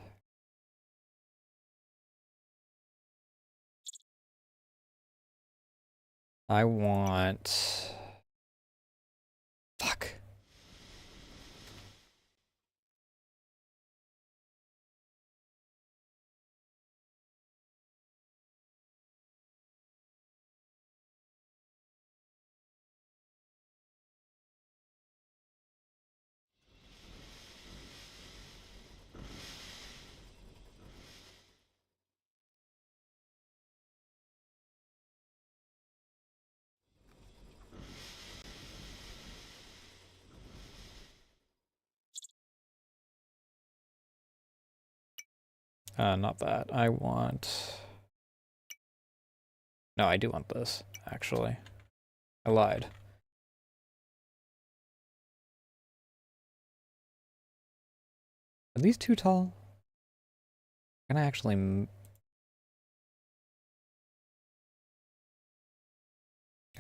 [SPEAKER 1] I want... Fuck. Not that. I want... No, I do want this, actually. I lied. Are these too tall? Can I actually...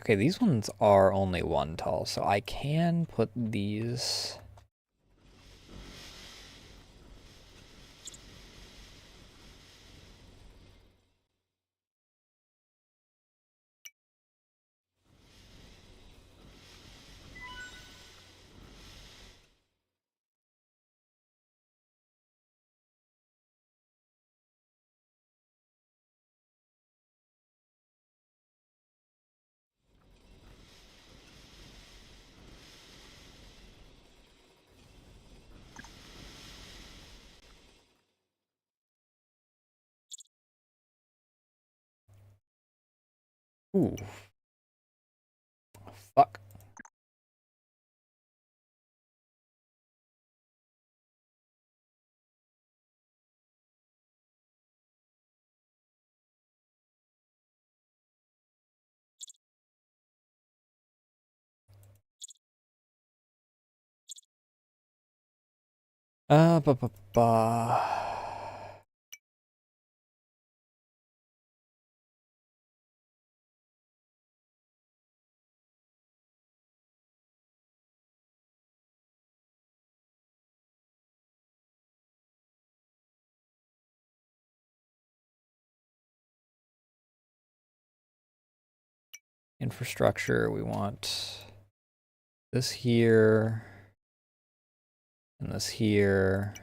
[SPEAKER 1] Okay, these ones are only 1 tall, so I can put these... Ooh. Fuck. Ba ba ba. Infrastructure, we want this here, and this here.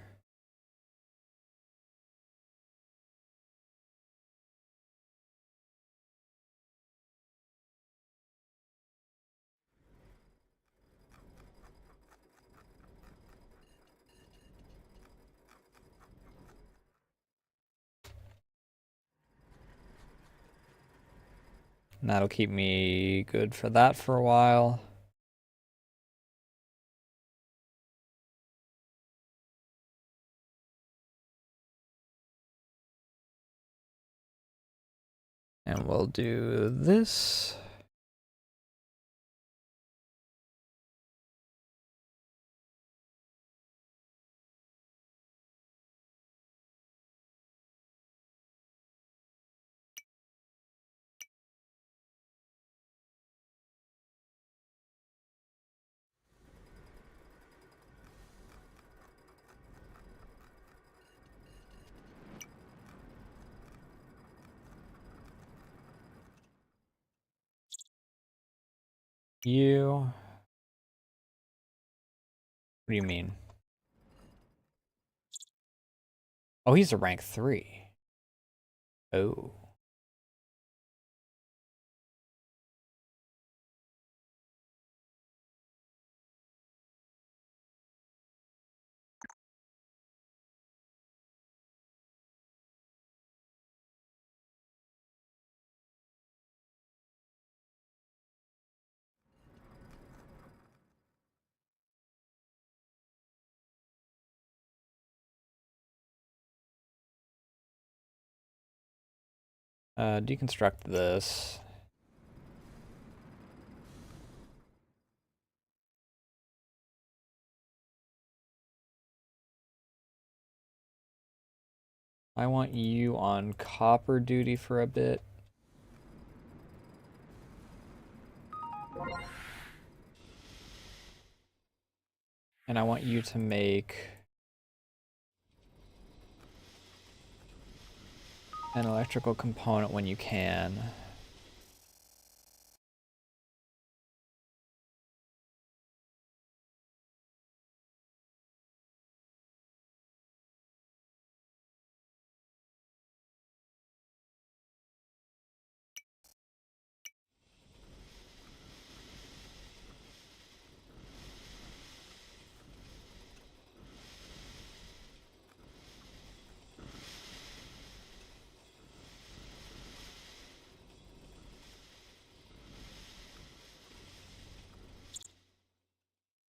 [SPEAKER 1] And that'll keep me good for that for a while. And we'll do this. You. What do you mean? Oh, he's a rank 3. Oh. Deconstruct this. I want you on copper duty for a bit. And I want you to make an electrical component when you can.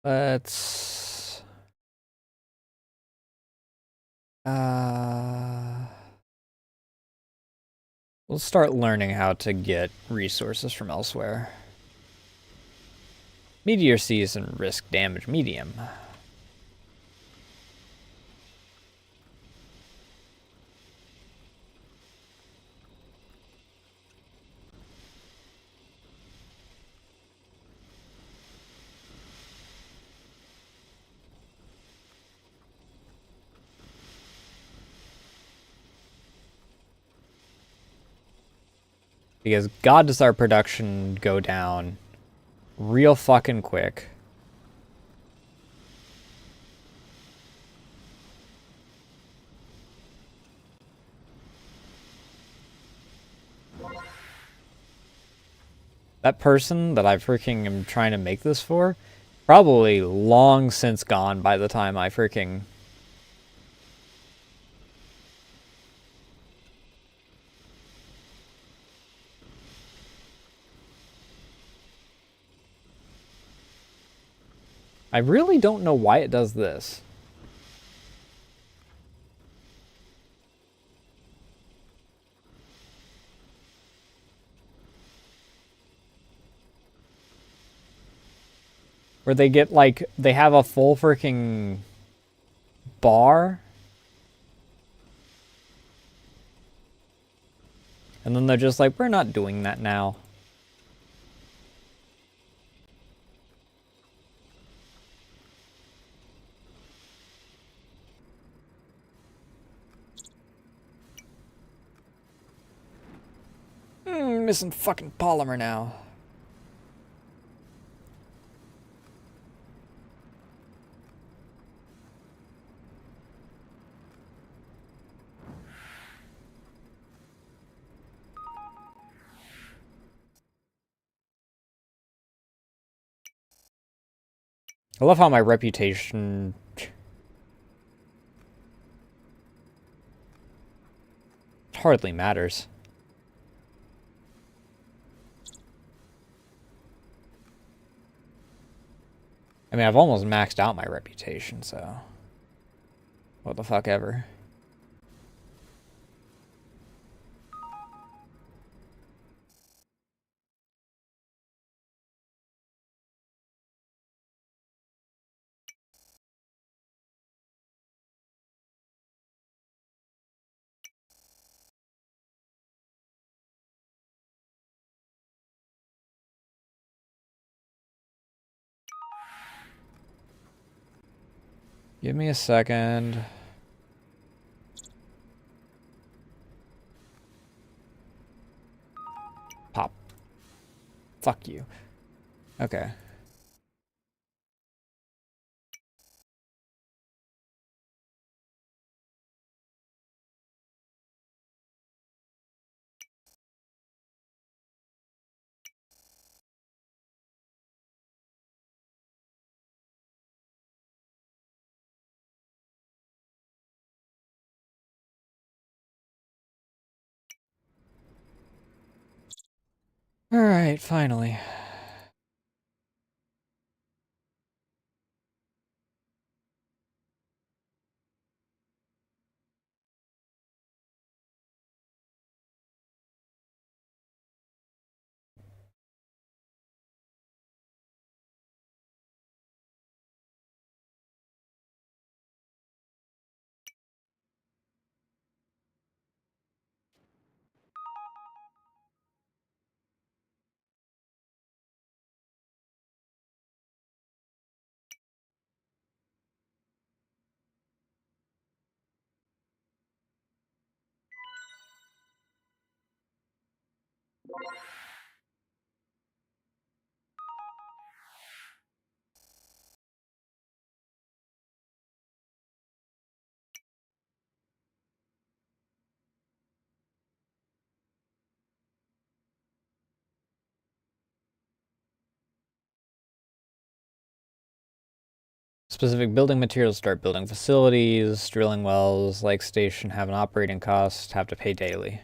[SPEAKER 1] Let's... We'll start learning how to get resources from elsewhere. Meteor season risk damage medium. Because God does our production go down real fucking quick. That person that I freaking am trying to make this for, probably long since gone by the time I freaking... I really don't know why it does this. Where they get, like, they have a full freaking bar. And then they're just like, we're not doing that now. Missing fucking polymer now. I love how my reputation... hardly matters. I mean, I've almost maxed out my reputation, so... what the fuck ever. Give me a second. Pop. Fuck you. Okay. Alright, finally. Specific building materials, start building facilities, drilling wells, lake station, have an operating cost, have to pay daily.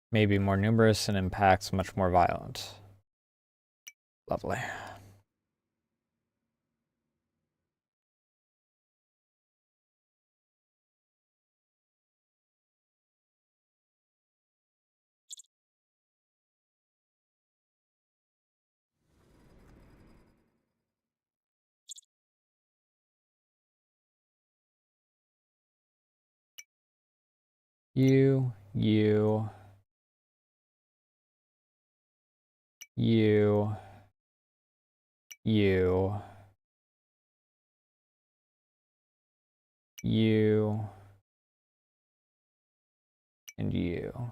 [SPEAKER 1] Maybe more numerous and impacts much more violent. Lovely. You, you, you, you, you, and you.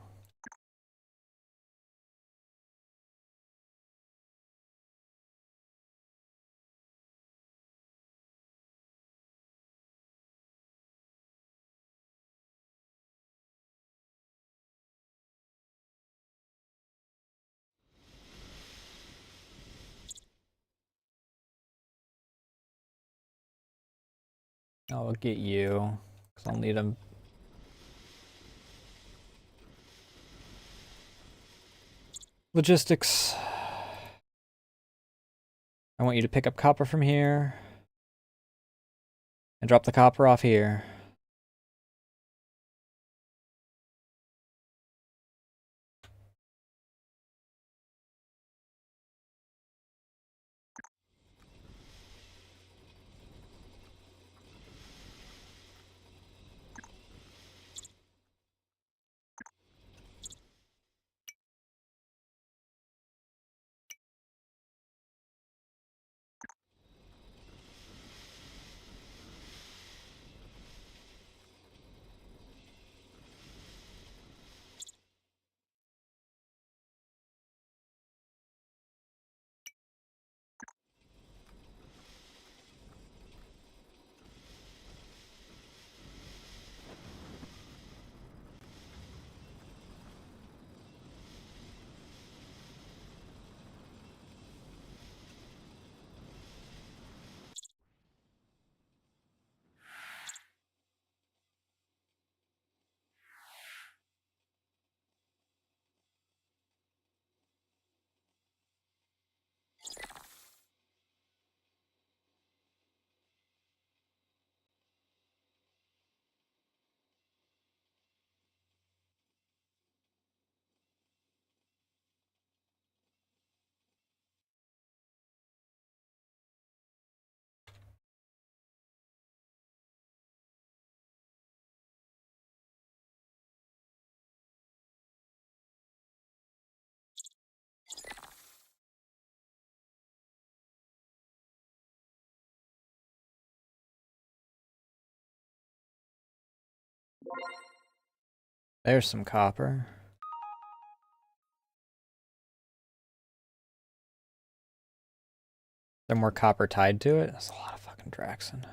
[SPEAKER 1] I'll get you, because I'll need them. Logistics. I want you to pick up copper from here and drop the copper off here. There's some copper. There's more copper tied to it. That's a lot of fucking Draxon.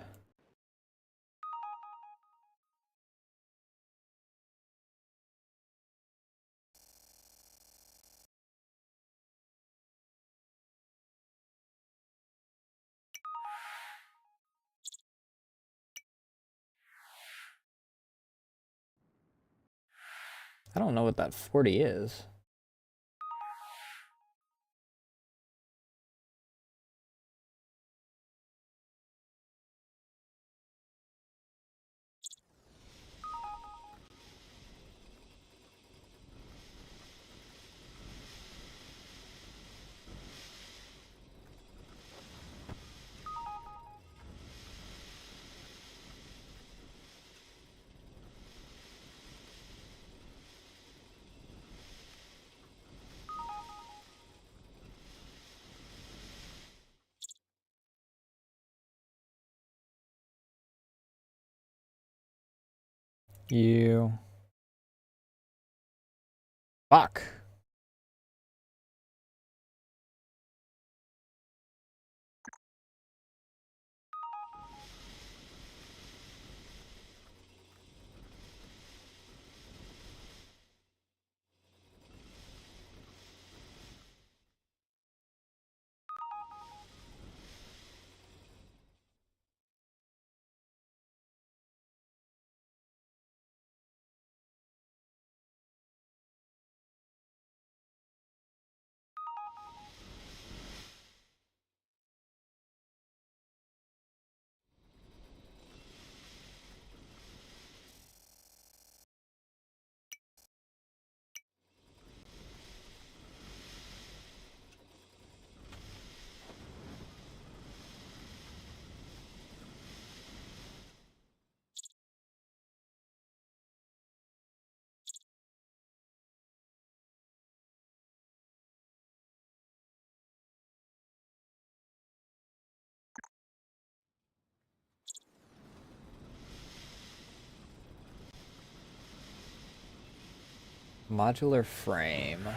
[SPEAKER 1] I don't know what that 40 is. You. Fuck. Modular frame.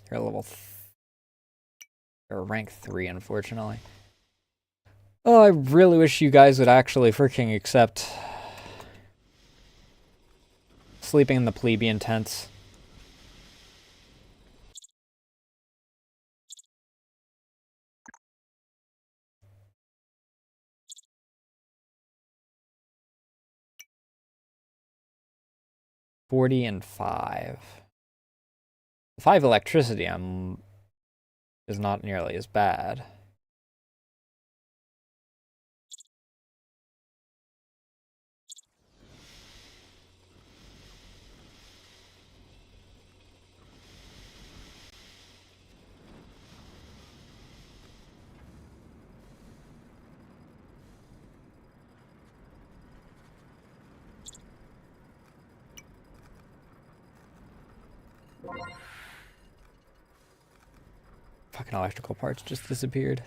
[SPEAKER 1] You're level or rank 3, unfortunately. Oh, I really wish you guys would actually freaking accept sleeping in the plebeian tents. $40 and $5. 5 electricity is not nearly as bad. Fucking electrical parts just disappeared.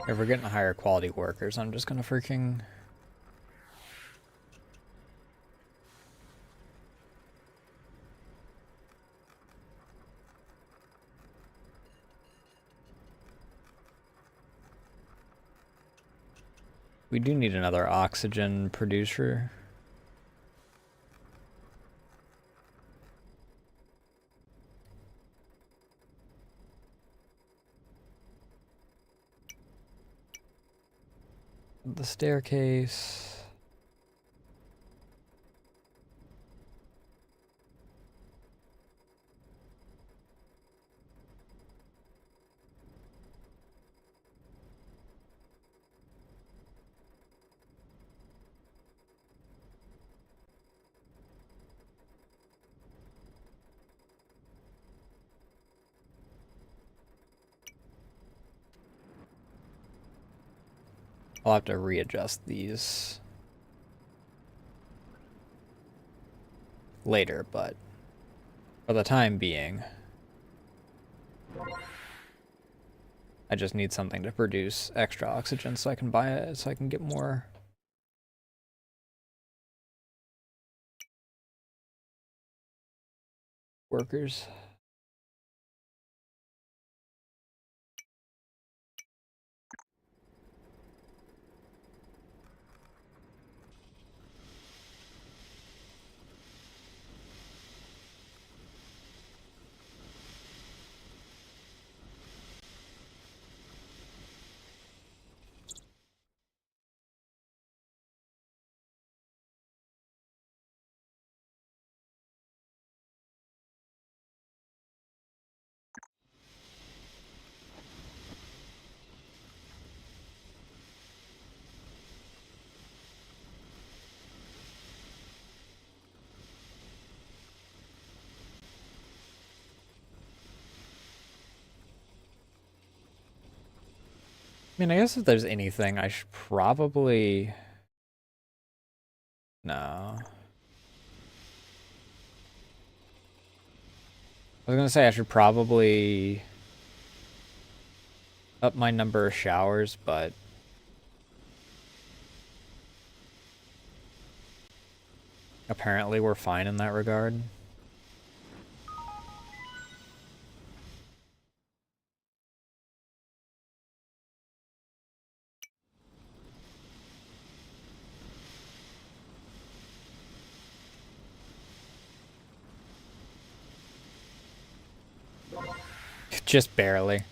[SPEAKER 1] If we're getting higher quality workers, I'm just gonna freaking... We do need another oxygen producer. The staircase. I'll have to readjust these later, but for the time being, I just need something to produce extra oxygen so I can buy it, so I can get more workers. mean, I guess if there's anything, I should probably... No. I was gonna say I should probably up my number of showers, but apparently we're fine in that regard. Just barely.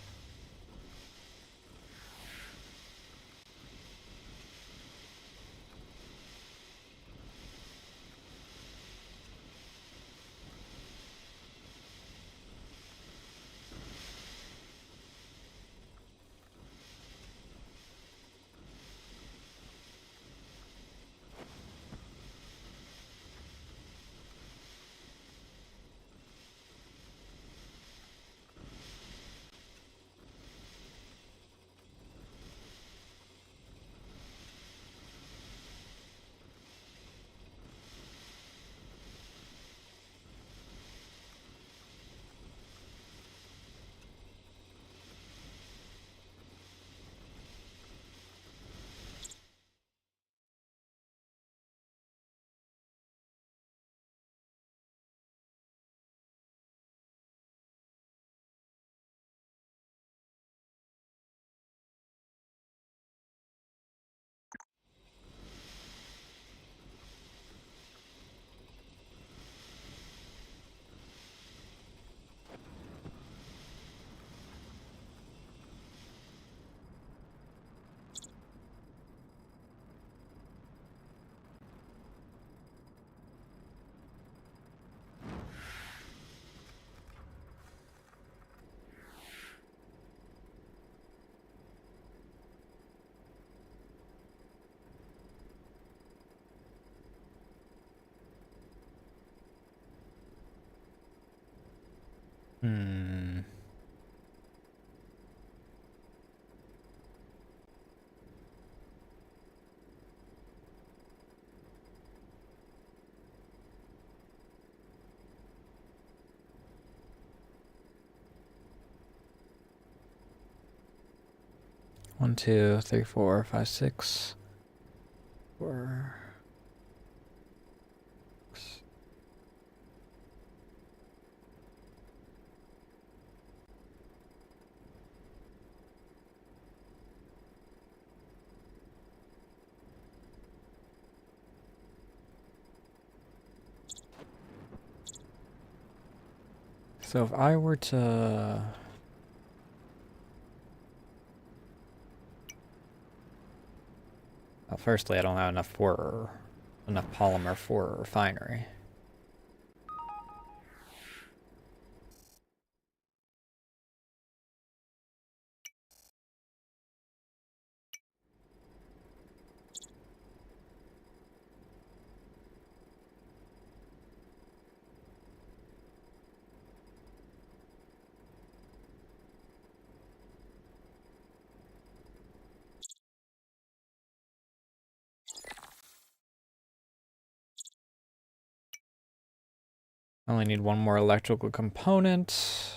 [SPEAKER 1] Hmm. One, two, three, four, five, six. Four. Six. So if I were to... Well, firstly, I don't have enough polymer for a refinery. I only need one more electrical component.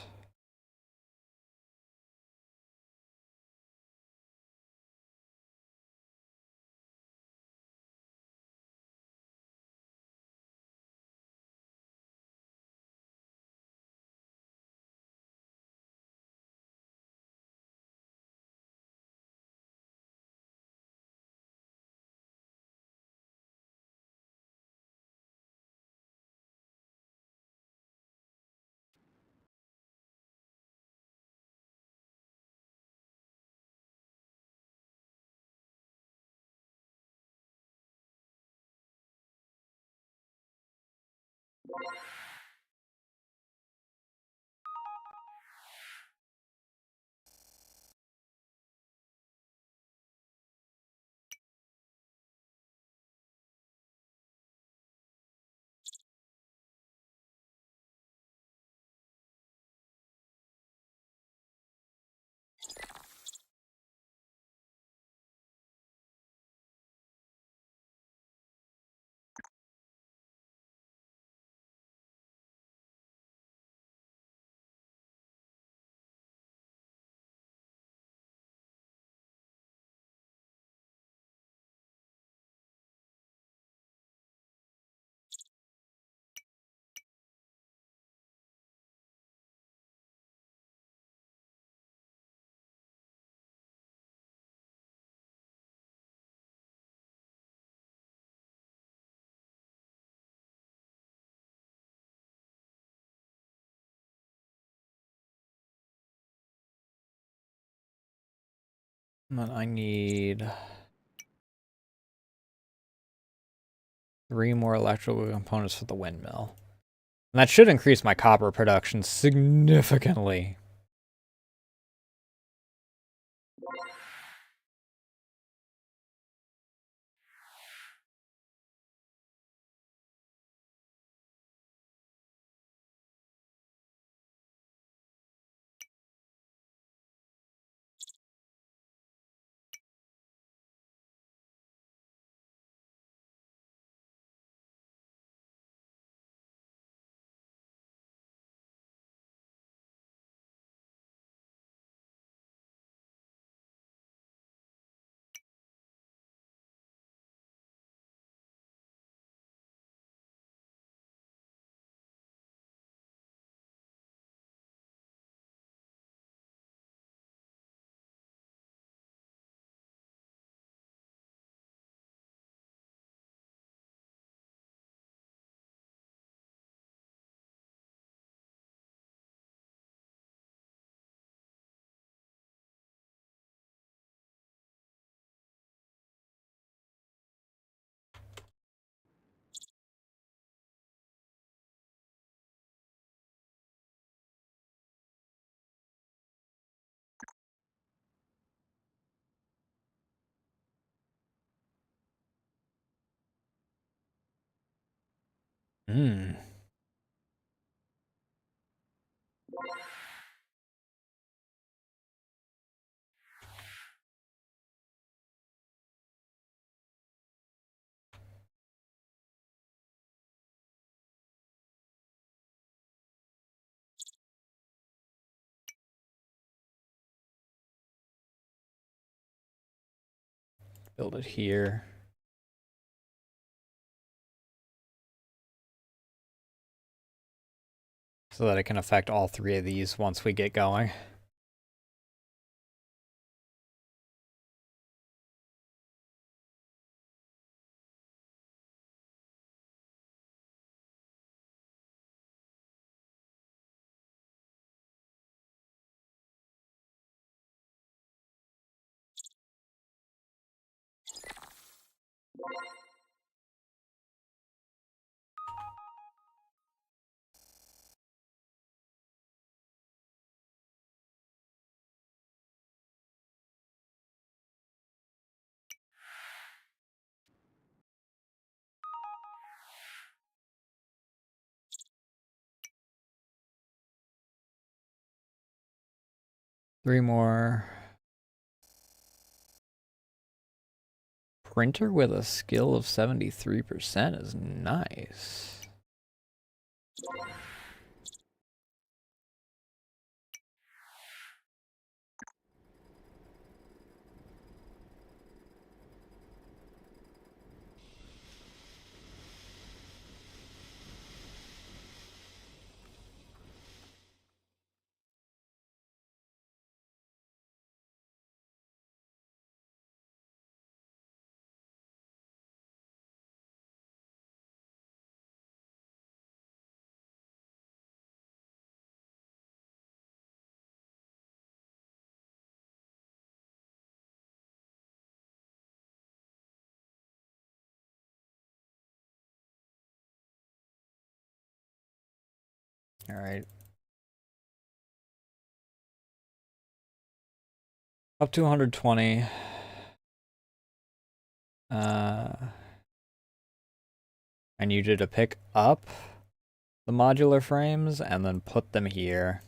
[SPEAKER 1] And then I need 3 more electrical components for the windmill. And that should increase my copper production significantly. Hmm. Build it here. So that it can affect all 3 of these once we get going. Three more. Printer with a skill of 73% is nice. All right. Up to 120. I need you to pick up the modular frames and then put them here.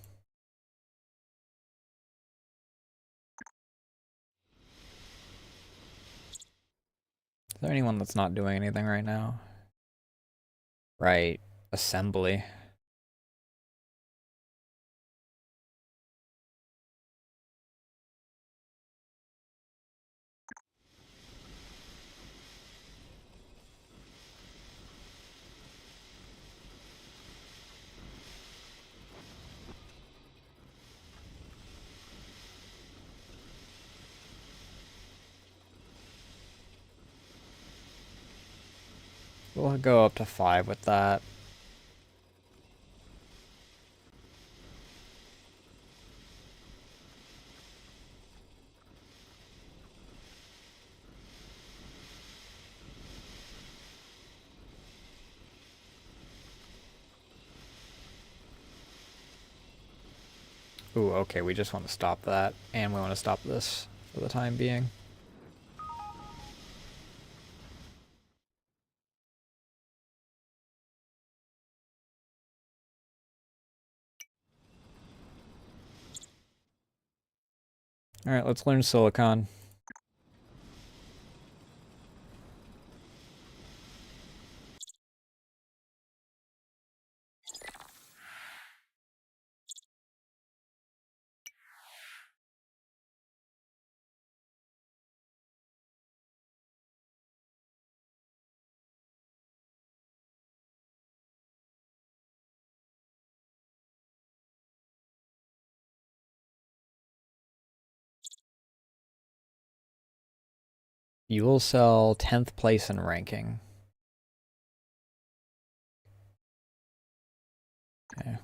[SPEAKER 1] Is there anyone that's not doing anything right now? Right. Assembly. We'll go up to 5 with that. Ooh, okay, we just want to stop that, and we want to stop this for the time being. Alright, let's learn Silicon. You will sell 10th place in ranking. Okay.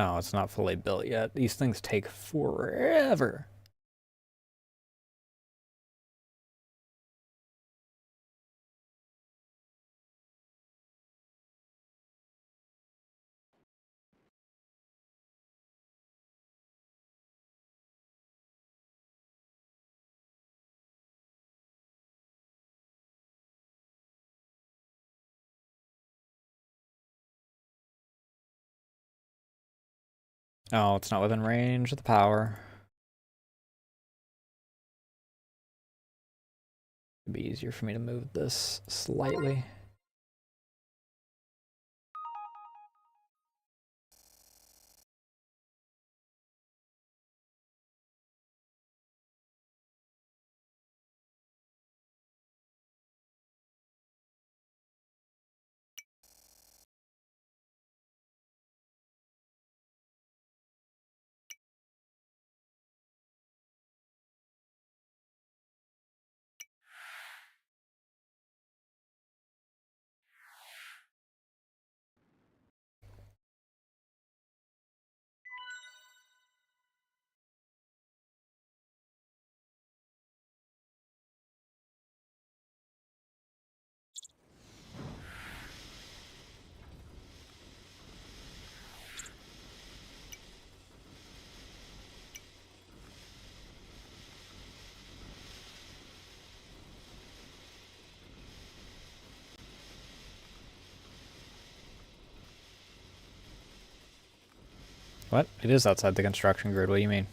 [SPEAKER 1] Oh, it's not fully built yet. These things take forever. Oh, it's not within range of the power. It'd be easier for me to move this slightly. What? It is outside the construction grid. What do you mean?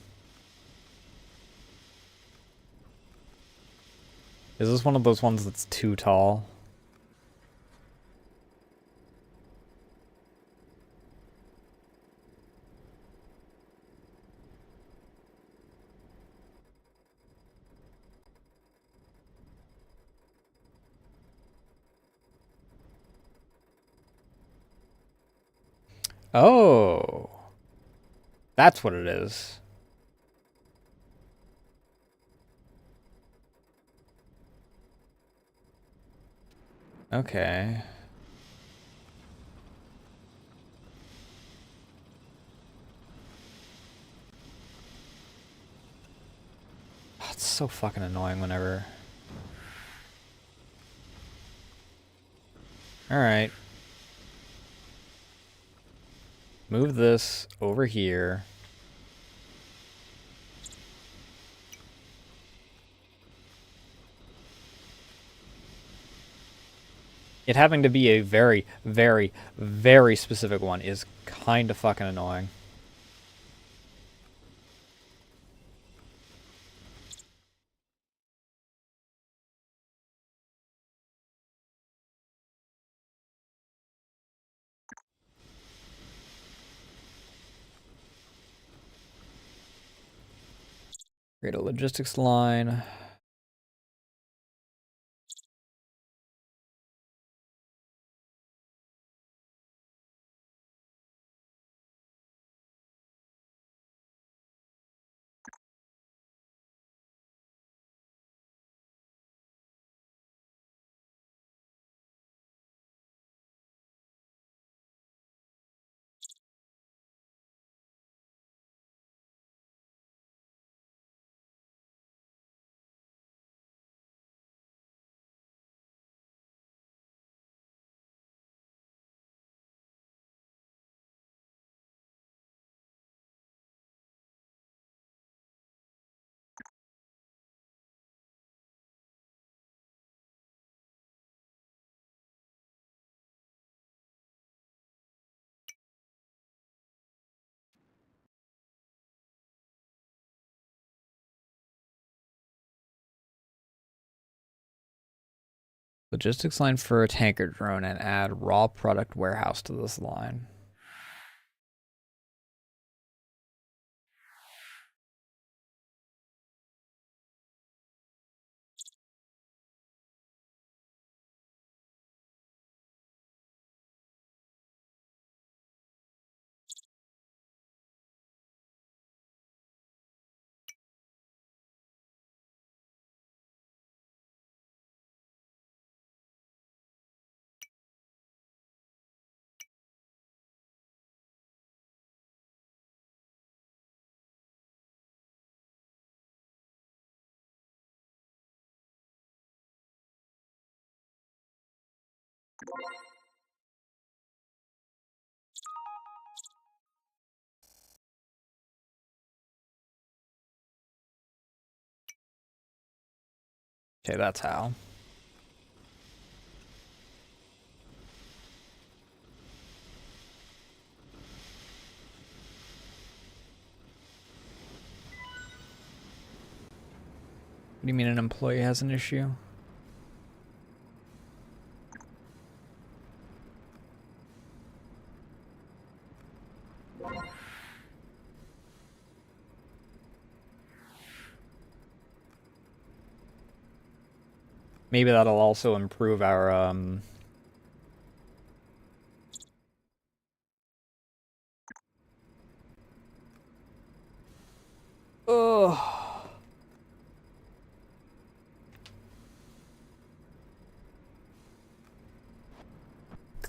[SPEAKER 1] Is this one of those ones that's too tall? Oh. That's what it is. Okay. Oh, it's so fucking annoying whenever... Alright. Move this over here. It having to be a very, very, very specific one is kind of fucking annoying. Create a logistics line. Logistics line for a tanker drone and add raw product warehouse to this line. Okay, that's how. What do you mean an employee has an issue? Maybe that'll also improve our oh,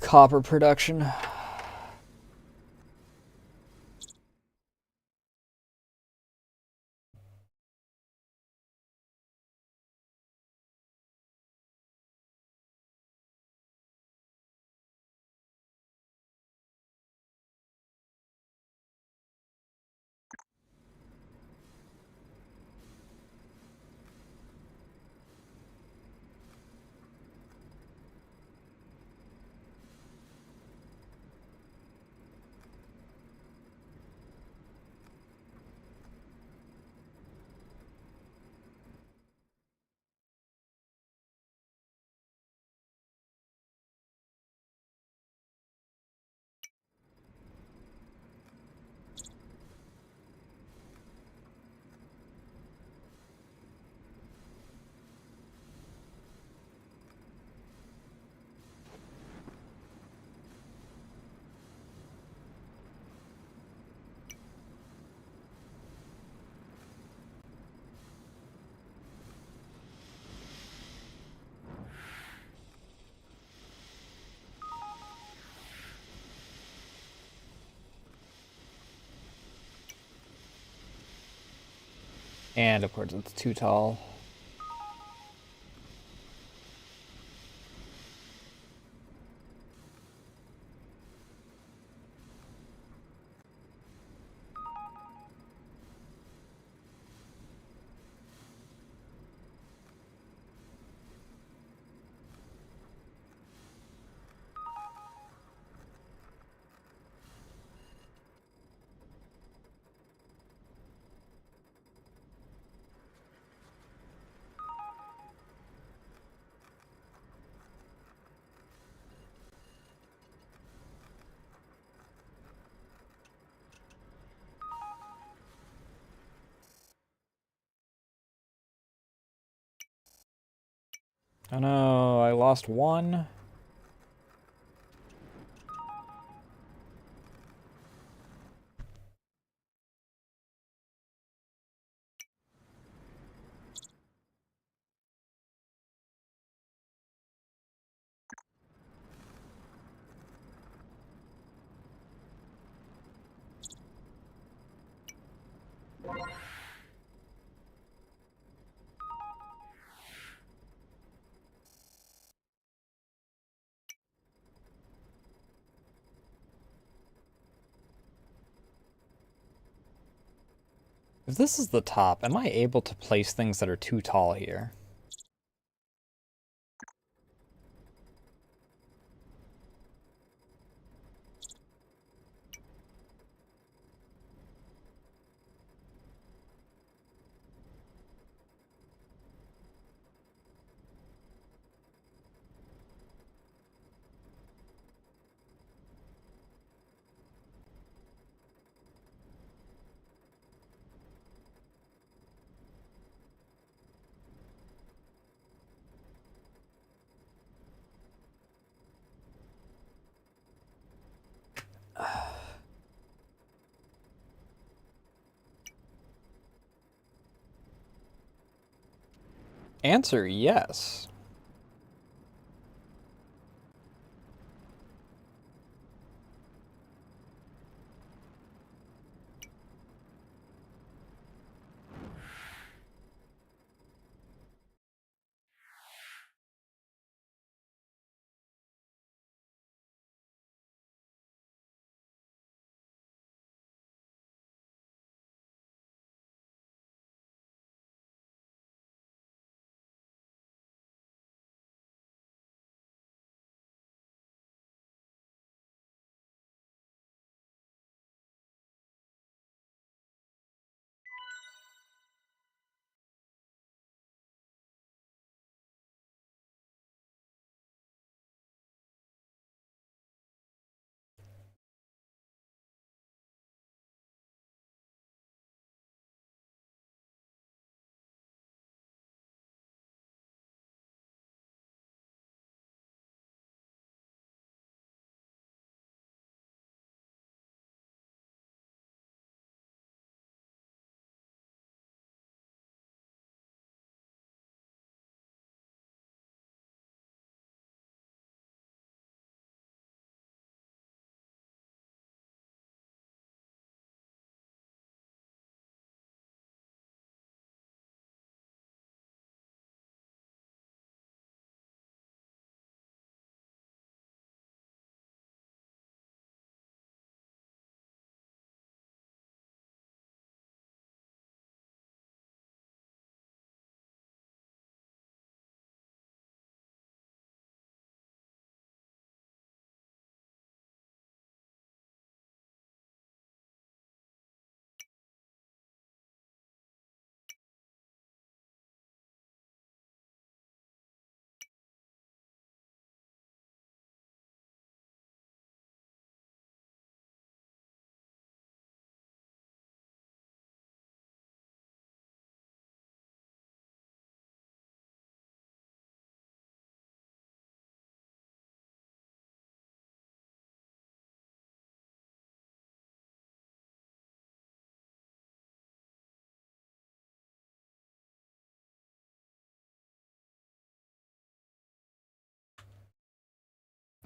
[SPEAKER 1] copper production. And of course it's too tall. Oh no, I lost one. If this is the top, am I able to place things that are too tall here? Answer yes.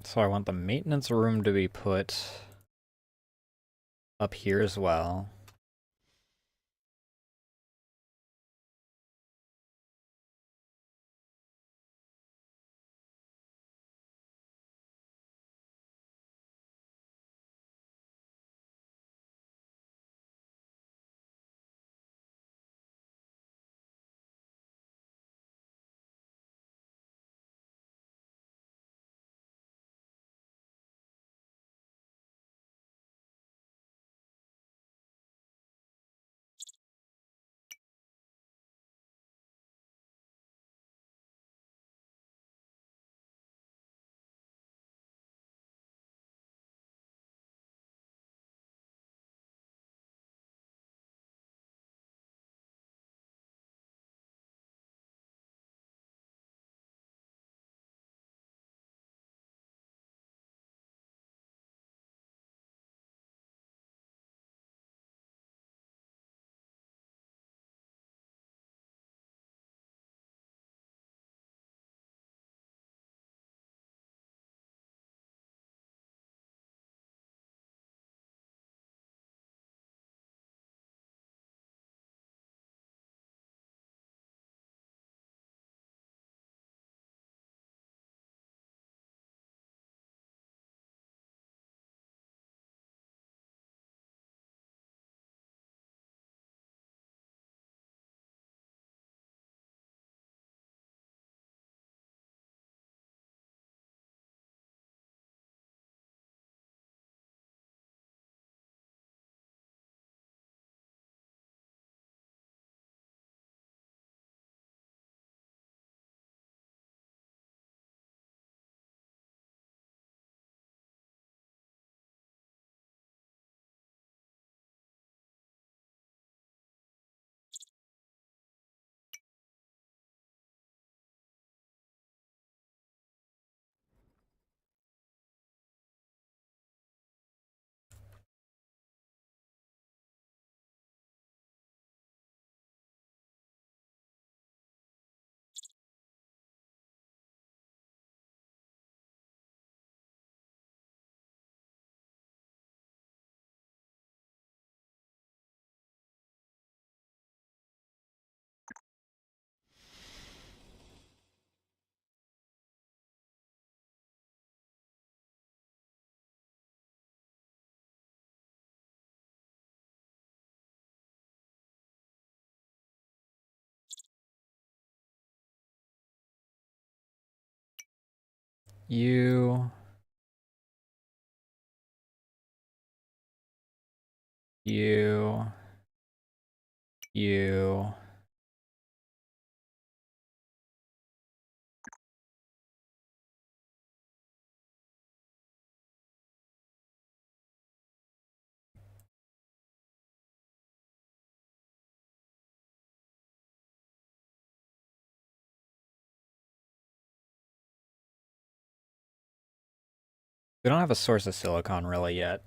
[SPEAKER 1] So I want the maintenance room to be put up here as well. You. You. You. We don't have a source of silicon really yet.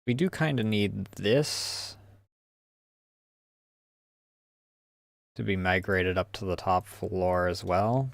[SPEAKER 1] We do kind of need this to be migrated up to the top floor as well.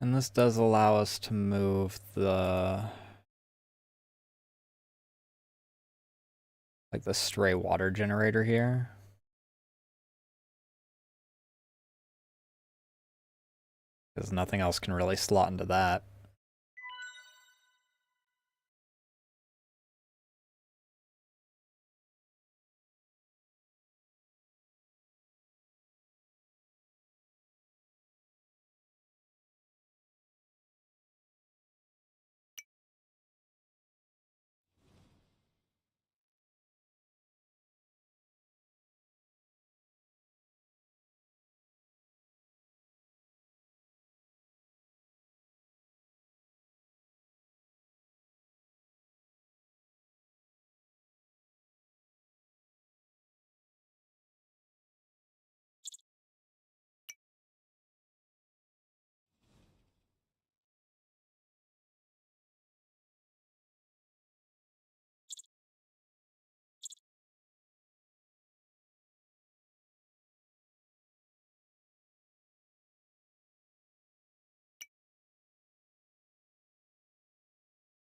[SPEAKER 1] And this does allow us to move the like the stray water generator here. Because nothing else can really slot into that.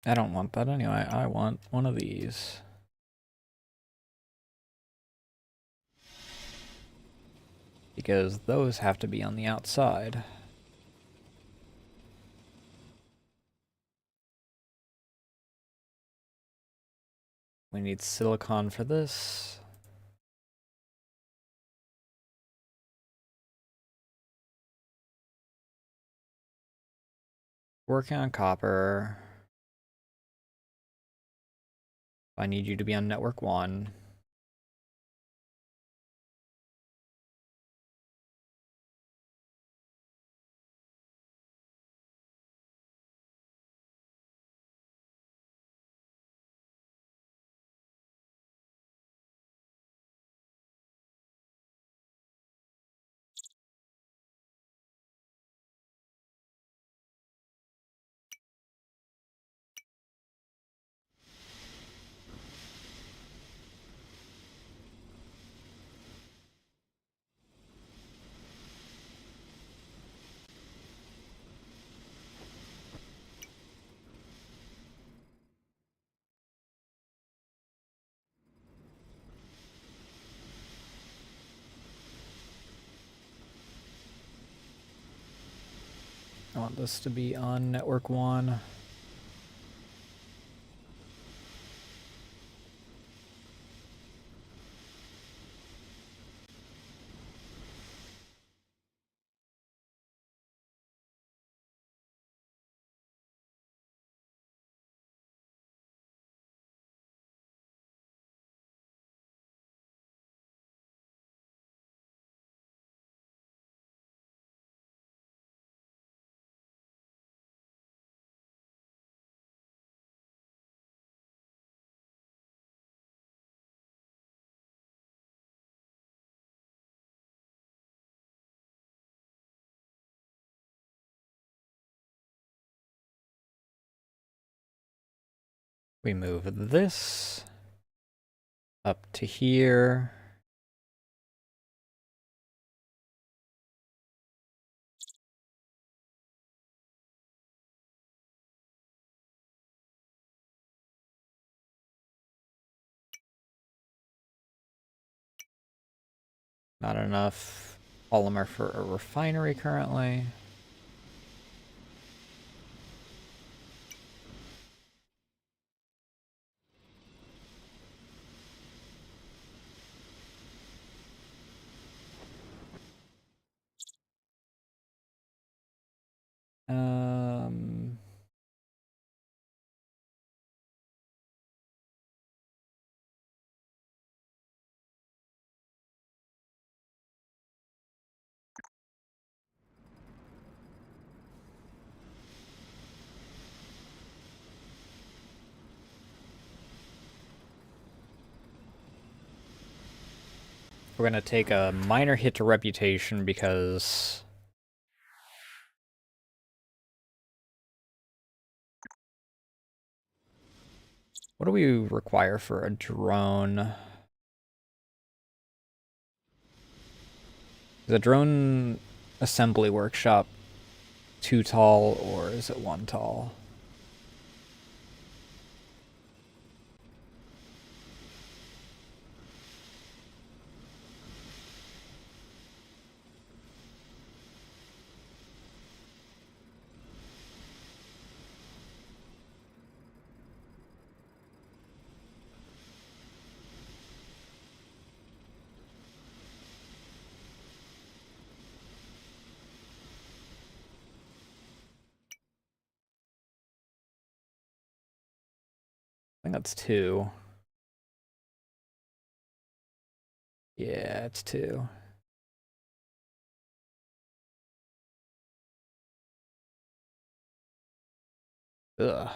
[SPEAKER 1] I don't want that anyway. I want one of these. Because those have to be on the outside. We need silicon for this. Working on copper. I need you to be on network 1. I want this to be on network 1. We move this up to here. Not enough polymer for a refinery currently. Um, we're gonna take a minor hit to reputation because what do we require for a drone? Is a drone assembly workshop 2 tall or is it 1 tall? I think that's 2. Yeah, it's 2. Ugh.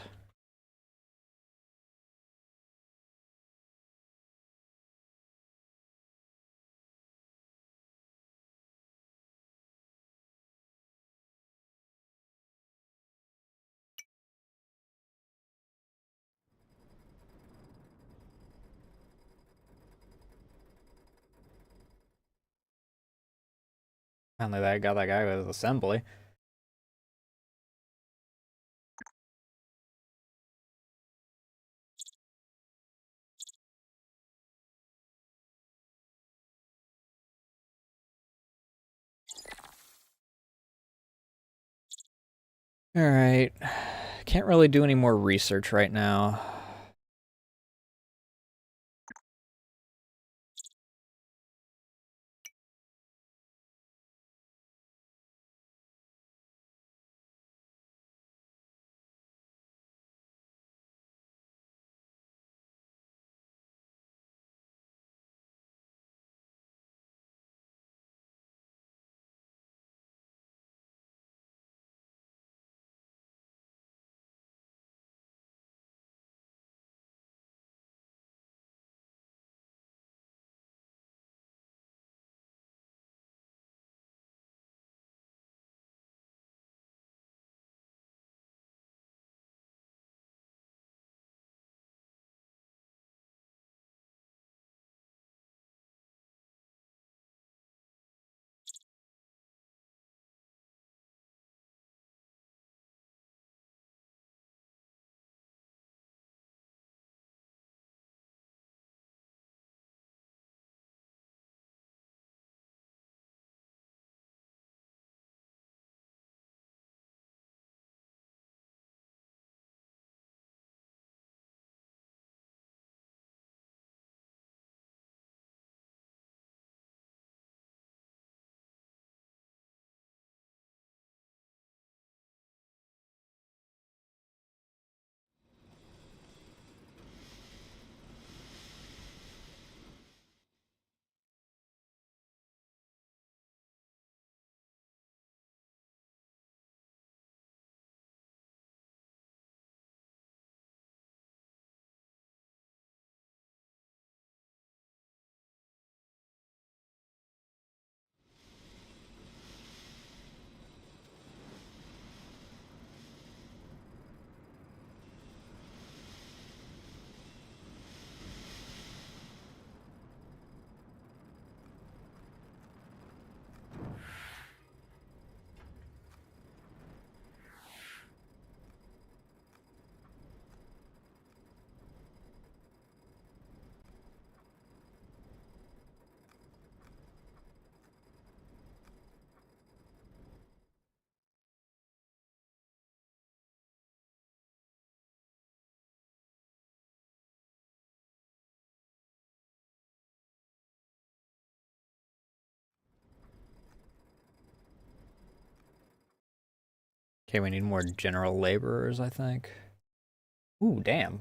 [SPEAKER 1] Finally, that got that guy with assembly. Alright. Can't really do any more research right now. Okay, we need more general laborers, I think. Ooh, damn.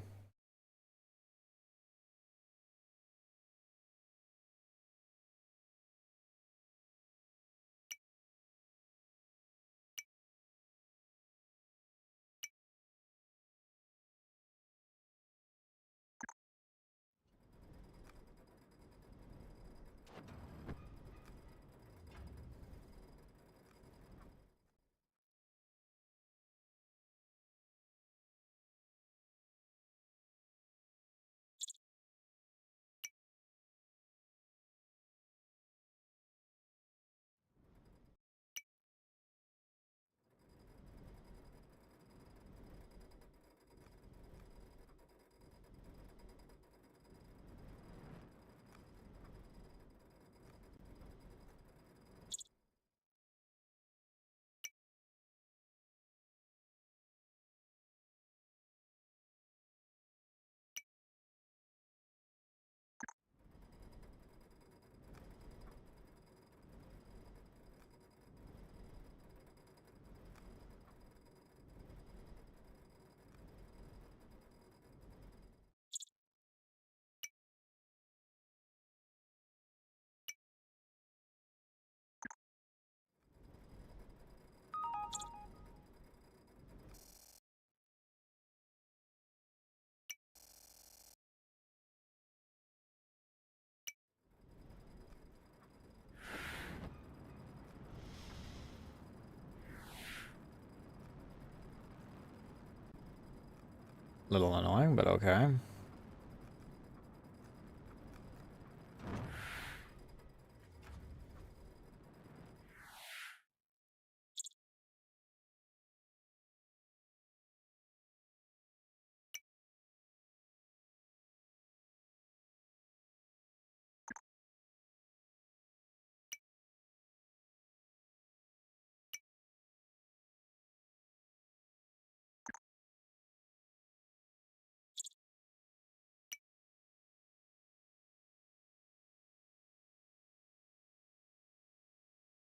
[SPEAKER 1] Little annoying, but okay.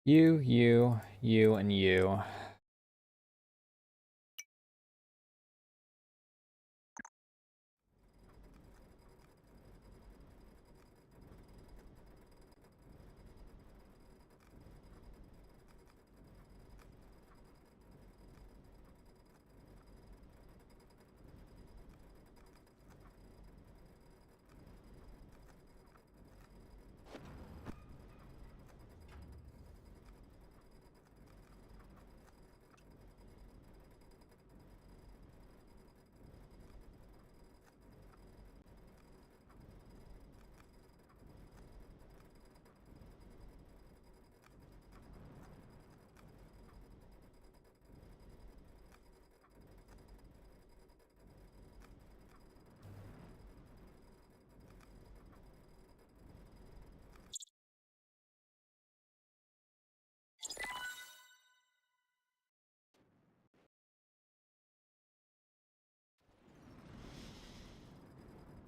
[SPEAKER 1] You, and you.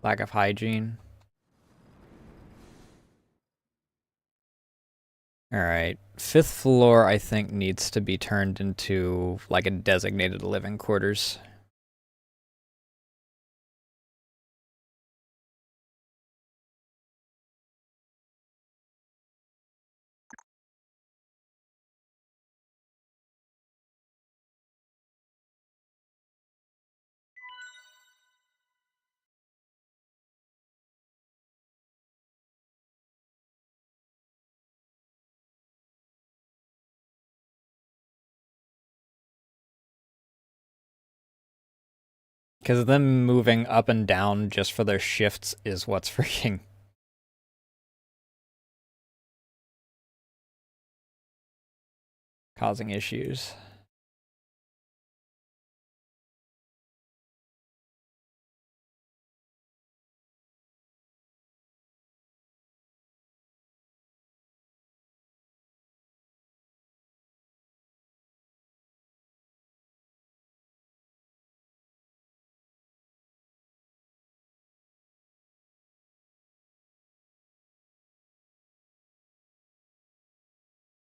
[SPEAKER 1] Lack of hygiene. Alright. Fifth floor, I think, needs to be turned into, like, a designated living quarters. Because them moving up and down just for their shifts is what's freaking causing issues.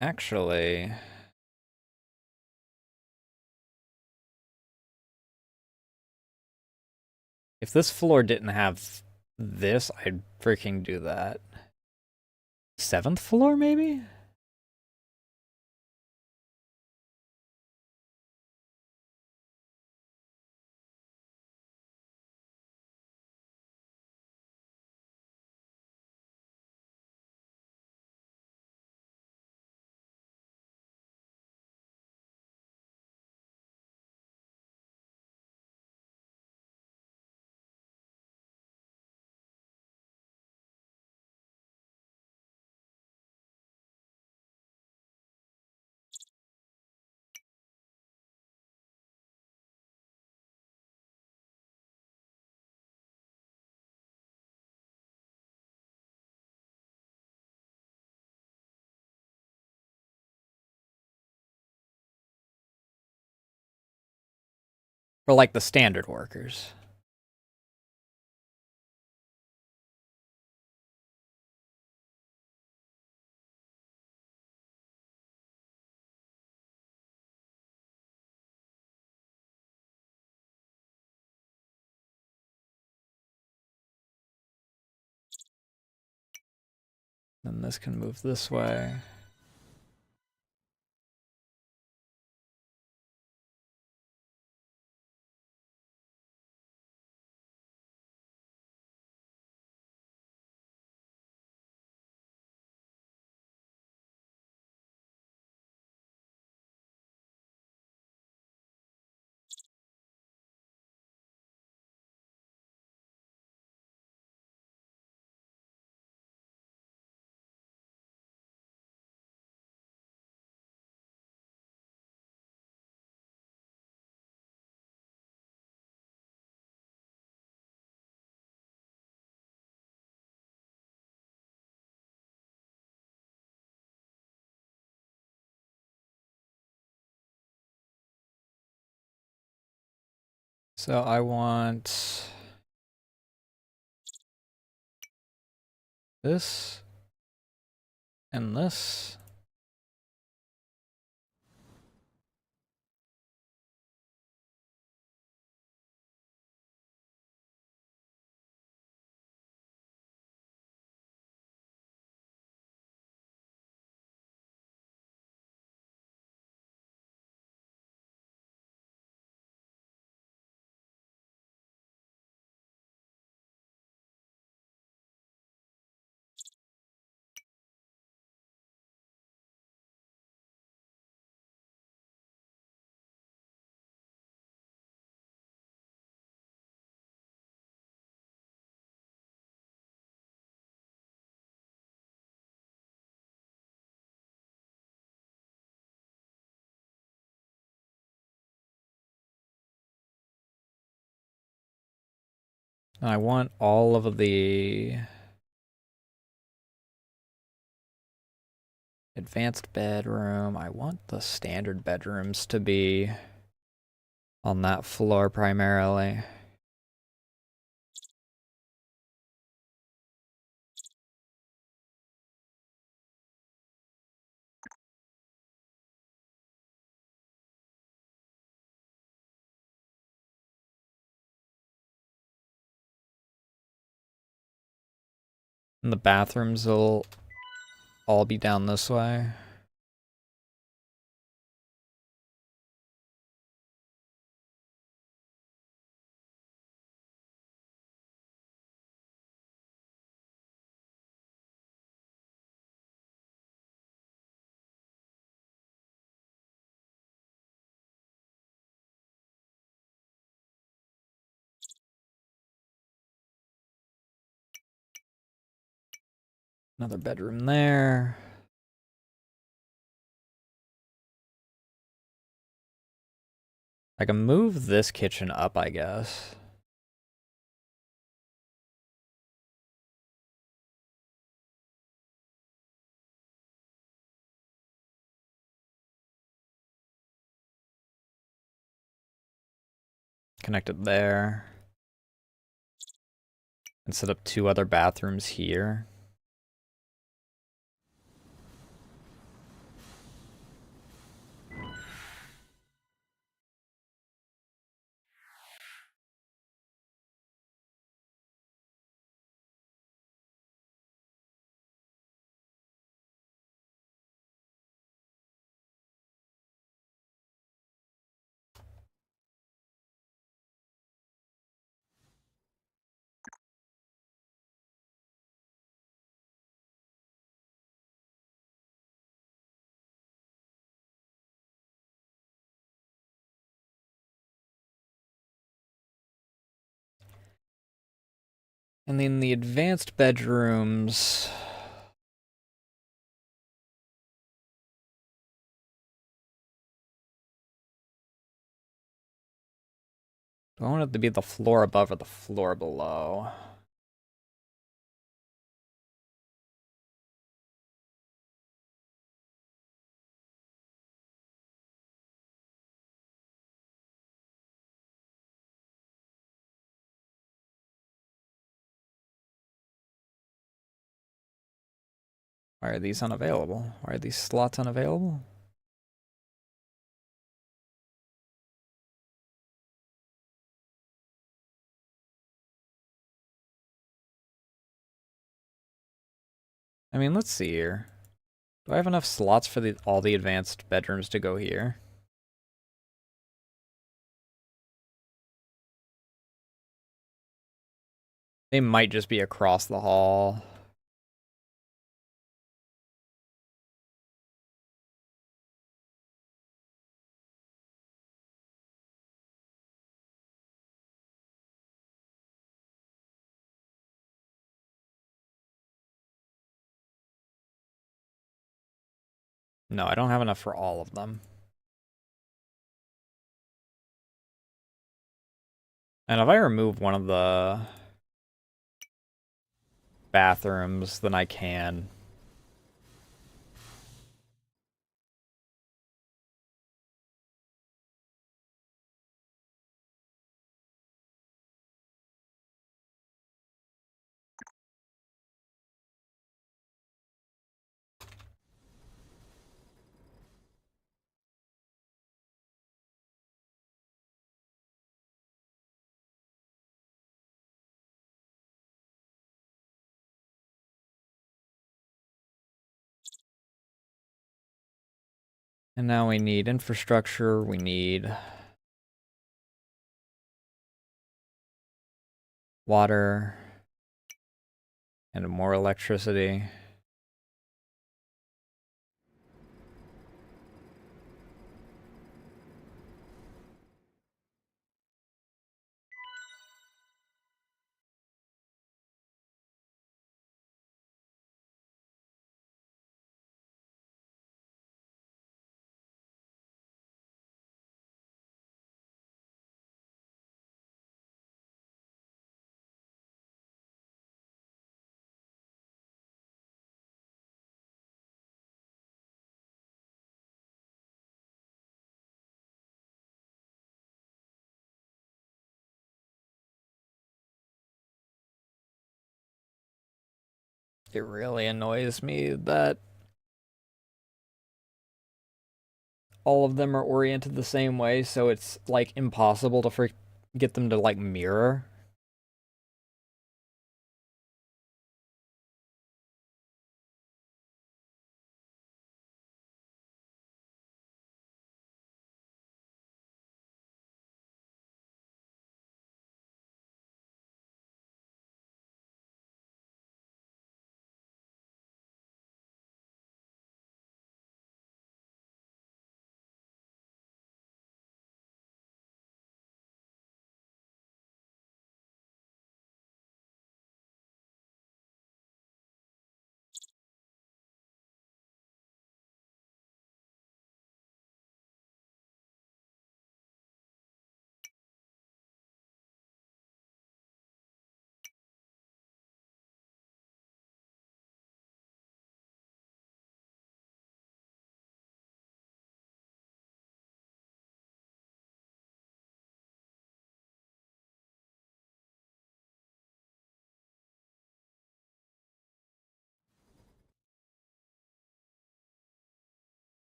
[SPEAKER 1] Actually, If this floor didn't have this, I'd freaking do that. 7th floor, maybe? For like the standard workers. Then this can move this way. So I want this and this. And I want all of the advanced bedroom. I want the standard bedrooms to be on that floor primarily. And the bathrooms will all be down this way. Another bedroom there. I can move this kitchen up, I guess. Connect it there. And set up 2 other bathrooms here. And then the advanced bedrooms. Do I want it to be the floor above or the floor below? Why are these unavailable? Why are these slots unavailable? I mean, let's see here. Do I have enough slots for all the advanced bedrooms to go here? They might just be across the hall. No, I don't have enough for all of them. And if I remove one of the bathrooms, then I can. And now we need infrastructure, we need water, and more electricity. It really annoys me that all of them are oriented the same way, so it's like impossible to get them to like mirror.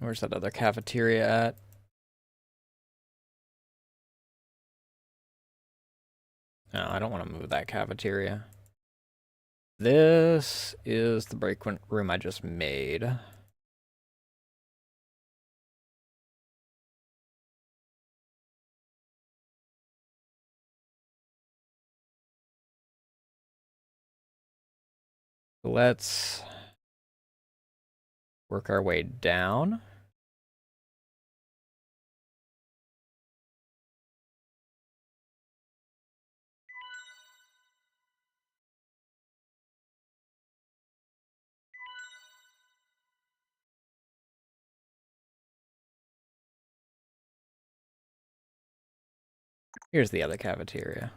[SPEAKER 1] Where's that other cafeteria at? No, I don't want to move that cafeteria. This is the break room I just made. Let's work our way down. Here's the other cafeteria.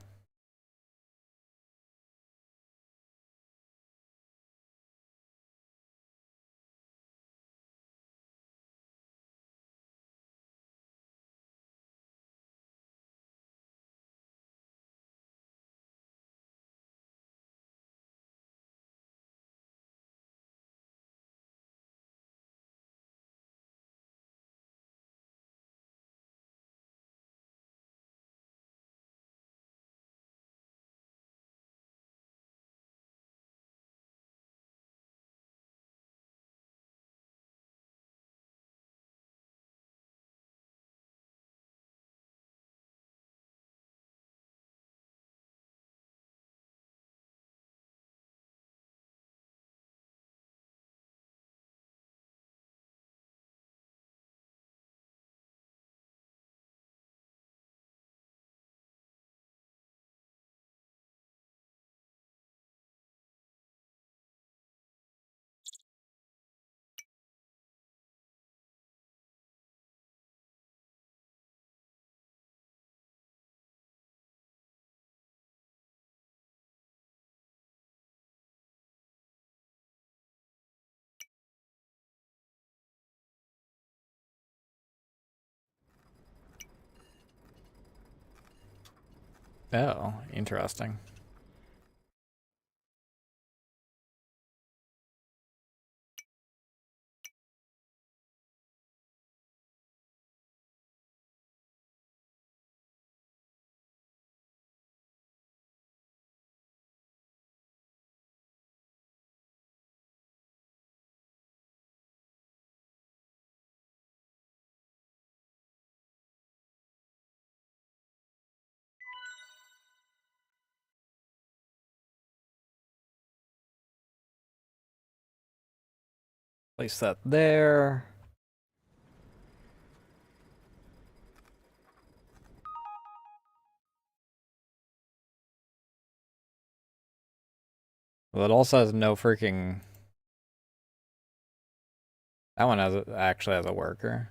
[SPEAKER 1] Oh, interesting. Place that there. Well, it also has no freaking... That one actually has a worker.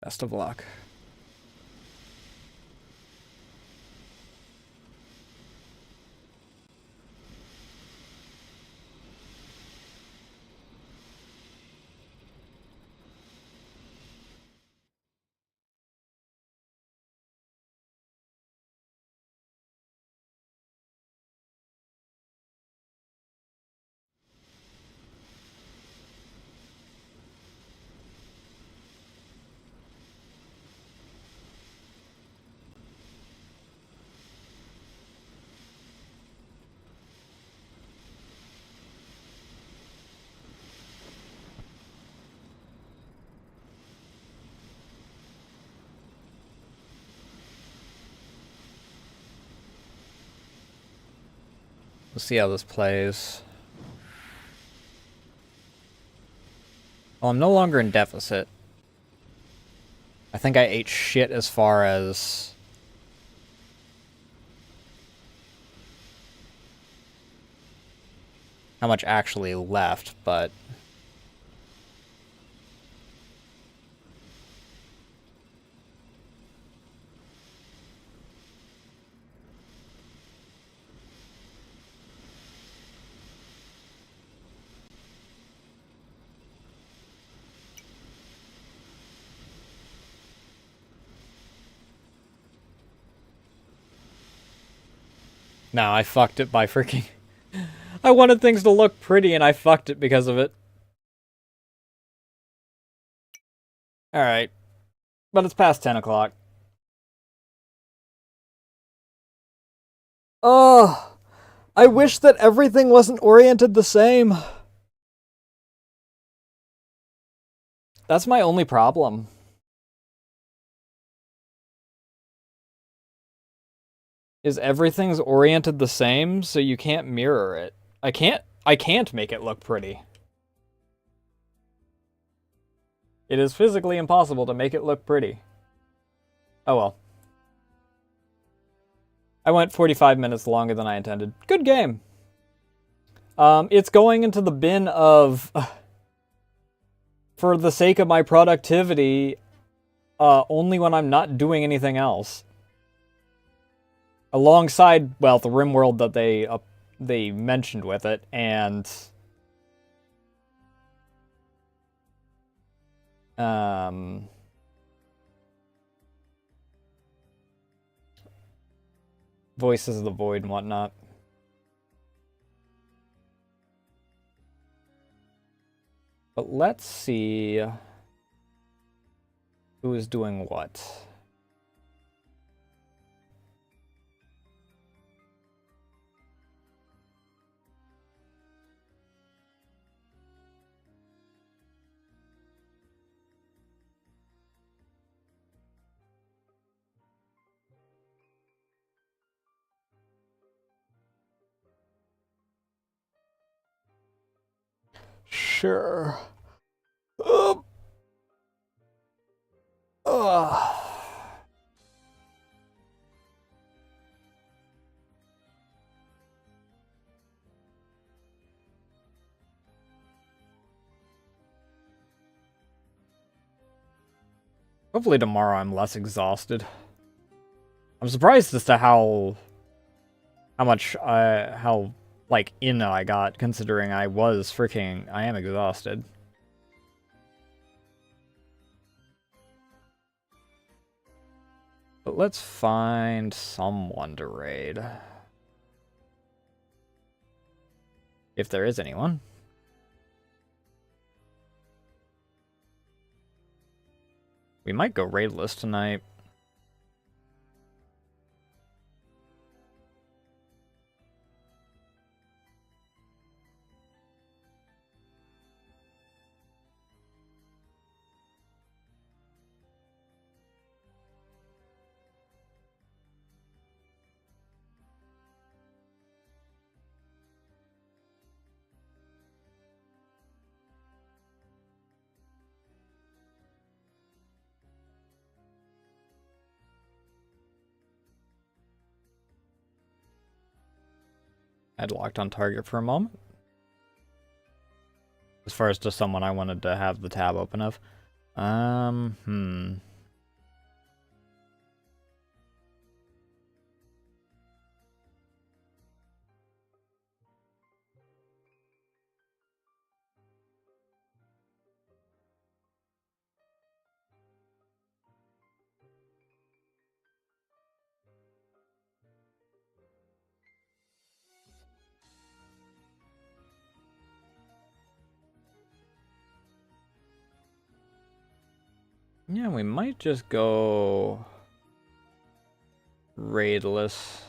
[SPEAKER 1] Best of luck. We'll see how this plays. Well, I'm no longer in deficit. I think I ate shit as far as... how much actually left, but... No, I fucked it by freaking... I wanted things to look pretty and I fucked it because of it. Alright. But it's past 10 o'clock. Oh, I wish that everything wasn't oriented the same. That's my only problem. Is everything's oriented the same, so you can't mirror it. I can't make it look pretty. It is physically impossible to make it look pretty. Oh well. I went 45 minutes longer than I intended. Good game. It's going into the bin of... for the sake of my productivity, only when I'm not doing anything else. Alongside, well, the RimWorld that they mentioned with it, and... Voices of the Void and whatnot. But let's see who is doing what. Sure. Hopefully tomorrow I'm less exhausted. I'm surprised as to how much like in I got, considering I am exhausted. But let's find someone to raid. If there is anyone. We might go raidless tonight. I'd locked on target for a moment. As far as just someone I wanted to have the tab open of. Yeah, we might just go raidless.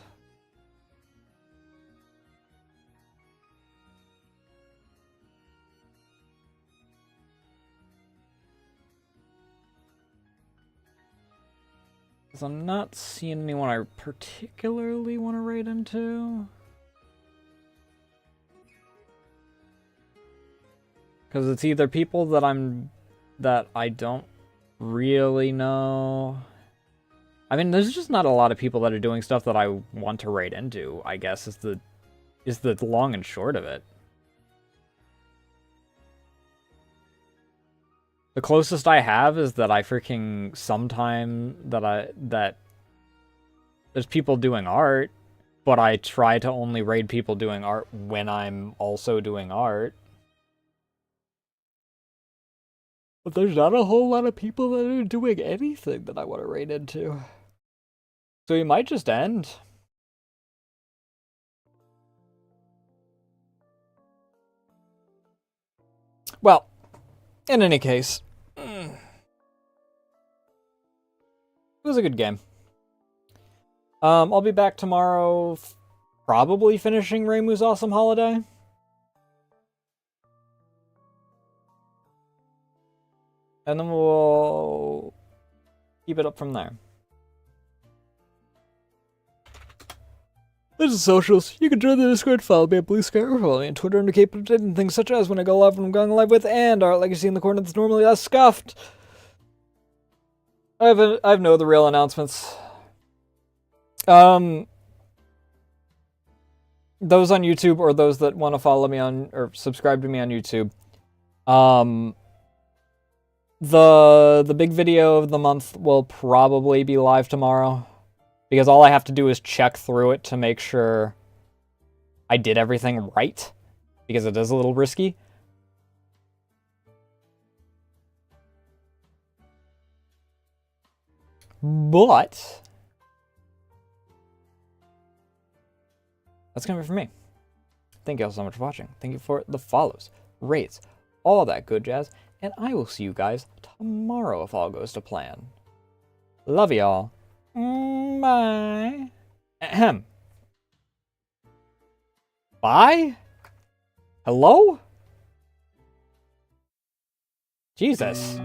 [SPEAKER 1] Because I'm not seeing anyone I particularly want to raid into. Because it's either people that I don't really know. I mean, there's just not a lot of people that are doing stuff that I want to raid into, I guess, is the long and short of it. The closest I have is that I freaking that there's people doing art, but I try to only raid people doing art when I'm also doing art. But there's not a whole lot of people that are doing anything that I want to raid into. So you might just end. Well, in any case, it was a good game. I'll be back tomorrow, probably finishing Reimu's Awesome Holiday. And then we'll keep it up from there. This is socials. You can join the Discord, follow me at Blue Sky, or follow me on Twitter and keep updated and things such as when I go live, when I'm going live with, and Art Legacy in the corner that's normally less scuffed. I have no other real announcements. Those on YouTube or those that want to follow me on or subscribe to me on YouTube. The big video of the month will probably be live tomorrow, because all I have to do is check through it to make sure I did everything right, because it is a little risky. But that's gonna be for me. Thank you all so much for watching. Thank you for the follows, rates, all that good jazz, and I will see you guys tomorrow if all goes to plan. Love y'all. Bye. Ahem. Bye? Hello? Jesus.